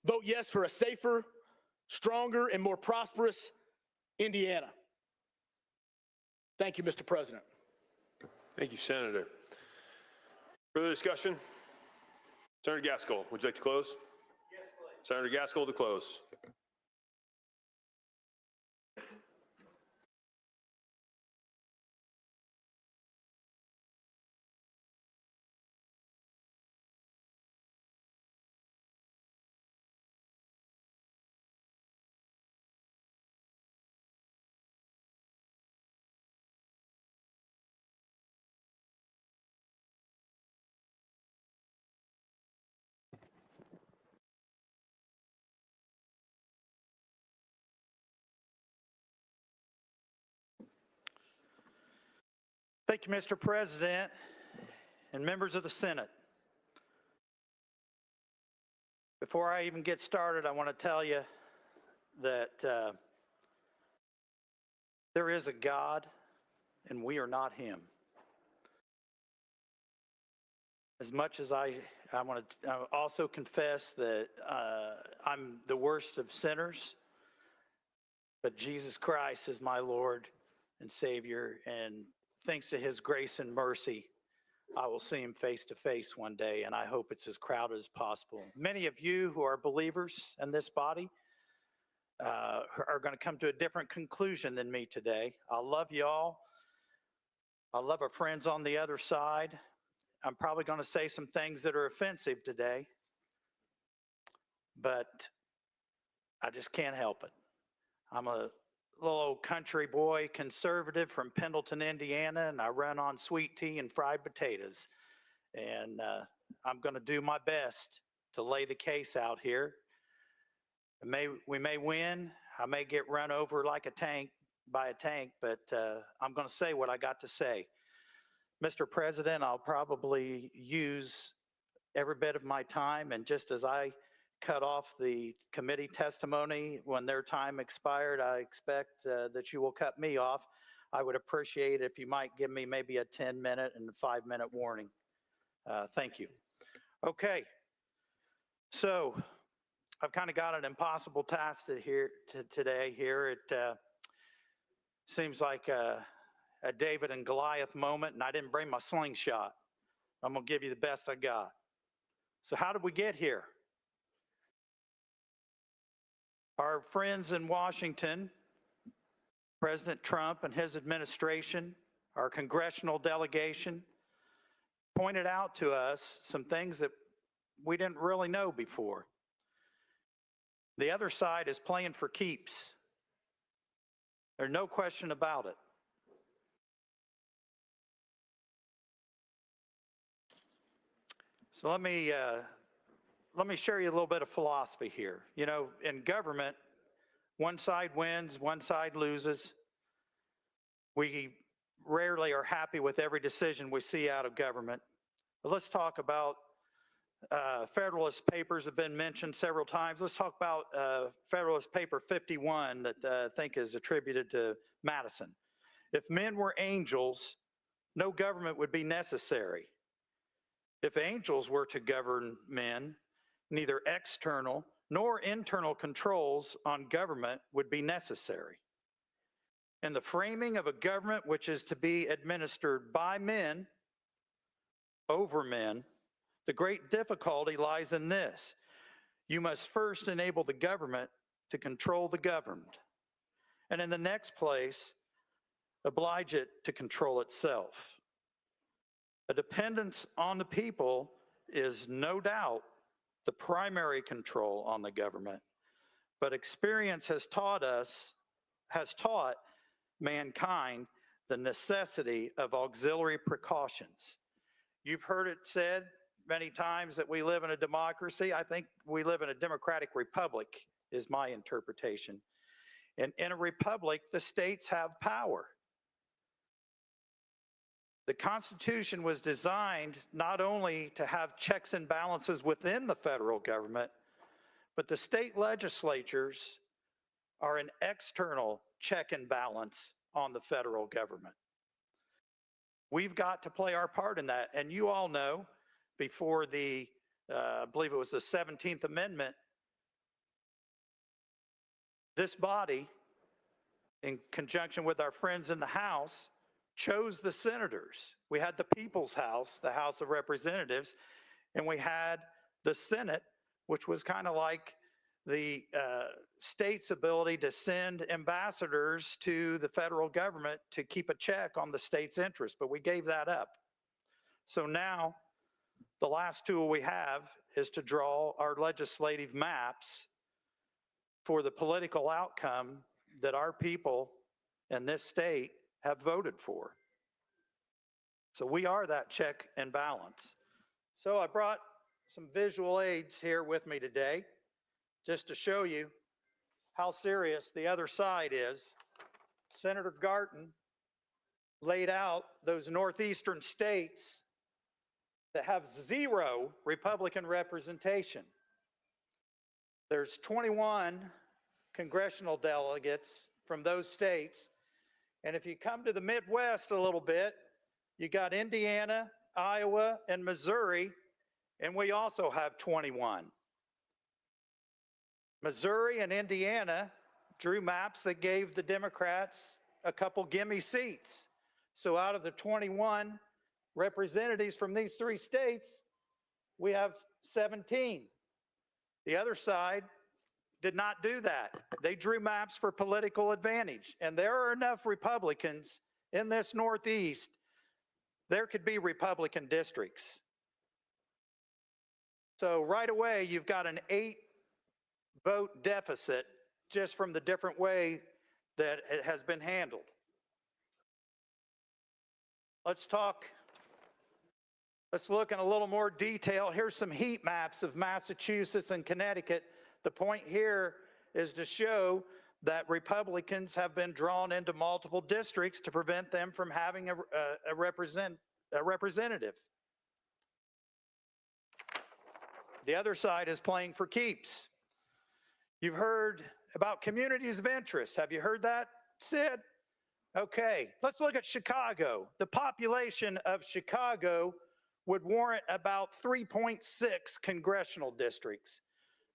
Vote yes for a safer, stronger, and more prosperous Indiana. Thank you, Mr. President. Thank you, Senator. Further discussion? Senator Gaskell, would you like to close? Yes, please. Senator Gaskell to close. Thank you, Mr. President and members of the Senate. Before I even get started, I want to tell you that there is a God and we are not him. As much as I want to also confess that I'm the worst of sinners, but Jesus Christ is my Lord and Savior, and thanks to his grace and mercy, I will see him face to face one day, and I hope it's as crowded as possible. Many of you who are believers in this body are going to come to a different conclusion than me today. I love you all. I love our friends on the other side. I'm probably going to say some things that are offensive today. but I just can't help it. I'm a little old country boy, conservative from Pendleton, Indiana, and I run on sweet tea and fried potatoes. And I'm going to do my best to lay the case out here. We may win. I may get run over like a tank by a tank, but I'm going to say what I got to say. Mr. President, I'll probably use every bit of my time, and just as I cut off the committee testimony when their time expired, I expect that you will cut me off. I would appreciate if you might give me maybe a 10-minute and a 5-minute warning. Thank you. Okay, so I've kind of got an impossible task today here. It seems like a David and Goliath moment, and I didn't bring my slingshot. I'm going to give you the best I got. So how did we get here? Our friends in Washington, President Trump and his administration, our congressional delegation, pointed out to us some things that we didn't really know before. The other side is playing for keeps. There's no question about it. So let me share you a little bit of philosophy here. You know, in government, one side wins, one side loses. We rarely are happy with every decision we see out of government. But let's talk about Federalist Papers have been mentioned several times. Let's talk about Federalist Paper 51 that I think is attributed to Madison. If men were angels, no government would be necessary. If angels were to govern men, neither external nor internal controls on government would be necessary. In the framing of a government which is to be administered by men, over men, the great difficulty lies in this. You must first enable the government to control the governed, and in the next place, oblige it to control itself. A dependence on the people is no doubt the primary control on the government, but experience has taught mankind the necessity of auxiliary precautions. You've heard it said many times that we live in a democracy. I think we live in a democratic republic, is my interpretation. And in a republic, the states have power. The Constitution was designed not only to have checks and balances within the federal government, but the state legislatures are an external check and balance on the federal government. We've got to play our part in that. And you all know, before the, I believe it was the 17th Amendment, this body, in conjunction with our friends in the House, chose the senators. We had the People's House, the House of Representatives, and we had the Senate, which was kind of like the state's ability to send ambassadors to the federal government to keep a check on the state's interests, but we gave that up. So now, the last tool we have is to draw our legislative maps for the political outcome that our people in this state have voted for. So we are that check and balance. So I brought some visual aids here with me today, just to show you how serious the other side is. Senator Garton laid out those northeastern states that have 0 Republican representation. There's 21 congressional delegates from those states. And if you come to the Midwest a little bit, you got Indiana, Iowa, and Missouri, and we also have 21. Missouri and Indiana drew maps that gave the Democrats a couple gimme seats. So out of the 21 representatives from these 3 states, we have 17. The other side did not do that. They drew maps for political advantage. And there are enough Republicans in this Northeast, there could be Republican districts. So right away, you've got an 8 vote deficit just from the different way that it has been handled. Let's look in a little more detail. Here's some heat maps of Massachusetts and Connecticut. The point here is to show that Republicans have been drawn into multiple districts to prevent them from having a representative. The other side is playing for keeps. You've heard about communities of interest. Have you heard that, Sid? Okay, let's look at Chicago. The population of Chicago would warrant about 3.6 congressional districts.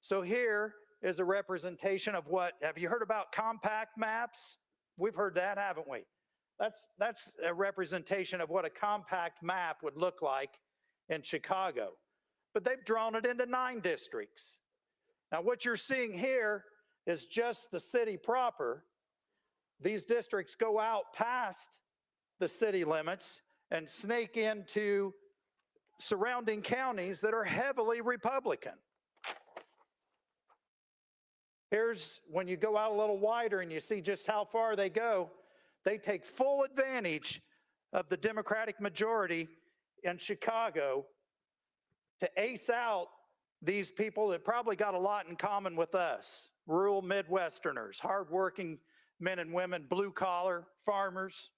So here is a representation of what, have you heard about compact maps? We've heard that, haven't we? That's a representation of what a compact map would look like in Chicago. But they've drawn it into 9 districts. Now what you're seeing here is just the city proper. These districts go out past the city limits and snake into surrounding counties that are heavily Republican. Here's when you go out a little wider and you see just how far they go. They take full advantage of the Democratic majority in Chicago to ace out these people that probably got a lot in common with us. Rural Midwesterners, hardworking men and women, blue collar, farmers.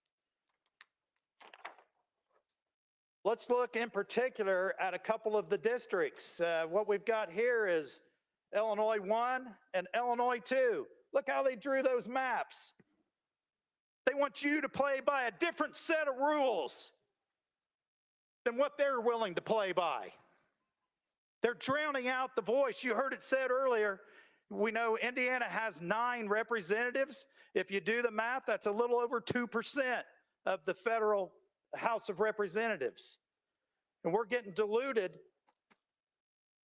Let's look in particular at a couple of the districts. What we've got here is Illinois 1 and Illinois 2. Look how they drew those maps. They want you to play by a different set of rules than what they're willing to play by. They're drowning out the voice. You heard it said earlier, we know Indiana has 9 representatives. If you do the math, that's a little over 2% of the federal House of Representatives. And we're getting diluted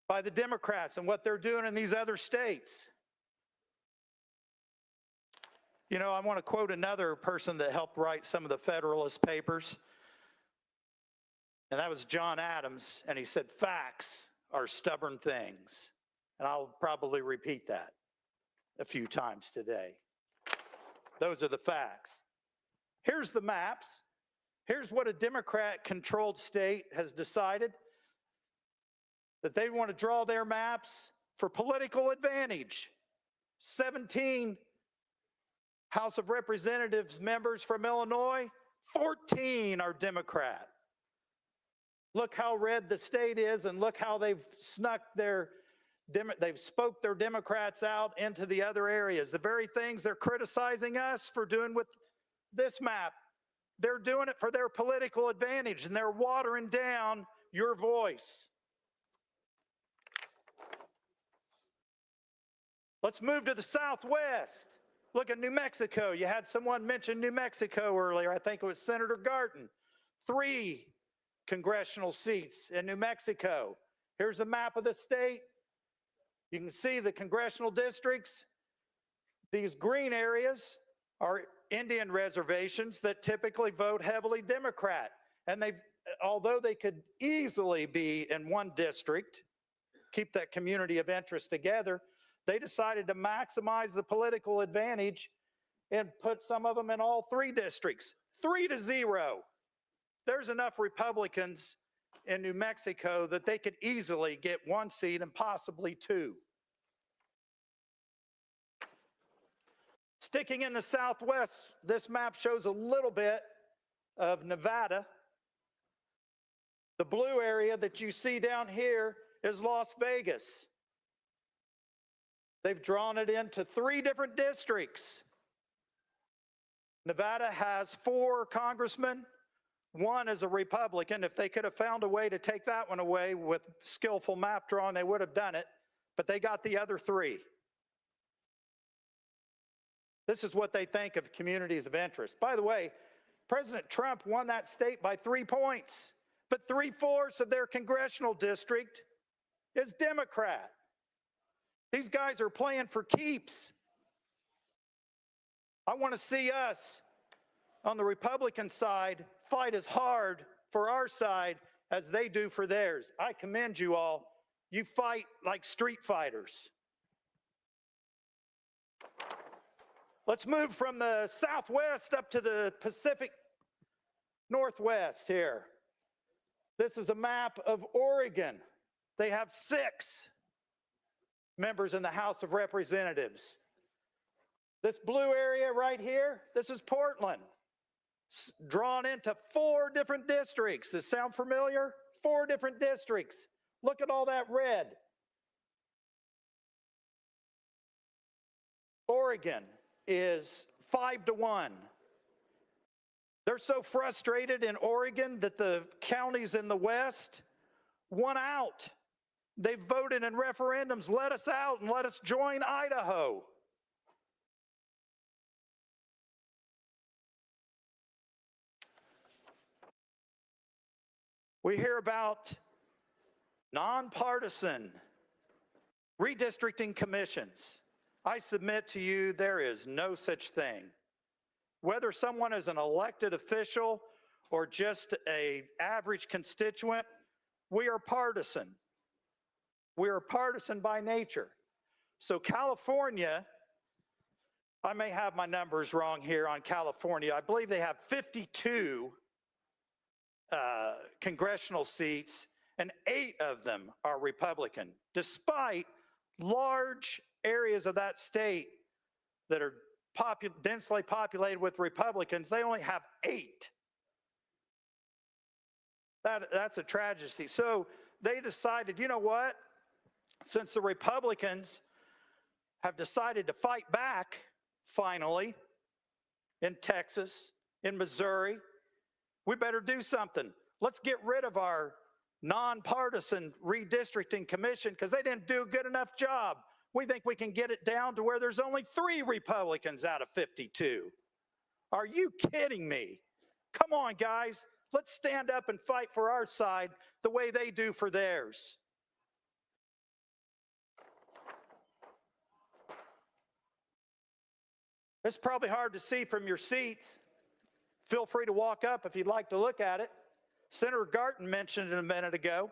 by the Democrats and what they're doing in these other states. You know, I want to quote another person that helped write some of the Federalist Papers, and that was John Adams, and he said, "Facts are stubborn things." And I'll probably repeat that a few times today. Those are the facts. Here's the maps. Here's what a Democrat-controlled state has decided, that they want to draw their maps for political advantage. 17 House of Representatives members from Illinois, 14 are Democrat. Look how red the state is, and look how they've they've spoke their Democrats out into the other areas. The very things they're criticizing us for doing with this map, they're doing it for their political advantage, and they're watering down your voice. Let's move to the Southwest. Look at New Mexico. You had someone mention New Mexico earlier. I think it was Senator Garten. 3 congressional seats in New Mexico. Here's a map of the state. You can see the congressional districts. These green areas are Indian reservations that typically vote heavily Democrat. And although they could easily be in one district, keep that community of interest together, they decided to maximize the political advantage and put some of them in all 3 districts, 3-0. There's enough Republicans in New Mexico that they could easily get 1 seat and possibly 2. Sticking in the Southwest, this map shows a little bit of Nevada. The blue area that you see down here is Las Vegas. They've drawn it into 3 different districts. Nevada has 4 congressmen. 1 is a Republican. If they could have found a way to take that one away with skillful map drawing, they would have done it. But they got the other 3. This is what they think of communities of interest. By the way, President Trump won that state by 3 points, but 3/4 of their congressional district is Democrat. These guys are playing for keeps. I want to see us on the Republican side fight as hard for our side as they do for theirs. I commend you all. You fight like street fighters. Let's move from the Southwest up to the Pacific Northwest here. This is a map of Oregon. They have 6 members in the House of Representatives. This blue area right here, this is Portland. Drawn into 4 different districts. Does this sound familiar? 4 different districts. Look at all that red. Oregon is 5-1. They're so frustrated in Oregon that the counties in the West won out. They voted in referendums, let us out and let us join Idaho. We hear about nonpartisan redistricting commissions. I submit to you there is no such thing. Whether someone is an elected official or just an average constituent, we are partisan. We are partisan by nature. So California, I may have my numbers wrong here on California. I believe they have 52 congressional seats, and 8 of them are Republican, despite large areas of that state that are densely populated with Republicans. They only have 8. That's a tragedy. So they decided, you know what? Since the Republicans have decided to fight back, finally, in Texas, in Missouri, we better do something. Let's get rid of our nonpartisan redistricting commission because they didn't do a good enough job. We think we can get it down to where there's only 3 Republicans out of 52. Are you kidding me? Come on, guys. Let's stand up and fight for our side the way they do for theirs. It's probably hard to see from your seats. Feel free to walk up if you'd like to look at it. Senator Garton mentioned it a minute ago.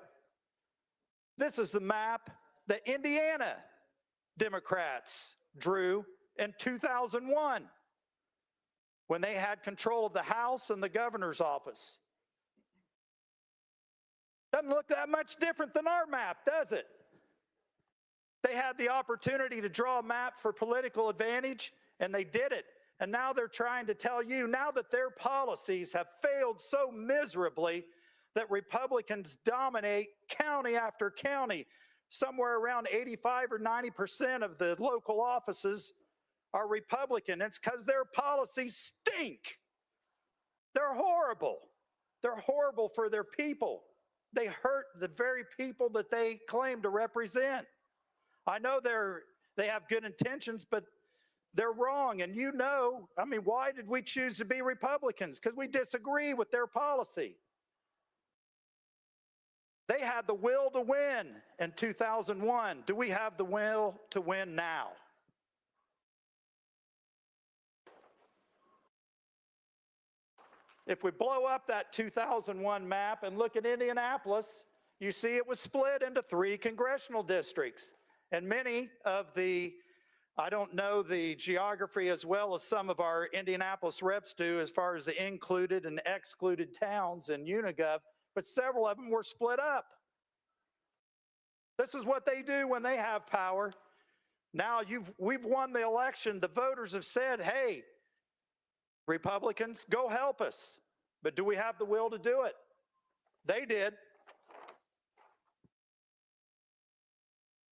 This is the map that Indiana Democrats drew in 2001 when they had control of the House and the governor's office. Doesn't look that much different than our map, does it? They had the opportunity to draw a map for political advantage, and they did it. And now they're trying to tell you, now that their policies have failed so miserably that Republicans dominate county after county, somewhere around 85 or 90% of the local offices are Republican. It's because their policies stink. They're horrible. They're horrible for their people. They hurt the very people that they claim to represent. I know they have good intentions, but they're wrong. And you know, I mean, why did we choose to be Republicans? Because we disagree with their policy. They had the will to win in 2001. Do we have the will to win now? If we blow up that 2001 map and look at Indianapolis, you see it was split into 3 congressional districts. And many of the, I don't know the geography as well as some of our Indianapolis reps do as far as the included and excluded towns in Unigov, but several of them were split up. This is what they do when they have power. Now we've won the election. The voters have said, hey, Republicans, go help us. But do we have the will to do it? They did.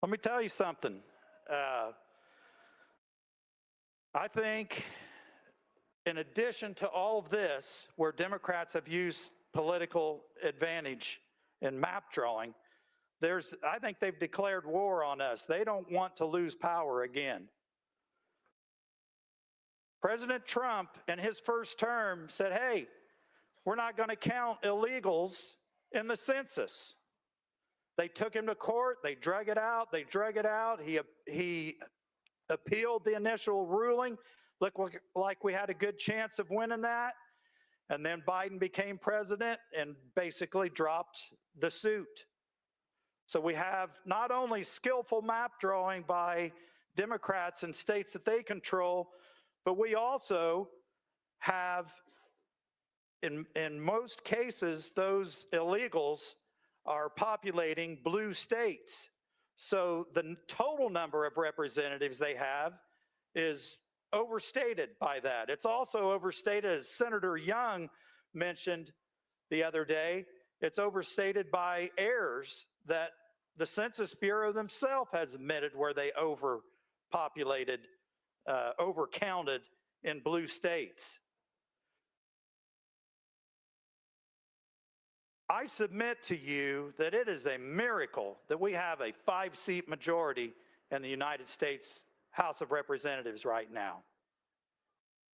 Let me tell you something. I think in addition to all of this, where Democrats have used political advantage in map drawing, I think they've declared war on us. They don't want to lose power again. President Trump, in his first term, said, hey, we're not going to count illegals in the census. They took him to court. They drug it out. He appealed the initial ruling. Looked like we had a good chance of winning that. And then Biden became president and basically dropped the suit. So we have not only skillful map drawing by Democrats in states that they control, But we also have, in most cases, those illegals are populating blue states. So the total number of representatives they have is overstated by that. It's also overstated, as Senator Young mentioned the other day, it's overstated by errors that the Census Bureau themselves has admitted where they overpopulated, overcounted in blue states. I submit to you that it is a miracle that we have a 5-seat majority in the United States House of Representatives right now.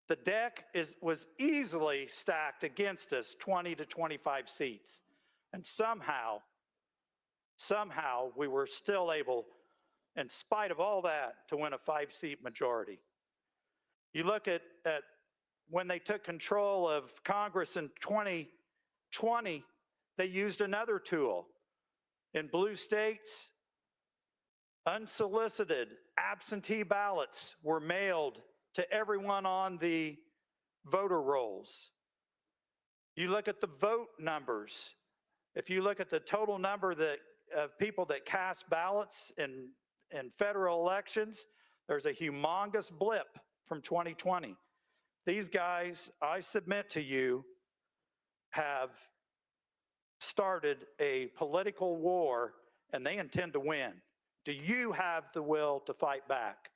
The deck was easily stacked against us, 20 to 25 seats. And somehow we were still able, in spite of all that, to win a 5-seat majority. You look at when they took control of Congress in 2020, they used another tool. In blue states, unsolicited absentee ballots were mailed to everyone on the voter rolls. You look at the vote numbers. If you look at the total number of people that cast ballots in federal elections, there's a humongous blip from 2020. These guys, I submit to you, have started a political war, and they intend to win. Do you have the will to fight back?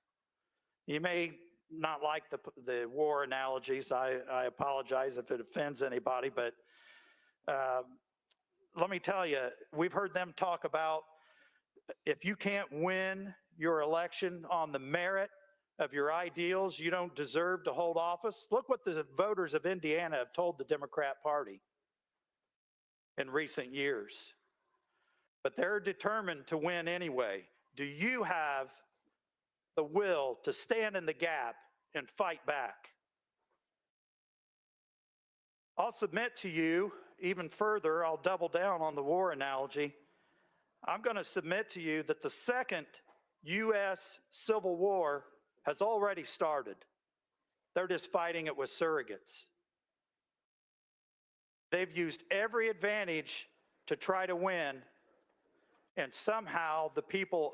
You may not like the war analogies. I apologize if it offends anybody, but let me tell you, we've heard them talk about if you can't win your election on the merit of your ideals, you don't deserve to hold office. Look what the voters of Indiana have told the Democrat Party in recent years. But they're determined to win anyway. Do you have the will to stand in the gap and fight back? I'll submit to you even further, I'll double down on the war analogy. I'm going to submit to you that the second U.S. Civil War has already started. They're just fighting it with surrogates. They've used every advantage to try to win, and somehow the people,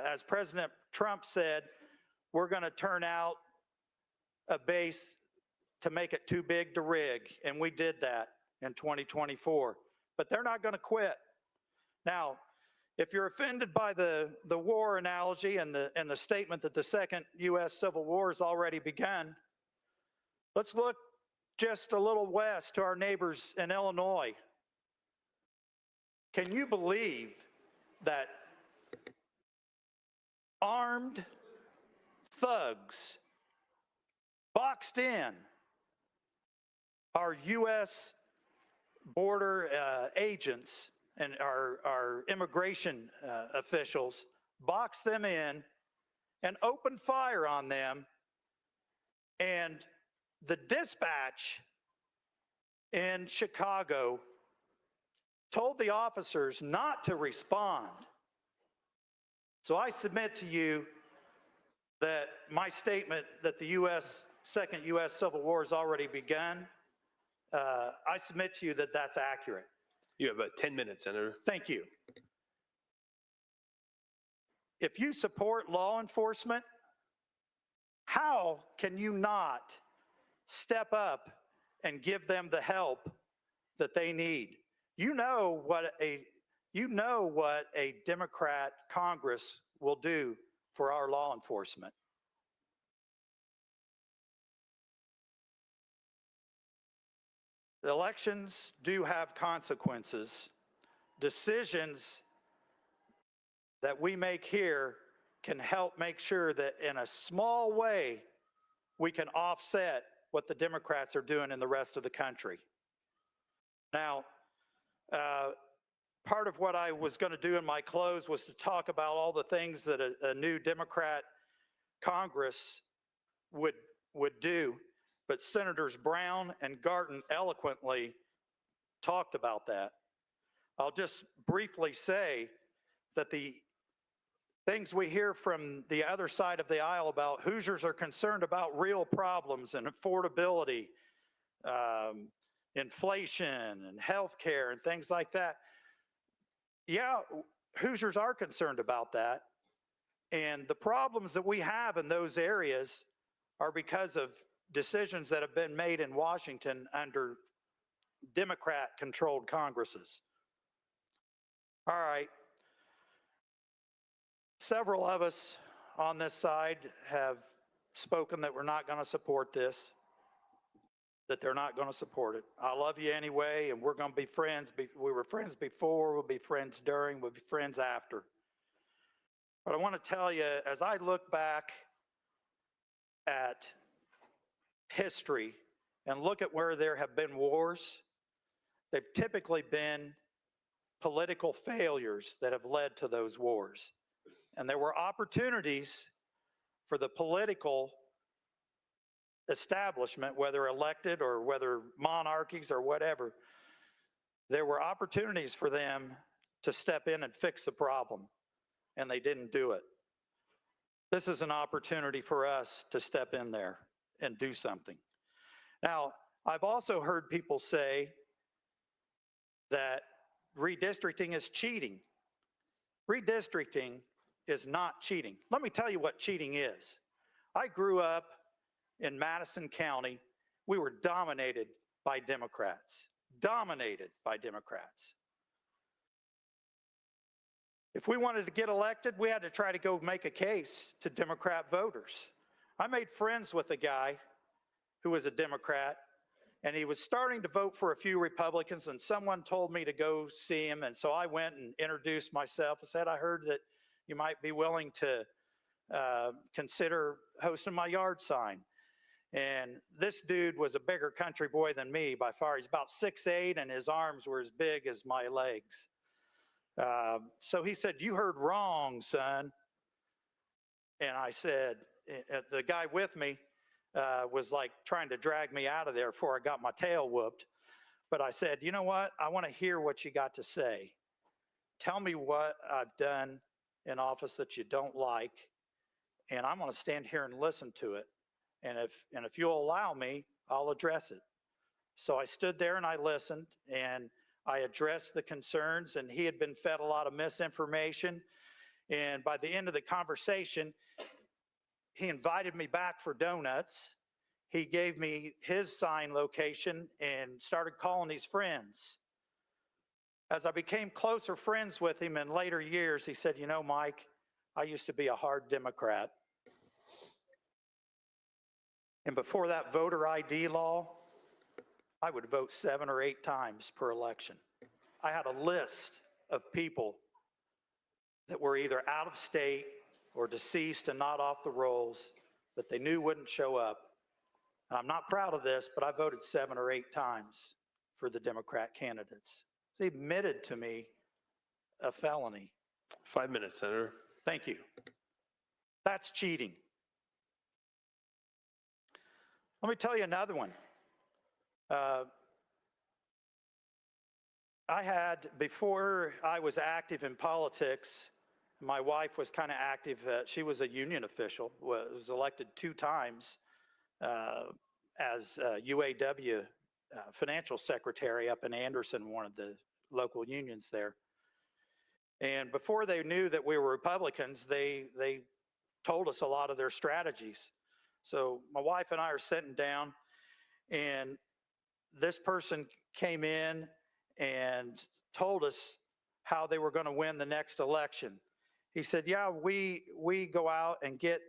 as President Trump said, we're going to turn out a base to make it too big to rig, and we did that in 2024. But they're not going to quit. Now, if you're offended by the war analogy and the statement that the second U.S. Civil War has already begun, let's look just a little west to our neighbors in Illinois. Can you believe that armed thugs boxed in our U.S. border agents and our immigration officials, boxed them in and opened fire on them, and the dispatch in Chicago told the officers not to respond. So I submit to you that my statement that the second U.S. Civil War has already begun, I submit to you that that's accurate. You have about 10 minutes, Senator. Thank you. If you support law enforcement, how can you not step up and give them the help that they need? You know what a Democrat Congress will do for our law enforcement. The elections do have consequences. Decisions that we make here can help make sure that in a small way we can offset what the Democrats are doing in the rest of the country. Now, part of what I was going to do in my close was to talk about all the things that a new Democrat Congress would do, but Senators Brown and Garton eloquently talked about that. I'll just briefly say that the things we hear from the other side of the aisle about Hoosiers are concerned about real problems and affordability, inflation and healthcare and things like that. Yeah, Hoosiers are concerned about that. And the problems that we have in those areas are because of decisions that have been made in Washington under Democrat-controlled Congresses. All right. Several of us on this side have spoken that we're not going to support this, that they're not going to support it. I love you anyway, and we're going to be friends. We were friends before, we'll be friends during, we'll be friends after. But I want to tell you, as I look back at history and look at where there have been wars, they've typically been political failures that have led to those wars. And there were opportunities for the political establishment, whether elected or whether monarchies or whatever, there were opportunities for them to step in and fix the problem, and they didn't do it. This is an opportunity for us to step in there and do something. Now, I've also heard people say that redistricting is cheating. Redistricting is not cheating. Let me tell you what cheating is. I grew up in Madison County. We were dominated by Democrats. Dominated by Democrats. If we wanted to get elected, we had to try to go make a case to Democrat voters. I made friends with a guy who was a Democrat, and he was starting to vote for a few Republicans, and someone told me to go see him, and so I went and introduced myself and said, I heard that you might be willing to consider hosting my yard sign. And this dude was a bigger country boy than me by far. He's about 6'8", and his arms were as big as my legs. So he said, you heard wrong, son. And I said, the guy with me was like trying to drag me out of there before I got my tail whooped. But I said, you know what? I want to hear what you got to say. Tell me what I've done in office that you don't like, and I'm going to stand here and listen to it. And if you'll allow me, I'll address it. So I stood there and I listened, and I addressed the concerns, and he had been fed a lot of misinformation. And by the end of the conversation, he invited me back for donuts. He gave me his sign location and started calling his friends. As I became closer friends with him in later years, he said, you know, Mike, I used to be a hard Democrat. And before that voter ID law, I would vote 7 or 8 times per election. I had a list of people that were either out of state or deceased and not off the rolls that they knew wouldn't show up. And I'm not proud of this, but I voted 7 or 8 times for the Democrat candidates. They admitted to me a felony. 5 minutes, Senator. Thank you. That's cheating. Let me tell you another one. Before I was active in politics, my wife was kind of active. She was a union official, was elected 2 times as UAW financial secretary up in Anderson, one of the local unions there. And before they knew that we were Republicans, they told us a lot of their strategies. So my wife and I are sitting down, and this person came in and told us how they were going to win the next election. He said, yeah, we go out and get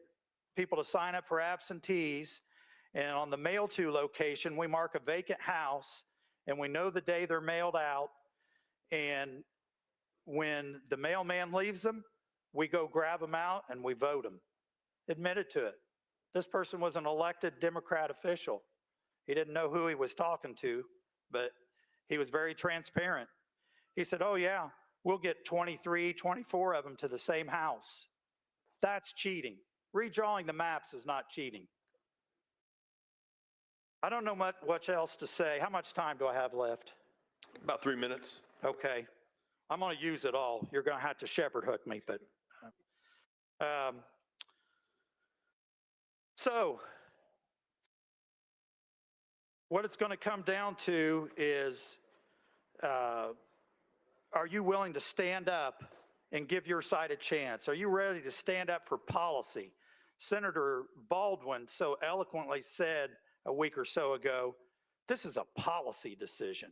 people to sign up for absentees, and on the mail to location, we mark a vacant house, and we know the day they're mailed out, and when the mailman leaves them, we go grab them out and we vote them. Admitted to it. This person was an elected Democrat official. He didn't know who he was talking to, but he was very transparent. He said, oh yeah, we'll get 23, 24 of them to the same house. That's cheating. Redrawing the maps is not cheating. I don't know much else to say. How much time do I have left? About 3 minutes. Okay. I'm going to use it all. You're going to have to shepherd hook me, but So what it's going to come down to is, are you willing to stand up and give your side a chance? Are you ready to stand up for policy? Senator Baldwin so eloquently said a week or so ago, this is a policy decision.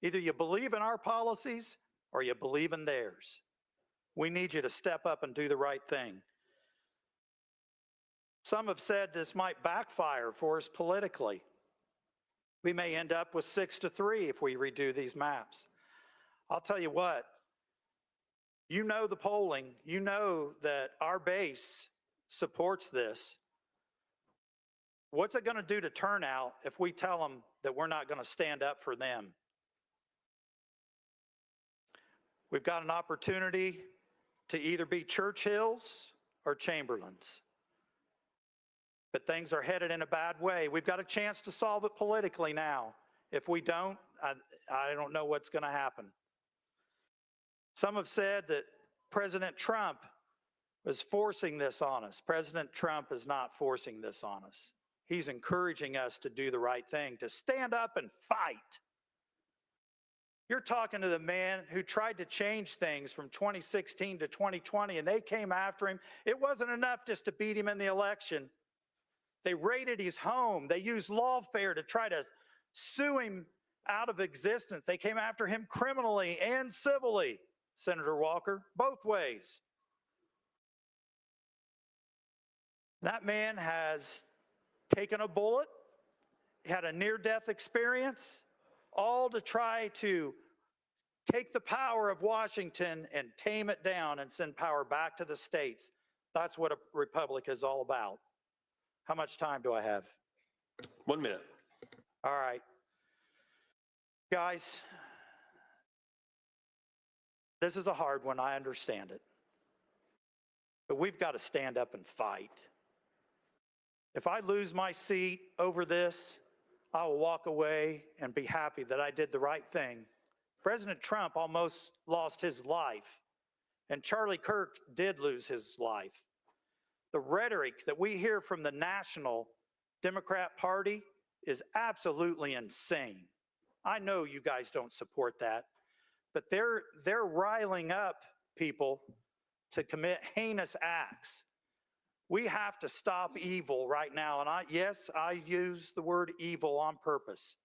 Either you believe in our policies or you believe in theirs. We need you to step up and do the right thing. Some have said this might backfire for us politically. We may end up with 6-3 if we redo these maps. I'll tell you what, you know the polling, you know that our base supports this. What's it going to do to turnout if we tell them that we're not going to stand up for them? We've got an opportunity to either be Churchills or Chamberlains. But things are headed in a bad way. We've got a chance to solve it politically now. If we don't, I don't know what's going to happen. Some have said that President Trump was forcing this on us. President Trump is not forcing this on us. He's encouraging us to do the right thing, to stand up and fight. You're talking to the man who tried to change things from 2016 to 2020, and they came after him. It wasn't enough just to beat him in the election. They raided his home. They used lawfare to try to sue him out of existence. They came after him criminally and civilly, Senator Walker, both ways. That man has taken a bullet, had a near-death experience, all to try to take the power of Washington and tame it down and send power back to the states. That's what a republic is all about. How much time do I have? 1 minute. All right. Guys, this is a hard one. I understand it. But we've got to stand up and fight. If I lose my seat over this, I will walk away and be happy that I did the right thing. President Trump almost lost his life, and Charlie Kirk did lose his life. The rhetoric that we hear from the National Democrat Party is absolutely insane. I know you guys don't support that, but they're riling up people to commit heinous acts. We have to stop evil right now, and yes, I use the word evil on purpose.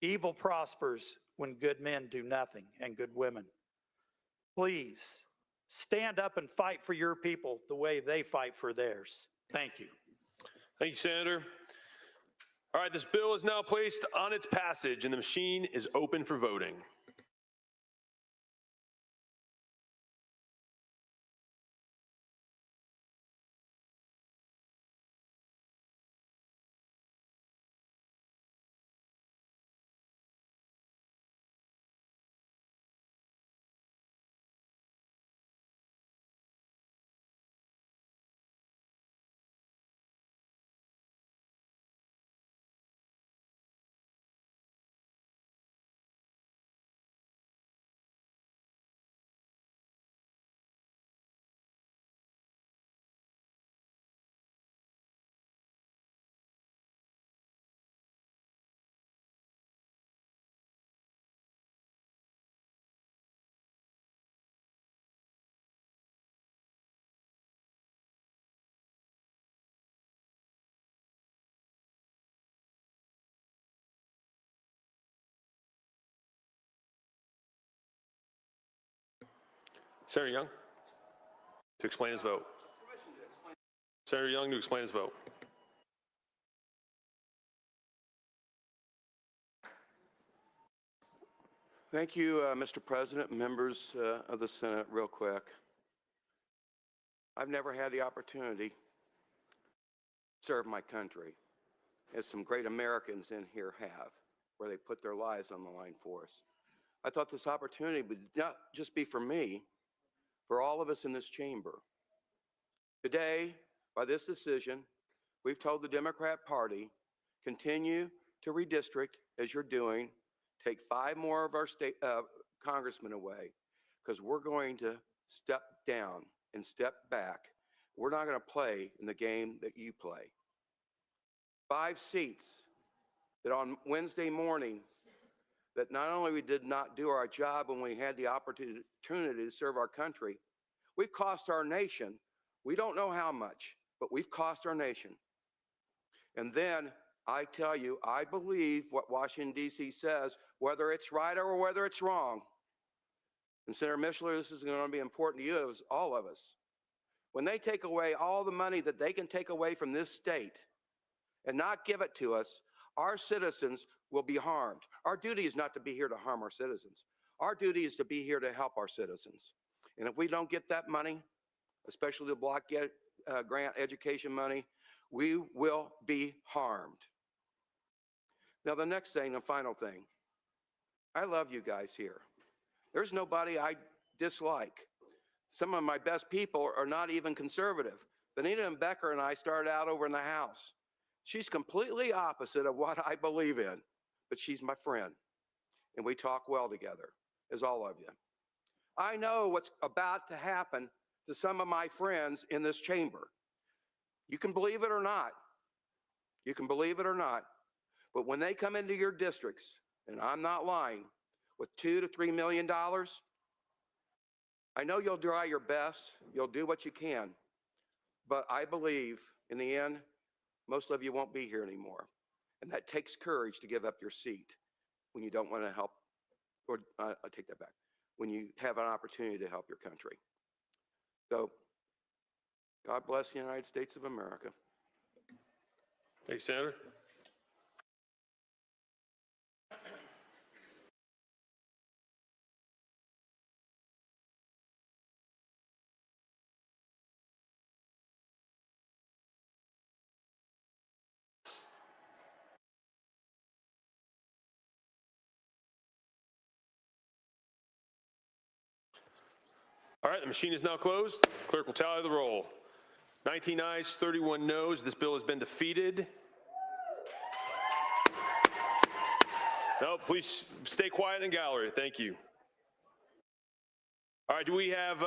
Evil prospers when good men do nothing, and good women. Please, stand up and fight for your people the way they fight for theirs. Thank you. Thank you, Senator. All right, this bill is now placed on its passage, and the machine is open for voting. Senator Young to explain his vote. Senator Young to explain his vote. Thank you, Mr. President, members of the Senate. Real quick, I've never had the opportunity to serve my country, as some great Americans in here have, where they put their lives on the line for us. I thought this opportunity would not just be for me, for all of us in this chamber. Today, by this decision, we've told the Democrat Party, continue to redistrict as you're doing, take 5 more of our state congressmen away, because we're going to step down and step back. We're not going to play in the game that you play. 5 seats that on Wednesday morning, that not only we did not do our job when we had the opportunity to serve our country, we've cost our nation. We don't know how much, but we've cost our nation. And then I tell you, I believe what Washington, D.C. says, whether it's right or whether it's wrong. And Senator Mishler, this is going to be important to you, as all of us. When they take away all the money that they can take away from this state and not give it to us, our citizens will be harmed. Our duty is not to be here to harm our citizens. Our duty is to be here to help our citizens. And if we don't get that money, especially the block grant education money, we will be harmed. Now, the next thing, the final thing, I love you guys here. There's nobody I dislike. Some of my best people are not even conservative. Benita and Becker and I started out over in the House. She's completely opposite of what I believe in, but she's my friend, and we talk well together, as all of you. I know what's about to happen to some of my friends in this chamber. You can believe it or not. You can believe it or not. But when they come into your districts, and I'm not lying, with $2 to $3 million, I know you'll try your best. You'll do what you can. But I believe in the end, most of you won't be here anymore. And that takes courage to give up your seat when you don't want to help, or I take that back, when you have an opportunity to help your country. So, God bless the United States of America. Thank you, Senator. All right, the machine is now closed. Clerk will tally the roll. 19 ayes, 31 noes. This bill has been defeated. No, please stay quiet in gallery. Thank you. All right, do we have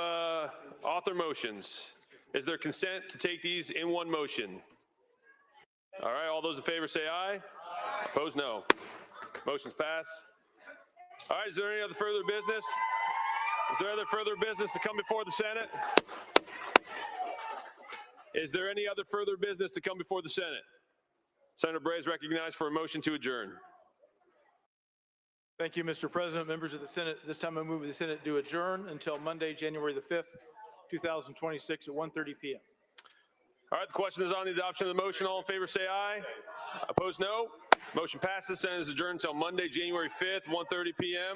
author motions? Is there consent to take these in one motion? All right, all those in favor say aye. Opposed, no. Motion's passed. All right, is there any other further business? Is there other further business to come before the Senate? Is there any other further business to come before the Senate? Senator Bray is recognized for a motion to adjourn. Thank you, Mr. President, members of the Senate. This time I move the Senate to adjourn until Monday, January the 5th, 2026 at 1:30 p.m. All right, the question is on the adoption of the motion. All in favor say aye. Opposed, no. Motion passes. Senate is adjourned until Monday, January 5th, 1:30 p.m.